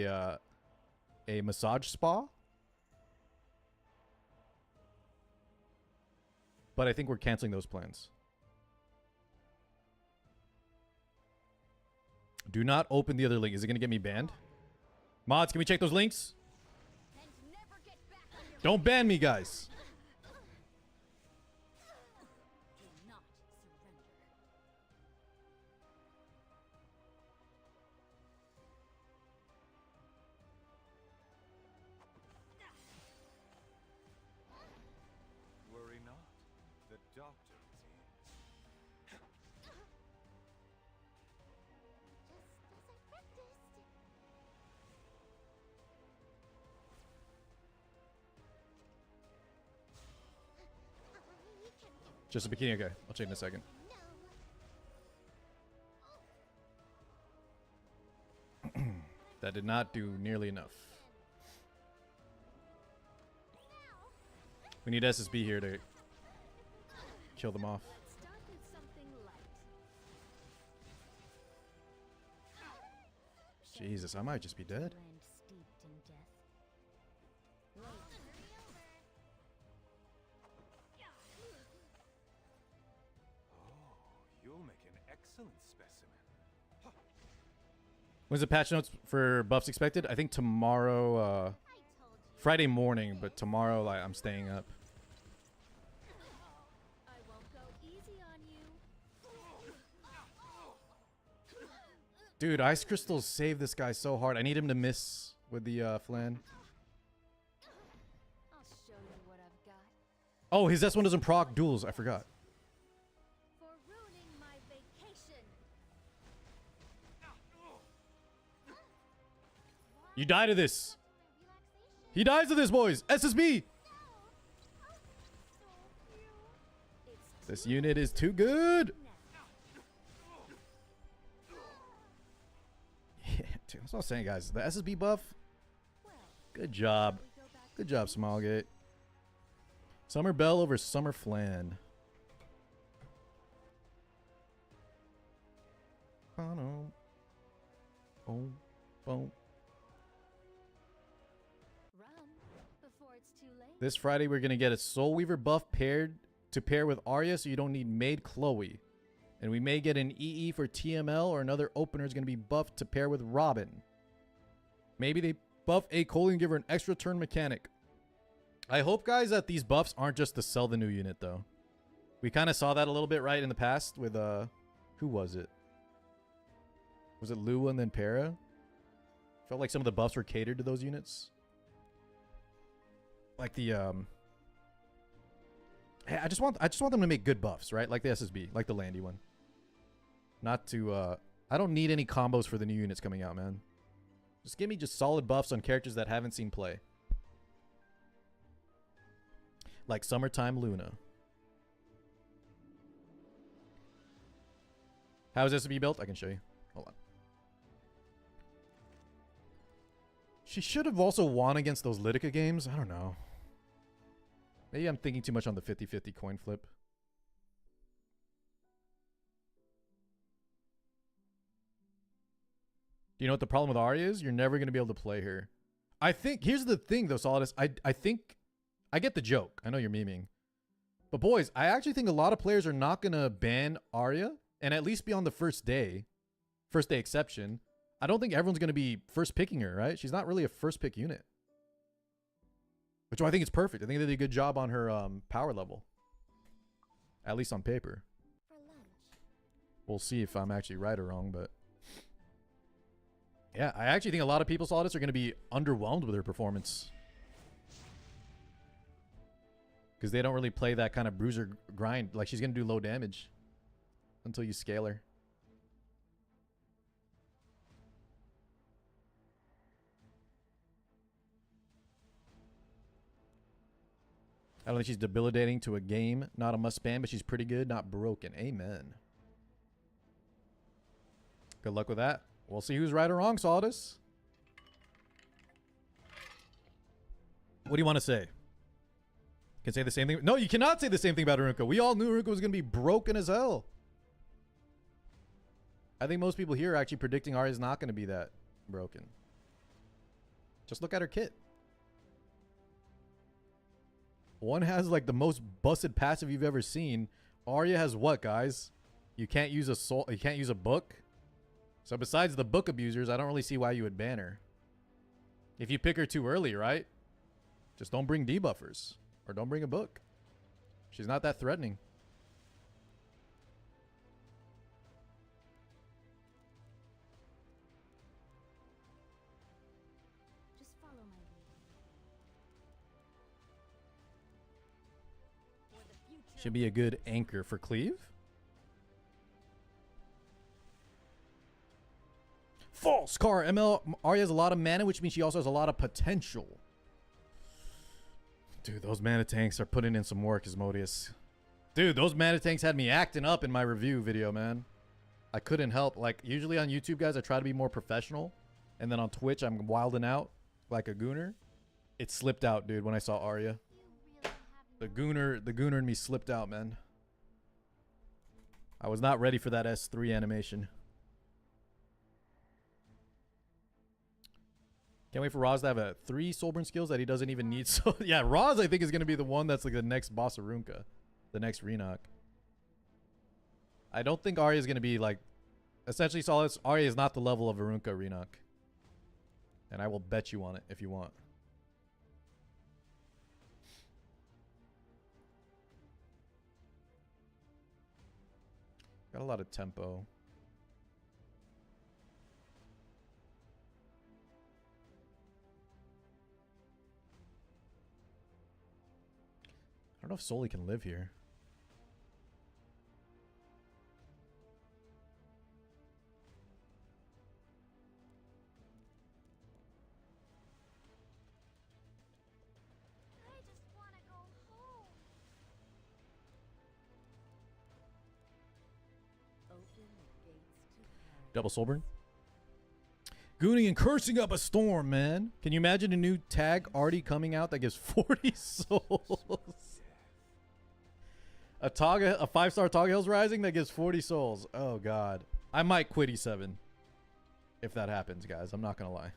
a massage spa. But I think we're canceling those plans. Do not open the other link. Is it going to get me banned? Mods, can we check those links? Don't ban me, guys. Worry not. The doctor is here. Just as I practiced. Just a bikini, okay. I'll check in a second. That did not do nearly enough. We need SSB here to kill them off. Let's start with something light. Jesus, I might just be dead. Land steeped in death. You'll make an excellent specimen. When's the patch notes for buffs expected? I think tomorrow, Friday morning, but tomorrow I'm staying up. I won't go easy on you. Dude, Ice Crystals save this guy so hard. I need him to miss with the Flan. I'll show you what I've got. Oh, his S1 doesn't proc duels. I forgot. For ruining my vacation. You die to this. He dies to this, boys. SSB. This unit is too good. Yeah, dude, that's what I was saying, guys. The SSB buff. Good job. Good job, Smallgate. Summer Bell over Summer Flan. Boom. Boom. Boom. Run before it's too late. This Friday, we're going to get a Soul Weaver buff paired to pair with Arya, so you don't need Maid Chloe. And we may get an EE for TML, or another opener is going to be buffed to pair with Robin. Maybe they buff A. Coley and give her an extra turn mechanic. I hope, guys, that these buffs aren't just to sell the new unit, though. We kind of saw that a little bit, right, in the past with, who was it? Was it Lua and then Para? Felt like some of the buffs were catered to those units. Like the, hey, I just want them to make good buffs, right? Like the SSB, like the Landy one. Not to, I don't need any combos for the new units coming out, man. Just give me just solid buffs on characters that haven't seen play. Like Summertime Luna. How is SSB built? I can show you. Hold on. She should have also won against those Litica games. I don't know. Maybe I'm thinking too much on the 50-50 coin flip. Do you know what the problem with Arya is? You're never going to be able to play her. I think, here's the thing though, Solidus. I think, I get the joke. I know you're memeing. But boys, I actually think a lot of players are not going to ban Arya. And at least be on the first day exception. I don't think everyone's going to be first picking her, right? She's not really a first pick unit. Which I think is perfect. I think they did a good job on her power level. At least on paper. For lunch. We'll see if I'm actually right or wrong, but... yeah, I actually think a lot of people saw this are going to be underwhelmed with her performance. Because they don't really play that kind of bruiser grind. Like, she's going to do low damage. Until you scale her. I don't think she's debilitating to a game. Not a must spam, but she's pretty good. Not broken. Amen. Good luck with that. We'll see who's right or wrong, Solidus. What do you want to say? Can say the same thing. No, you cannot say the same thing about Arunka. We all knew Arunka was going to be broken as hell. I think most people here are actually predicting Arya is not going to be that broken. Just look at her kit. One has like the most busted passive you've ever seen. Arya has what, guys? You can't use a soul. You can't use a book. So besides the book abusers, I don't really see why you would ban her. If you pick her too early, right? Just don't bring debuffers. Or don't bring a book. She's not that threatening. Just follow my lead. For the future. Should be a good anchor for Cleave. False car. Arya has a lot of mana, which means she also has a lot of potential. Dude, those mana tanks are putting in some work, Asmodeus. Dude, those mana tanks had me acting up in my review video, man. I couldn't help. Like, usually on YouTube, guys, I try to be more professional. And then on Twitch, I'm wilding out like a gooner. It slipped out, dude, when I saw Arya. The gooner in me slipped out, man. I was not ready for that S3 animation. Can't wait for Roz to have a 3 Soulburn skills that he doesn't even need. So yeah, Roz I think is going to be the one that's like the next boss of Runka. The next Renok. I don't think Arya is going to be like... essentially, Solid Arya is not the level of Arunka Renok. And I will bet you on it if you want. Got a lot of tempo. I don't know if Soli can live here. I just want to go home. Open the gates to paradise. Double Soulburn. Gooning and cursing up a storm, man. Can you imagine a new tag already coming out that gives 40 souls? A 5-star Tog Hills Rising that gives 40 souls. Oh, God. I might quit E7 if that happens, guys. I'm not going to lie.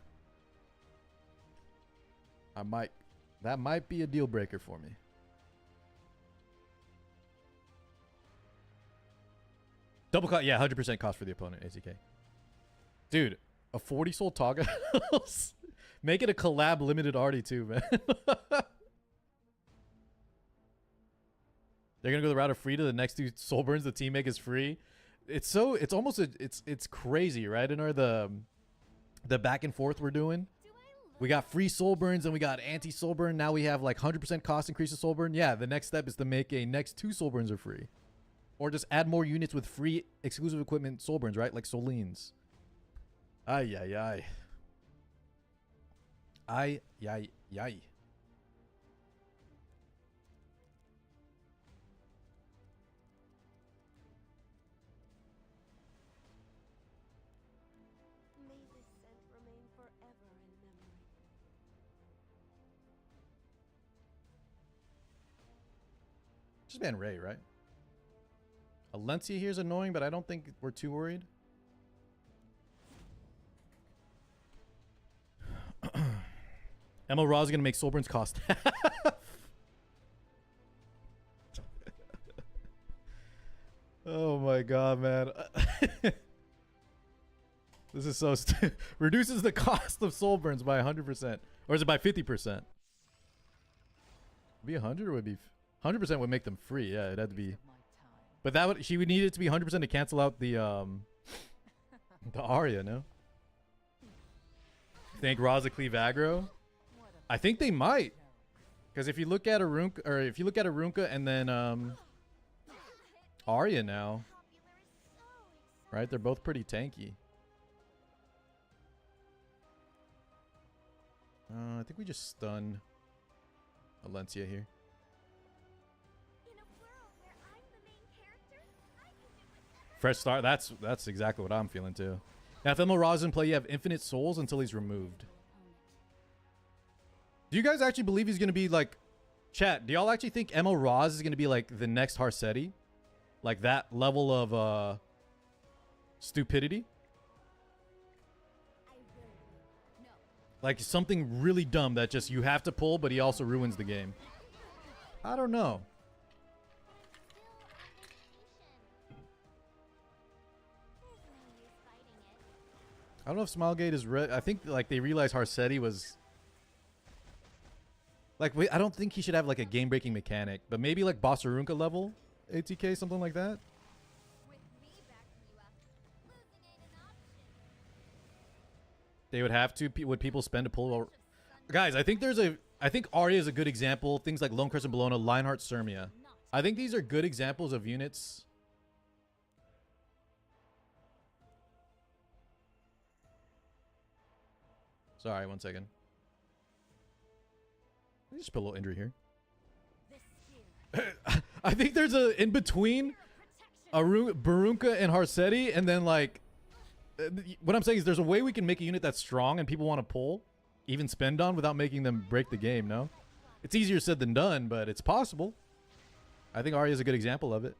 I might. That might be a deal breaker for me. Double cost. Yeah, 100% cost for the opponent, ACK. Dude, a 40 soul Tog Hills? Make it a collab limited arty too, man. They're gonna go the route of free to the next 2 soul burns. The team make is free. It's so it's crazy, right? In our the back and forth we're doing. We got free soul burns and we got anti soul burn. Now we have like 100% cost increase to soul burn. Yeah, the next step is to make a next 2 soul burns are free, or just add more units with free exclusive equipment soul burns, right? Like Solines. Ay ay ay. Ay ay ay. May this scent remain forever in memory. Just ban Ray, right? Alencia here is annoying, but I don't think we're too worried. Emma Ross is gonna make Soulburn's cost. Oh my god, man. This is so reduces the cost of Soulburns by 100%. Or is it by 50%? Be 100 or would be 100% would make them free. Yeah, it'd have to be. But that would she would need it to be 100% to cancel out the ARIA, no? Think Raza cleave aggro? I think they might. Because if you look at Arunka, or if you look at Arunka and then ARIA now, right? They're both pretty tanky. I think we just stun Alencia here. In a world where I'm the main character, I can do whatever. Fresh start. That's exactly what I'm feeling too. Now, if Emil Ra's in play, you have infinite souls until he's removed. Do you guys actually believe he's gonna be like, chat? Do y'all actually think Emil Raz is gonna be like the next Harsetti, like that level of stupidity? Like something really dumb that just you have to pull, but he also ruins the game. I don't know. I don't know if Smilegate is I think like they realized Harsetti was like I don't think he should have like a game-breaking mechanic, but maybe like Bossarunka level ATK, something like that. They would have to. Would people spend to pull? Guys, I think I think Arya is a good example. Things like Lone Crescent Bologna, Lionheart, Sirmia. I think these are good examples of units. Sorry, 1 second. Let me just put a little injury here. I think there's a in between Barunka and Harsetti, and then like. What I'm saying is there's a way we can make a unit that's strong and people want to pull, even spend on, without making them break the game, no? It's easier said than done, but it's possible. I think Arya is a good example of it.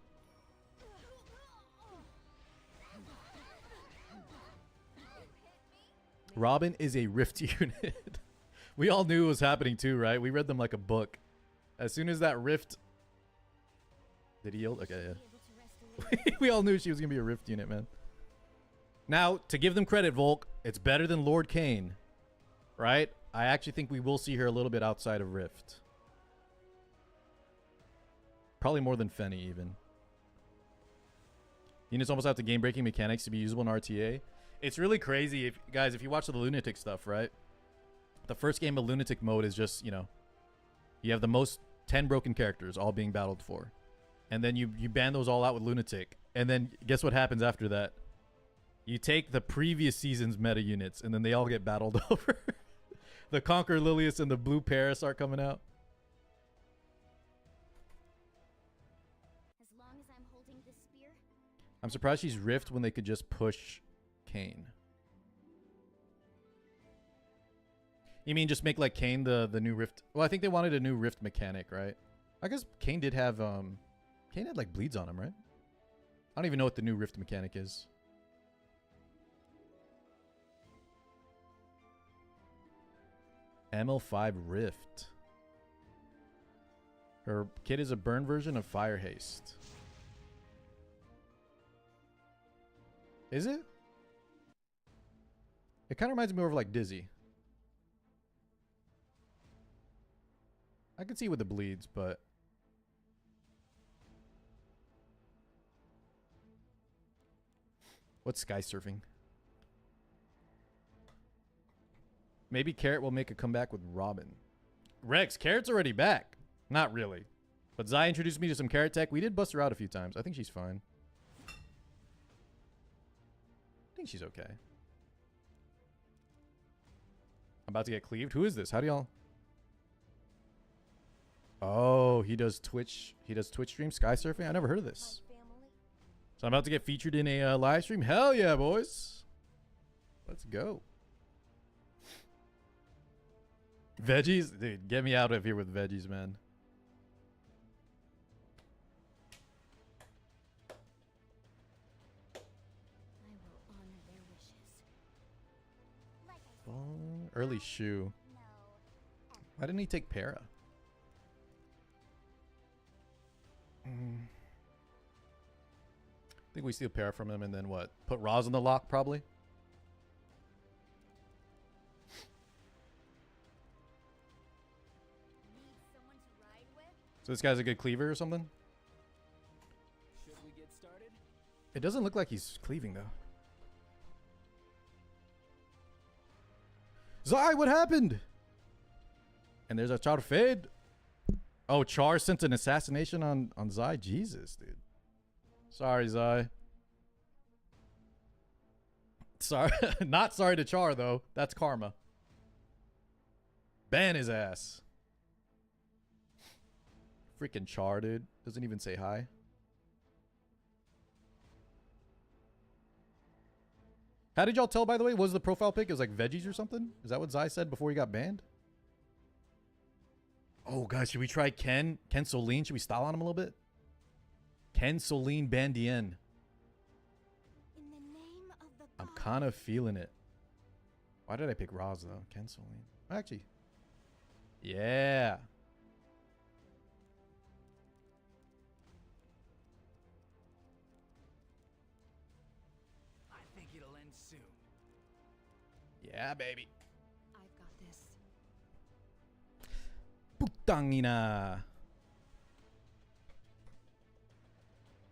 Robin is a Rift unit. We all knew it was happening too, right? We read them like a book. As soon as that Rift... Did he yield? Okay, yeah. We all knew she was going to be a Rift unit, man. Now, to give them credit, Volk, it's better than Lord Kane, right? I actually think we will see her a little bit outside of Rift. Probably more than Fenny, even. Units almost have the game-breaking mechanics to be usable in RTA. It's really crazy, guys, if you watch the Lunatic stuff, right? The first game of Lunatic mode is just, you know, you have the most 10 broken characters all being battled for. And then you ban those all out with Lunatic. And then guess what happens after that? You take the previous season's meta units, and then they all get battled over. The Conqueror Lilius and the Blue Paris are coming out. As long as I'm holding the spear. I'm surprised she's Rift when they could just push Kane. You mean just make like Kane the new Rift? Well, I think they wanted a new Rift mechanic, right? I guess Kane did have Kane had like bleeds on him, right? I don't even know what the new Rift mechanic is. ML5 Rift. Her kit is a burn version of Fire Haste. Is it? It kind of reminds me more of like Dizzy. I can see with the bleeds, but... What's sky surfing? Maybe Carrot will make a comeback with Robin. Rex, Carrot's already back. Not really. But Zai introduced me to some Carrot tech. We did bust her out a few times. I think she's fine. I think she's okay. I'm about to get cleaved. Who is this? How do y'all... Oh, he does Twitch. He does Twitch stream sky surfing. I never heard of this. So I'm about to get featured in a live stream. Hell yeah, boys. Let's go. Veggies? Dude, get me out of here with veggies, man. early shoe. No. Why didn't he take Para? I think we steal Para from him and then what? Put Roz on the lock, probably? Need someone to ride with? So this guy's a good cleaver or something? Should we get started? It doesn't look like he's cleaving, though. Zai, what happened? And there's a Char fade. Oh, Char sent an assassination on Zai? Jesus, dude. Sorry, Zai. Sorry. Not sorry to Char, though. That's karma. Ban his ass. Freaking Char, dude. Doesn't even say hi. How did y'all tell, by the way? Was the profile pic? It was like veggies or something? Is that what Zai said before he got banned? Oh, guys, should we try Ken? Ken Solene? Should we style on him a little bit? Ken Solene Bandien. In the name of the I'm gods. kind of feeling it. Why did I pick Roz, though? Ken Solene. Actually. Yeah. I think it'll end soon. Yeah, baby. I've got this. Putangina.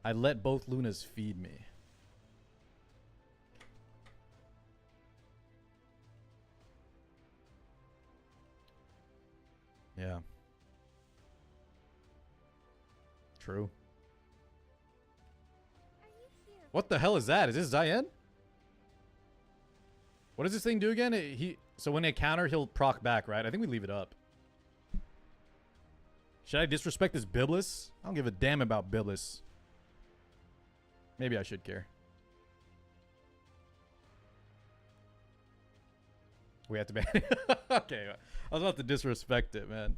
I let both Lunas feed me. Yeah. True. Are you here? What the hell is that? Is this Zayen? What does this thing do again? So when they counter, he'll proc back, right? I think we leave it up. Should I disrespect this Biblis? I don't give a damn about Biblis. Maybe I should care. We have to ban it. Okay. I was about to disrespect it, man.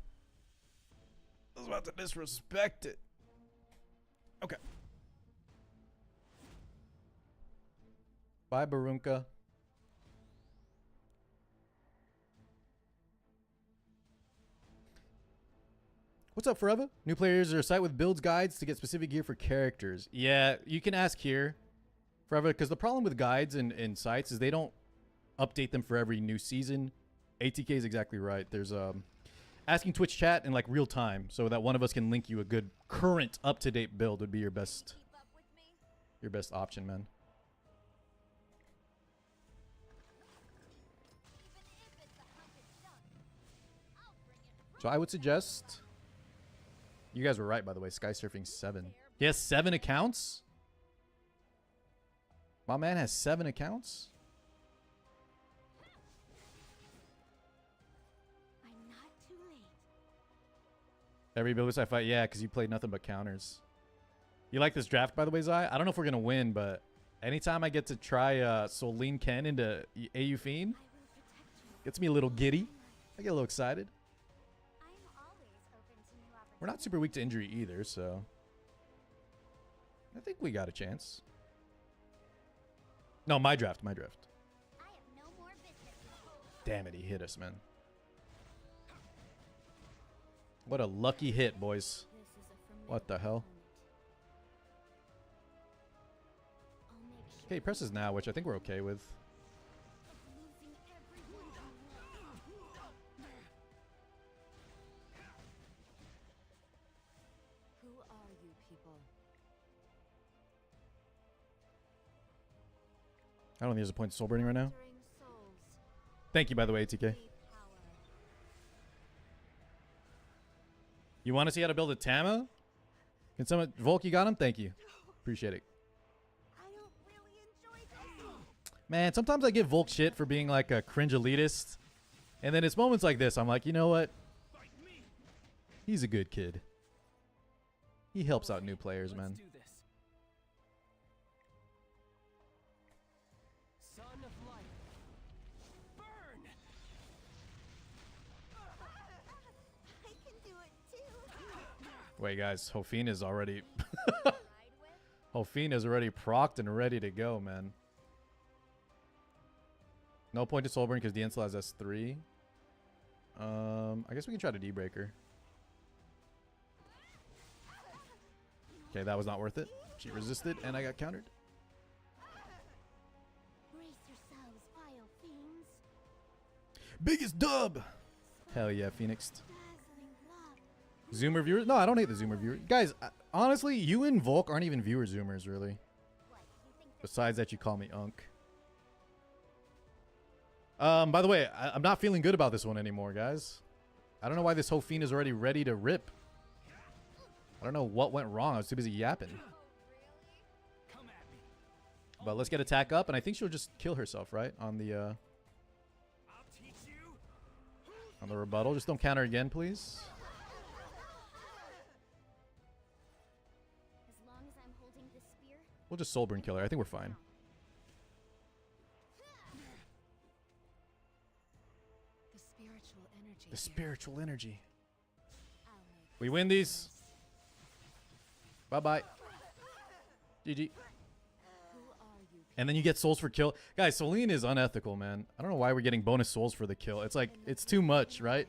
I was about to disrespect it. Okay. Bye, Barunka. What's up, Forever? New players are a site with builds guides to get specific gear for characters. Yeah, you can ask here, Forever, because the problem with guides and sites is they don't update them for every new season. ATK is exactly right. There's asking Twitch chat in like real time so that one of us can link you a good current up-to-date build would be your best Keep up with me? option, man. Even if it's a hunted duck, I'll bring it So I would suggest... You guys were right, by the way. Sky Surfing 7. He has 7 accounts? My man has 7 accounts? I'm not too late. Every build I fight, yeah, because you played nothing but counters. You like this draft, by the way, Zai? I don't know if we're going to win, but anytime I get to try Solene Ken into AU Fiend, I will protect you. gets me a little giddy. I get a little excited. I'm always open to new opportunities. We're not super weak to injury either, so... I think we got a chance. No, my draft. I have no more business. Damn it, he hit us, man. What a lucky hit, boys. This is a What the hell? I'll make sure Okay, presses now, which I think we're okay with. of losing everyone. Who are you people? I don't think there's a point to soul burning right now. Entering souls. Thank you, by the way, ATK. Great power. You want to see how to build a Tama? Can someone... Volk, you got him? Thank you. Appreciate it. I don't really enjoy this. Man, sometimes I give Volk shit for being like a cringe elitist. And then it's moments like this. I'm like, you know what? He's a good kid. He helps out new players, Let's man. do this. Son of light. Burn! I can do it too. Wait, guys. Hofine is already... Ride with? Hofine is already procced and ready to go, man. No point to Soulburn because Dienzel has S3. I guess we can try to D-breaker. Okay, that was not worth it. She resisted and I got countered. Brace yourselves, vile fiends. Biggest dub! Hell yeah, Phoenix. Dazzling love. Zoomer viewers? No, I don't hate the Zoomer viewers. Guys, honestly, you and Volk aren't even viewer Zoomers, really. Besides that, you call me Unk. By the way, I'm not feeling good about this one anymore, guys. I don't know why this whole fiend is already ready to rip. I don't know what went wrong. I was too busy yapping. Come at me. But let's get attack up, and I think she'll just kill herself, right? On the I'll teach you. on the rebuttal. Just don't counter again, please. As long as I'm holding this spear, We'll just Soulburn kill her. I think we're fine. The spiritual energy. The here. spiritual energy. I'll make We win these. Bye-bye. GG. Who are you? And then you get souls for kill. Guys, Celine is unethical, man. I don't know why we're getting bonus souls for the kill. It's like, it's too much, right?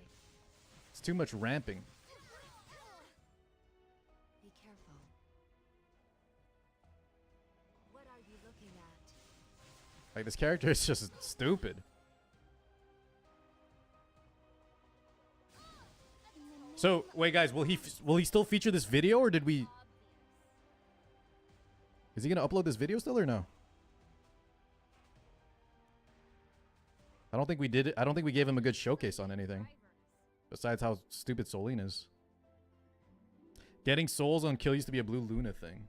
It's too much ramping. Be careful. What are you looking at? Like, this character is just stupid. So, wait, guys, will he still feature this video, or did we... Is he gonna upload this video still, or no? I don't think we did it. I don't think we gave him a good showcase on anything. Besides how stupid Soline is. Getting souls on kill used to be a Blue Luna thing.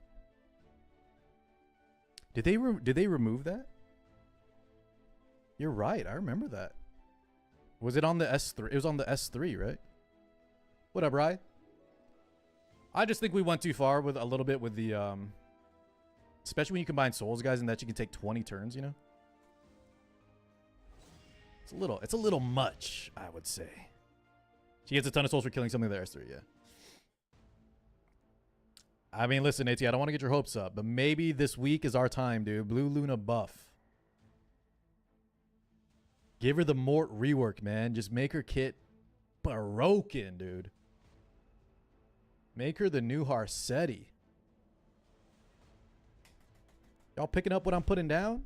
Did they remove that? You're right. I remember that. Was it on the S3? It was on the S3, right? What up, Rye? I just think we went too far with a little bit with the especially when you combine souls, guys, and that you can take 20 turns, you know? It's a little much, I would say. She gets a ton of souls for killing something with the S3, yeah. I mean, listen, AT, I don't want to get your hopes up, but maybe this week is our time, dude. Blue Luna buff. Give her the Mort rework, man. Just make her kit broken, dude. Make her the new Harsetti. Y'all picking up what I'm putting down?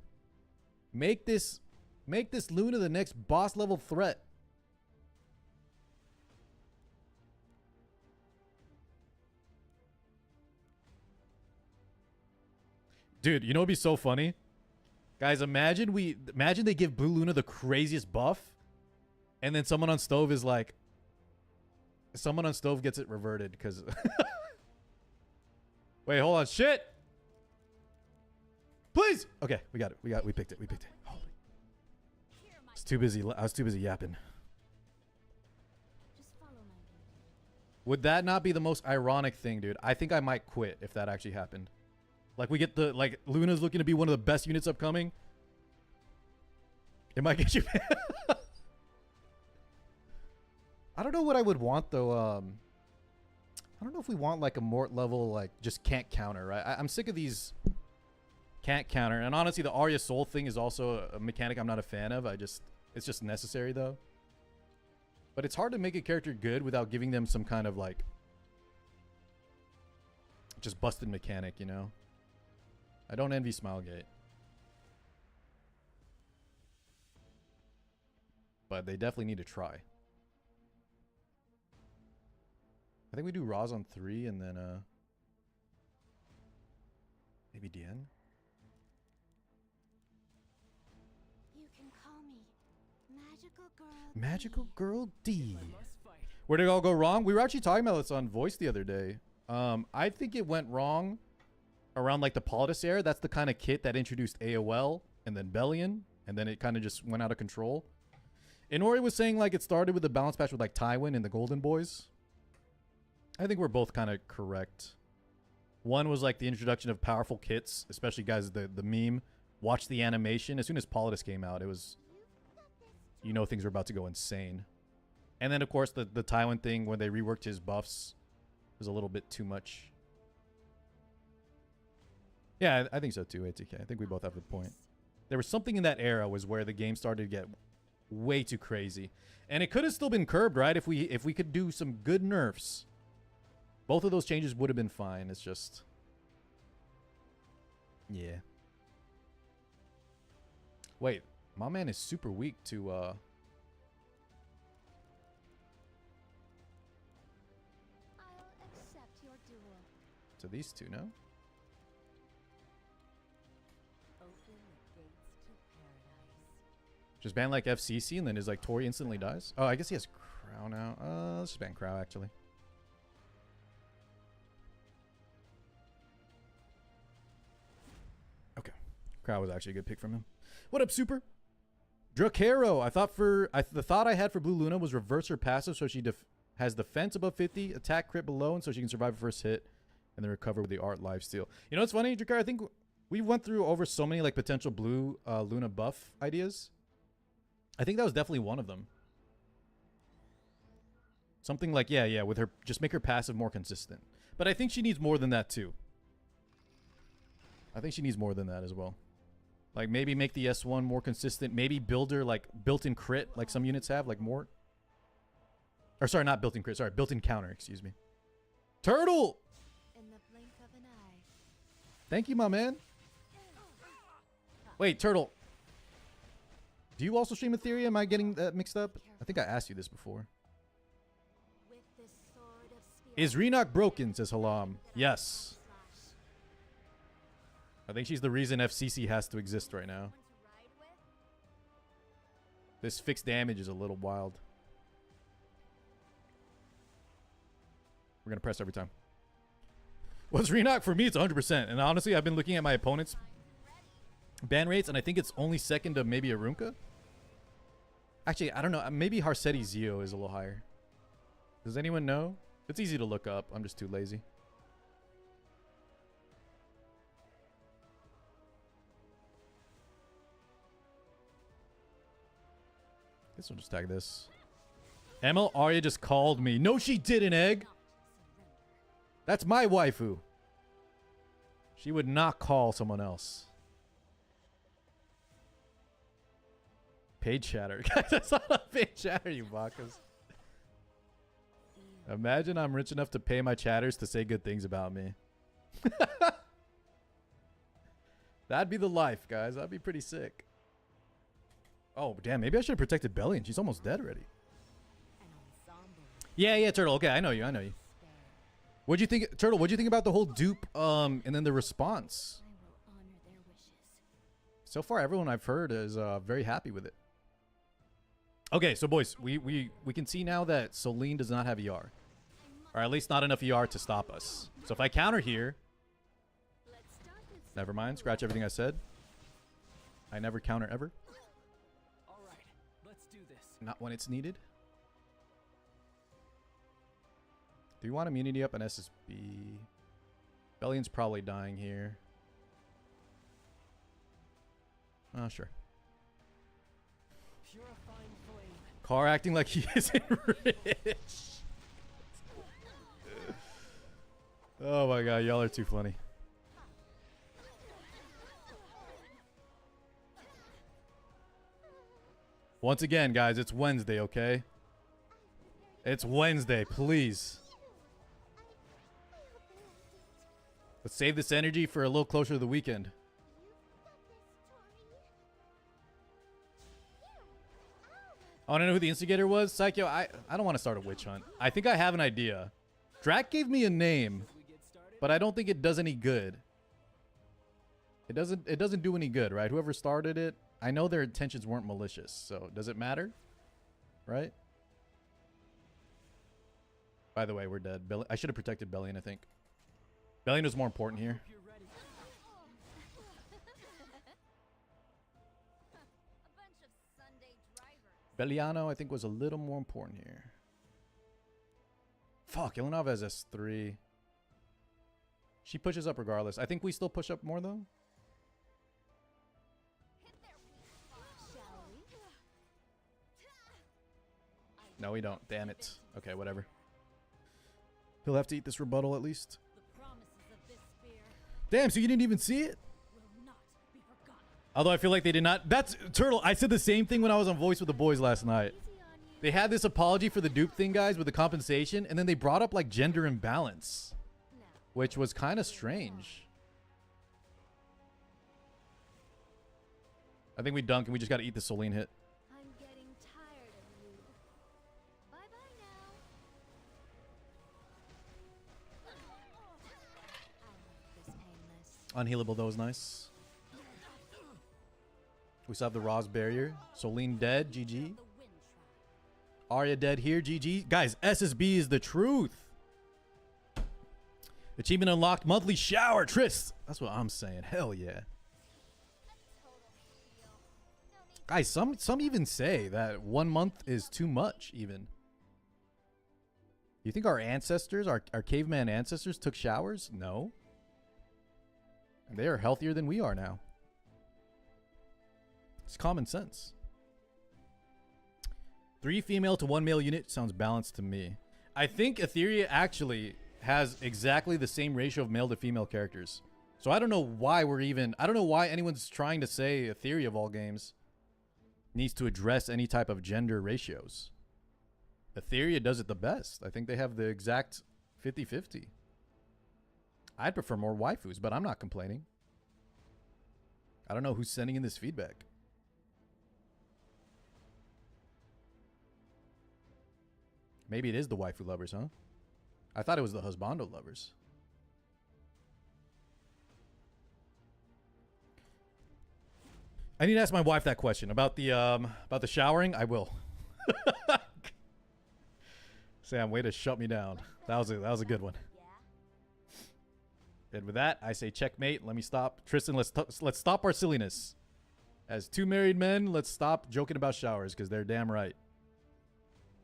Make this Luna the next boss level threat. Dude, you know what'd be so funny? Guys, imagine they give Blue Luna the craziest buff, and then someone on Stove is like, someone on Stove gets it reverted because wait, hold on. Shit. Please. Okay, we got it. We picked it. Holy. I was too busy yapping. Just follow my lead. Would that not be the most ironic thing, dude? I think I might quit if that actually happened. Like, we get the, like, Luna's looking to be one of the best units upcoming. It might get you. I don't know what I would want, though. I don't know if we want, like, a Mort level, like, just can't counter, right? I'm sick of these can't counter. And honestly, the Arya Soul thing is also a mechanic I'm not a fan of. It's just necessary, though. But it's hard to make a character good without giving them some kind of, like, just busted mechanic, you know? I don't envy Smilegate. But they definitely need to try. I think we do Roz on 3 and then maybe Diane. You can call me Magical Girl. Magical Girl D. I must fight. Where did it all go wrong? We were actually talking about this on Voice the other day. I think it went wrong around like the Politis era. That's the kind of kit that introduced AOL and then Bellion, and then it kind of just went out of control. Inori was saying like it started with the balance patch with like Tywin and the Golden Boys. I think we're both kind of correct. One was like the introduction of powerful kits, especially guys, the meme. Watch the animation. As soon as Politis came out, it was, you know, things were about to go insane. And then of course the Tywin thing when they reworked his buffs was a little bit too much. Yeah, I think so too, ATK. I think we both have a point. There was something in that era was where the game started to get way too crazy. And it could have still been curbed, right? If we could do some good nerfs. Both of those changes would have been fine. It's just... yeah. Wait, my man is super weak to I'll accept your duel. to these two, no? Open the gates to paradise. Just ban like FCC and then his like Tori instantly dies? Oh, I guess he has Crow now. Let's just ban Crow actually. Okay. Crow was actually a good pick from him. What up, Super? Dracaro. The thought I had for Blue Luna was reverse her passive so she has defense above 50, attack crit below, and so she can survive her first hit and then recover with the art lifesteal. You know what's funny, Dracaro? I think we went through over so many like potential Blue Luna buff ideas. I think that was definitely one of them. Something like, yeah, with her, just make her passive more consistent. But I think she needs more than that too. I think she needs more than that as well. Like maybe make the S1 more consistent. Maybe build her like built-in crit like some units have, like more. Or sorry, not built-in crit. Sorry, built-in counter, excuse me. Turtle! In the blink of an eye. Thank you, my man. Wait, Turtle. Do you also stream Ethereum? Am I getting that mixed up? I think I asked you this before. With this sword of spirit. Is Renok broken, says Halam. Yes. I think she's the reason FCC has to exist right now. This fixed damage is a little wild. We're going to press every time. What's Renok? For me, it's 100%. And honestly, I've been looking at my opponent's ban rates, and I think it's only second to maybe Arunka. Actually, I don't know. Maybe Harsetti Zio is a little higher. Does anyone know? It's easy to look up. I'm just too lazy. Guess we'll just tag this. ML Arya just called me. No, she didn't, Egg. That's my waifu. She would not call someone else. Paid chatter. Guys, that's not a paid chatter, you bakas. Imagine I'm rich enough to pay my chatters to say good things about me. That'd be the life, guys. That'd be pretty sick. Oh, damn. Maybe I should have protected Bellion. She's almost dead already. Yeah, Turtle. Okay, I know you. What'd you think, Turtle? What'd you think about the whole dupe and then the response? I will honor their wishes. So far, everyone I've heard is very happy with it. Okay, so boys, we can see now that Celine does not have ER. Or at least not enough ER to stop us. So if I counter here... Never mind. Scratch everything I said. I never counter ever. All right, let's do this. Not when it's needed. Do you want immunity up on SSB? Bellion's probably dying here. Oh, sure. Purifying flame. Car acting like he isn't rich. Oh my god, y'all are too funny. Once again, guys, it's Wednesday, okay? It's Wednesday, please. Let's save this energy for a little closer to the weekend. I want to know who the instigator was. Psycho, I don't want to start a witch hunt. I think I have an idea. Drac gave me a name, but I don't think it does any good. It doesn't do any good, right? Whoever started it, I know their intentions weren't malicious, so does it matter? Right? By the way, we're dead. I should have protected Bellion, I think. Bellion was more important here. You're ready. A bunch of Sunday drivers. Belliano, I think, was a little more important here. Fuck, Ilanov has S3. She pushes up regardless. I think we still push up more, though. Shall we? No, we don't. Damn it. Okay, whatever. He'll have to eat this rebuttal at least. The promises of this spear Damn, so you didn't even see it? will not be forgotten. Although I feel like they did not. That's Turtle. I said the same thing when I was on Voice with the Boys last night. They had this apology for the dupe thing, guys, with the compensation, and then they brought up like gender imbalance, which was kind of strange. I think we dunk and we just got to eat the Soline hit. I'm getting tired of you. Bye-bye now. I like this painless. Unhealable though is nice. We still have the Roz barrier. Soline dead. GG. The wind tribe. Arya dead here. GG. Guys, SSB is the truth. Achievement unlocked. Monthly shower. Tris. That's what I'm saying. Hell yeah. Guys, some even say that 1 month is too much even. You think our ancestors, our caveman ancestors took showers? No. And they are healthier than we are now. It's common sense. 3 female to 1 male unit sounds balanced to me. I think Etheria actually has exactly the same ratio of male to female characters. So I don't know why I don't know why anyone's trying to say Etheria of all games needs to address any type of gender ratios. Etheria does it the best. I think they have the exact 50-50. I'd prefer more waifus, but I'm not complaining. I don't know who's sending in this feedback. Maybe it is the waifu lovers, huh? I thought it was the husbando lovers. I need to ask my wife that question about the showering. I will. Sam, way to shut me down. That was a good one. And with that, I say checkmate. Let me stop. Tristan, let's stop our silliness. As 2 married men, let's stop joking about showers because they're damn right.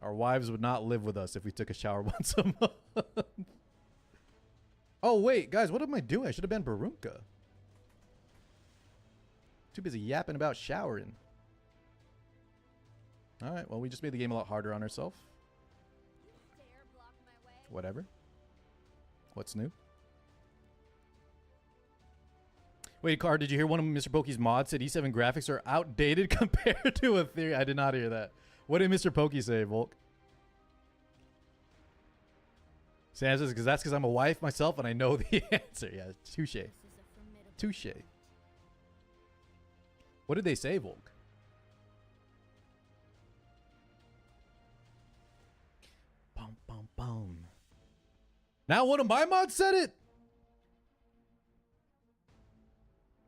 Our wives would not live with us if we took a shower once a month. Oh, wait, guys, what am I doing? I should have been Barunka. Too busy yapping about showering. All right, well, we just made the game a lot harder on ourselves. Whatever. What's new? Wait, Car, did you hear one of Mr. Pokey's mods said E7 graphics are outdated compared to a theory? I did not hear that. What did Mr. Pokey say, Volk? Sam says, because that's because I'm a wife myself and I know the answer. Yeah, touche. Touche. What did they say, Volk? Bum, bum, bum. Now one of my mods said it?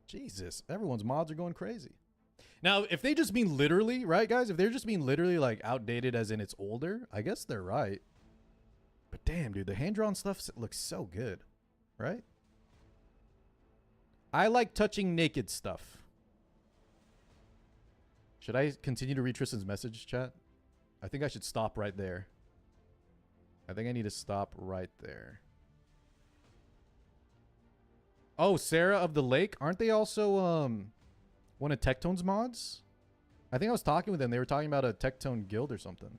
Jesus, everyone's mods are going crazy. Now, if they just mean literally, right, guys? If they're just mean literally, like, outdated as in it's older, I guess they're right. But damn, dude, the hand-drawn stuff looks so good, right? I like touching naked stuff. Should I continue to read Tristan's message, chat? I think I should stop right there. I think I need to stop right there. Oh, Sarah of the Lake. Aren't they also one of Tectone's mods? I think I was talking with them. They were talking about a Tectone guild or something.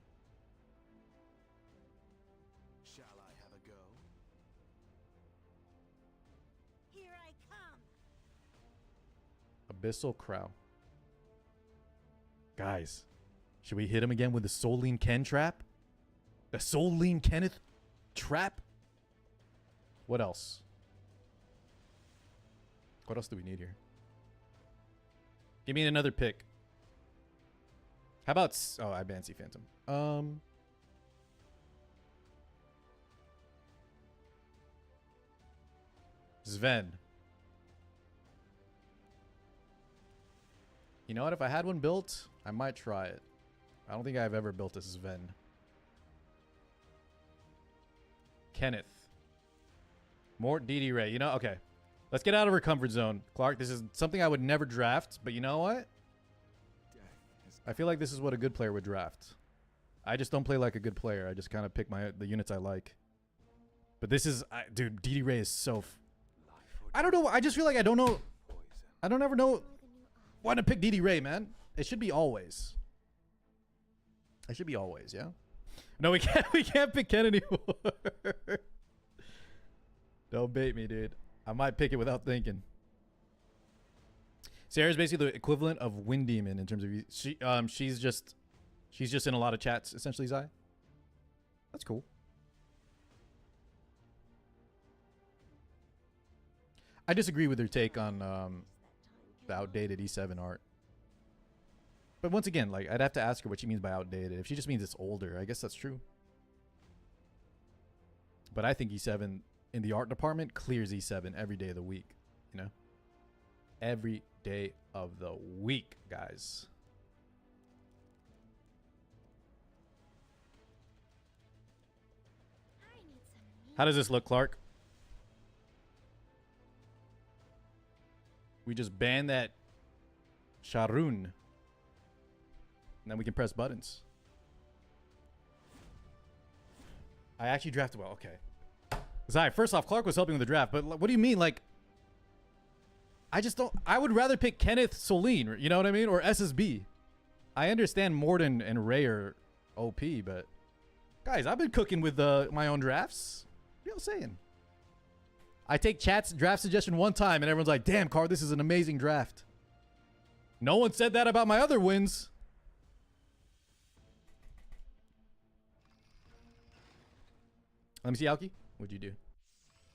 Shall I have a go? Here I come. Abyssal Crow. Guys, should we hit him again with the Soline Ken trap? The Soline Kenneth trap? What else? What else do we need here? Give me another pick. How about... Oh, I banned Sea Phantom. Sven. You know what? If I had one built, I might try it. I don't think I've ever built a Sven. Kenneth. Mort DD Ray. You know, okay. Let's get out of our comfort zone. Clark, this is something I would never draft, but you know what? I feel like this is what a good player would draft. I just don't play like a good player. I just kind of pick the units I like. But this is... dude, DD Ray is so... I don't know. I just feel like I don't know... I don't ever know when to pick DD Ray, man. It should be always. It should be always, yeah? No, we can't pick Ken anymore. Don't bait me, dude. I might pick it without thinking. Sarah's basically the equivalent of Wind Demon in terms of she's just in a lot of chats essentially. Zai. That's cool. I disagree with her take on the outdated E7 art. But once again, like, I'd have to ask her what she means by outdated. If she just means it's older, I guess that's true. But I think E7 in the art department clears E7 every day of the week, you know? Every day of the week, guys. How does this look, Clark? We just ban that Sharon. And then we can press buttons. I actually drafted well. Okay. Zai, first off, Clark was helping with the draft, but what do you mean? Like, I just don't. I would rather pick Kenneth Solene, you know what I mean? Or SSB. I understand Morden and Ray are OP, but guys, I've been cooking with my own drafts. What are y'all saying? I take chat's draft suggestion one time and everyone's like, damn, Car, this is an amazing draft. No one said that about my other wins. Let me see, Aoki. What'd you do?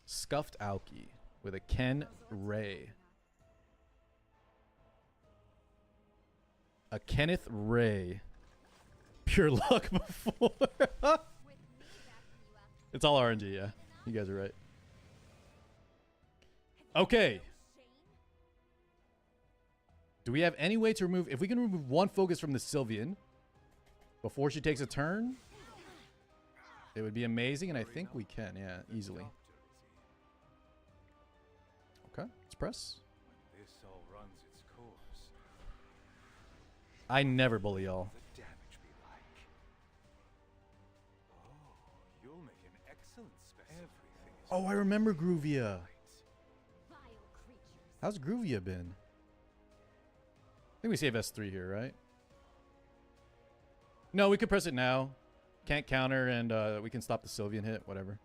Scuffed Aoki with a Ken Ray. A Kenneth Ray. Pure luck before. It's all RNG, yeah. You guys are right. Okay. Do we have any way to remove... If we can remove one focus from the Sylvian before she takes a turn, it would be amazing, and I think we can, yeah, easily. Okay, let's press. This all runs its course. I never bully y'all. The damage be like. Oh, you'll make an excellent specimen. Everything is Oh, I remember Groovia. right. How's Groovia been? I think we save S3 here, right? No, we could press it now. Can't counter, and we can stop the Sylvian hit, whatever.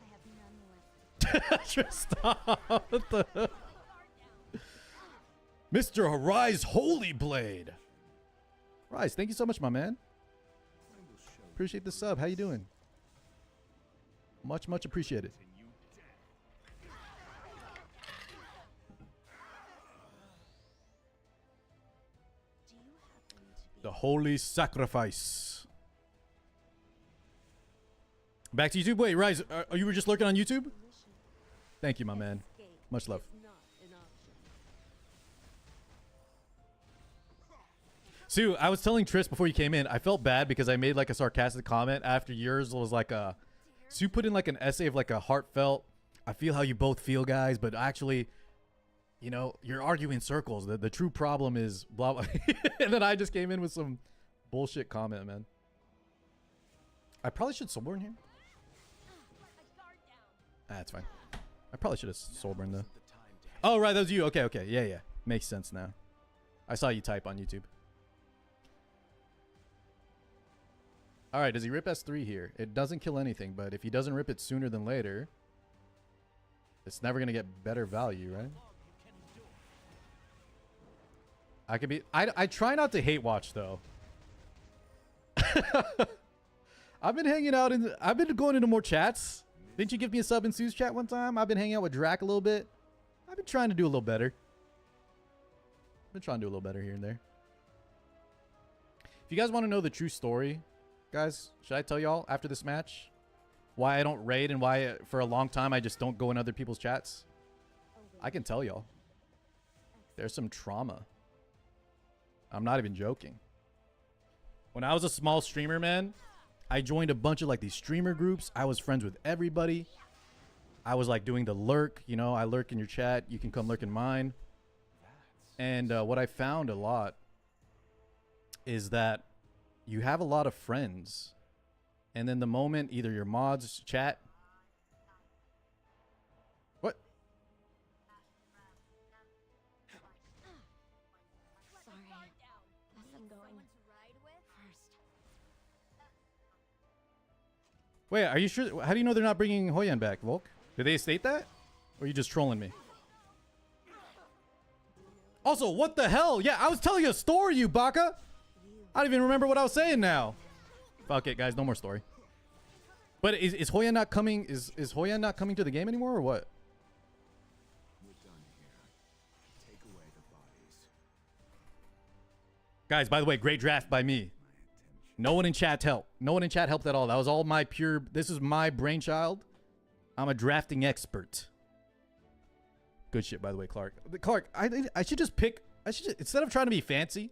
I have none left. Stop. What the... Mr. Rise Holy Blade. Rise, thank you so much, my man. Appreciate the sub. How you doing? Much, much appreciated. The Holy Sacrifice. Back to YouTube. Wait, Rise, you were just lurking on YouTube? Thank you, my man. Much love. Sue, I was telling Tris before you came in, I felt bad because I made like a sarcastic comment after yours was like a... Sue put in like an essay of like a heartfelt, I feel how you both feel, guys, but actually, you know, you're arguing in circles. The true problem is blah, blah. And then I just came in with some bullshit comment, man. I probably should soulburn here. That's fine. I probably should have soulburn though. Oh, right, that was you. Okay, okay. Yeah, yeah. Makes sense now. I saw you type on YouTube. All right, does he rip S3 here? It doesn't kill anything, but if he doesn't rip it sooner than later, it's never going to get better value, right? I could be... I try not to hate watch, though. I've been hanging out in... I've been going into more chats. Didn't you give me a sub in Sue's chat one time? I've been hanging out with Drac a little bit. I've been trying to do a little better. I've been trying to do a little better here and there. If you guys want to know the true story, guys, should I tell y'all after this match why I don't raid and why for a long time I just don't go in other people's chats? I can tell y'all. There's some trauma. I'm not even joking. When I was a small streamer, man, I joined a bunch of like these streamer groups. I was friends with everybody. I was like doing the lurk, you know, I lurk in your chat. You can come lurk in mine. And what I found a lot is that you have a lot of friends. And then the moment either your mods chat. What? Sorry. Guess I'm going first. Wait, are you sure? How do you know they're not bringing Hoyan back, Volk? Did they state that? Or are you just trolling me? Also, what the hell? Yeah, I was telling you a story, you baka. I don't even remember what I was saying now. Fuck it, guys. No more story. But is Hoya not coming? Is Hoya not coming to the game anymore, or what? We're done here. Take away the bodies. Guys, by the way, great draft by me. No one in chat helped. No one in chat helped at all. That was all my pure. This is my brainchild. I'm a drafting expert. Good shit, by the way, Clark. Clark, I should just pick. Instead of trying to be fancy.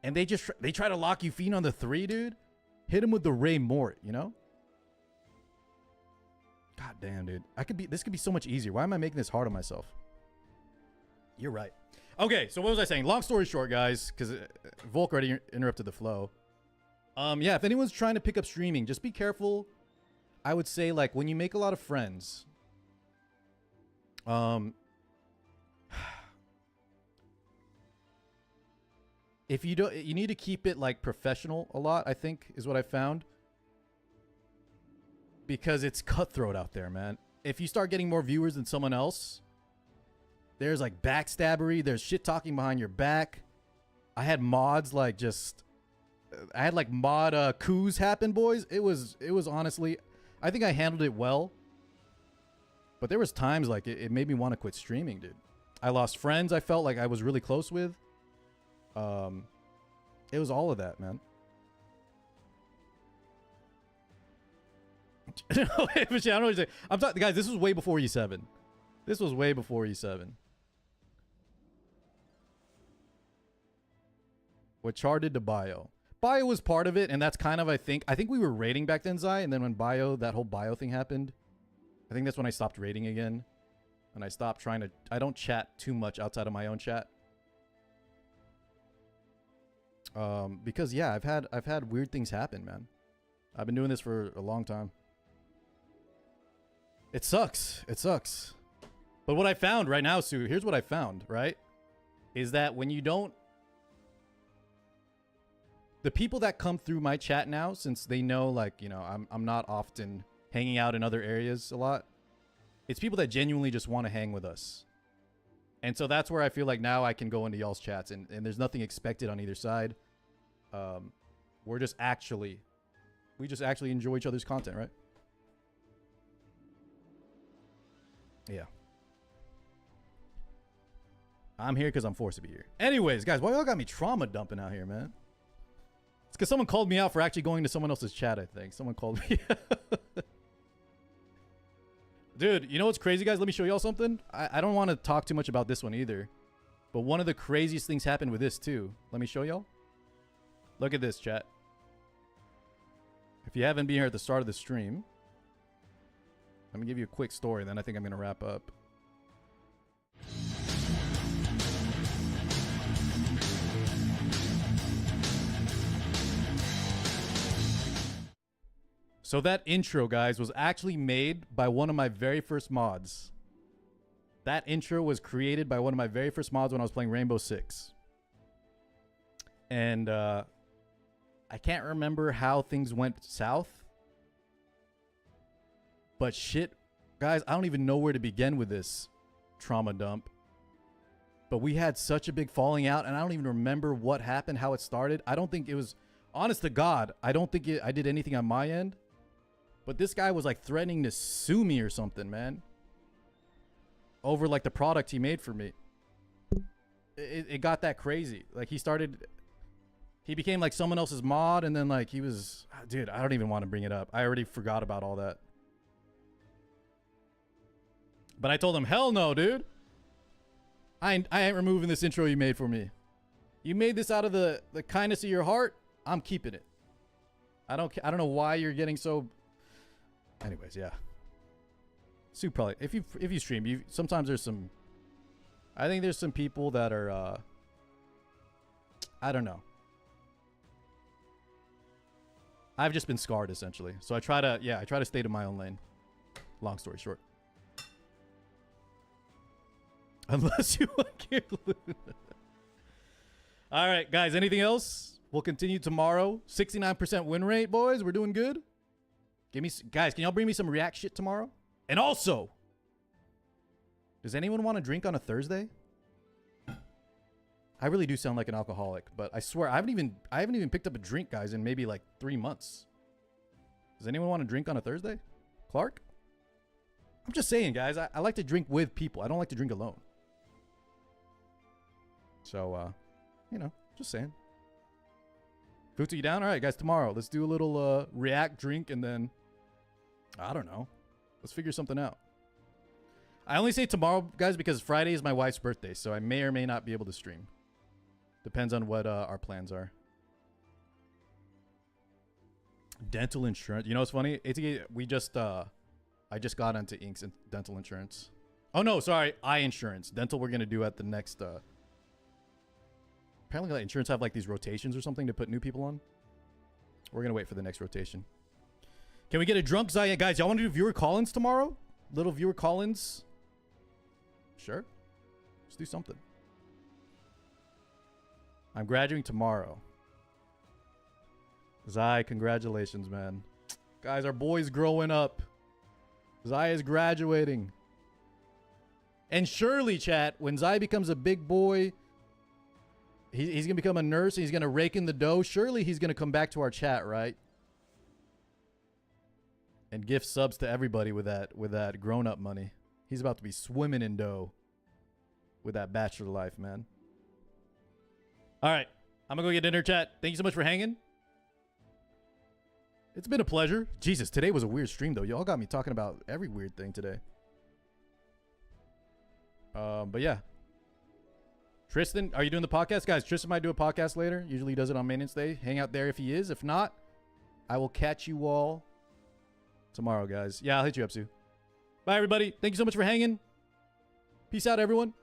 And they try to lock you feet on the 3, dude. Hit him with the Ray Mort, you know? God damn, dude. This could be so much easier. Why am I making this hard on myself? You're right. Okay, so what was I saying? Long story short, guys, because Volk already interrupted the flow. Yeah, if anyone's trying to pick up streaming, just be careful. I would say, like, when you make a lot of friends, if you don't, you need to keep it like professional a lot, I think is what I found. Because it's cutthroat out there, man. If you start getting more viewers than someone else, there's like backstabbery, there's shit talking behind your back. I had mods like I had like mod coups happen, boys. It was honestly, I think I handled it well. But there was times like it made me want to quit streaming, dude. I lost friends I felt like I was really close with. It was all of that, man. I don't know what you're saying. I'm talking, guys. This was way before E7. This was way before E7. What charted to bio? Bio was part of it, and that's kind of I think we were rating back then, Zai, and then when that whole bio thing happened, I think that's when I stopped rating again, and I stopped trying to. I don't chat too much outside of my own chat. Because yeah, I've had weird things happen, man. I've been doing this for a long time. It sucks. It sucks. But what I found right now, Sue, here's what I found, right? Is that when you don't... The people that come through my chat now, since they know, like, you know, I'm not often hanging out in other areas a lot. It's people that genuinely just want to hang with us. And so that's where I feel like now I can go into y'all's chats and there's nothing expected on either side. We just actually enjoy each other's content, right? Yeah. I'm here because I'm forced to be here. Anyways, guys, why y'all got me trauma dumping out here, man? It's because someone called me out for actually going to someone else's chat, I think. Someone called me Dude, you know what's crazy, guys? Let me show y'all something. I don't want to talk too much about this one either. But one of the craziest things happened with this, too. Let me show y'all. Look at this, chat. If you haven't been here at the start of the stream, let me give you a quick story, then I think I'm going to wrap up. So that intro, guys, was actually made by one of my very first mods. That intro was created by one of my very first mods when I was playing Rainbow Six. And I can't remember how things went south. But shit, guys, I don't even know where to begin with this trauma dump. But we had such a big falling out, and I don't even remember what happened, how it started. I don't think it was, honest to God, I don't think I did anything on my end. But this guy was like threatening to sue me or something, man. Over like the product he made for me. It got that crazy. Like he became like someone else's mod, and then like he was, dude, I don't even want to bring it up. I already forgot about all that. But I told him, hell no, dude. I ain't removing this intro you made for me. You made this out of the kindness of your heart. I'm keeping it. I don't know why you're getting so. Anyways, yeah. Sue probably, if you stream, sometimes there's some. I think there's some people that are. I don't know. I've just been scarred essentially, so I try to stay to my own lane. Long story short. Unless you want Luna. All right, guys. Anything else? We'll continue tomorrow. 69% win rate, boys. We're doing good. Guys, can y'all bring me some React shit tomorrow? And also, does anyone want to drink on a Thursday? I really do sound like an alcoholic, but I swear I haven't even picked up a drink, guys, in maybe like 3 months. Does anyone want to drink on a Thursday? Clark? I'm just saying, guys. I like to drink with people. I don't like to drink alone. So, you know, just saying. Futu, you down? All right, guys, tomorrow. Let's do a little react drink and then, I don't know. Let's figure something out. I only say tomorrow, guys, because Friday is my wife's birthday, so I may or may not be able to stream. Depends on what our plans are. Dental insurance. You know what's funny? We just, I just got into Inks and dental insurance. Oh, no, sorry. Eye insurance. Dental we're going to do at the next, apparently like, insurance have like these rotations or something to put new people on. We're going to wait for the next rotation. Can we get a drunk Zaya? Guys, y'all want to do viewer call-ins tomorrow? Little viewer call-ins? Sure. Let's do something. I'm graduating tomorrow. Zai, congratulations, man. Guys, our boy's growing up. Zai is graduating. And surely, chat, when Zai becomes a big boy, he's going to become a nurse and he's going to rake in the dough. Surely he's going to come back to our chat, right? And gift subs to everybody with that grown-up money. He's about to be swimming in dough with that bachelor life, man. All right. I'm going to go get dinner, chat. Thank you so much for hanging. It's been a pleasure. Jesus, today was a weird stream, though. Y'all got me talking about every weird thing today. But yeah. Tristan, are you doing the podcast? Guys, Tristan might do a podcast later. Usually he does it on maintenance day. Hang out there if he is. If not, I will catch you all tomorrow, guys. Yeah, I'll hit you up, Sue. Bye, everybody. Thank you so much for hanging. Peace out, everyone.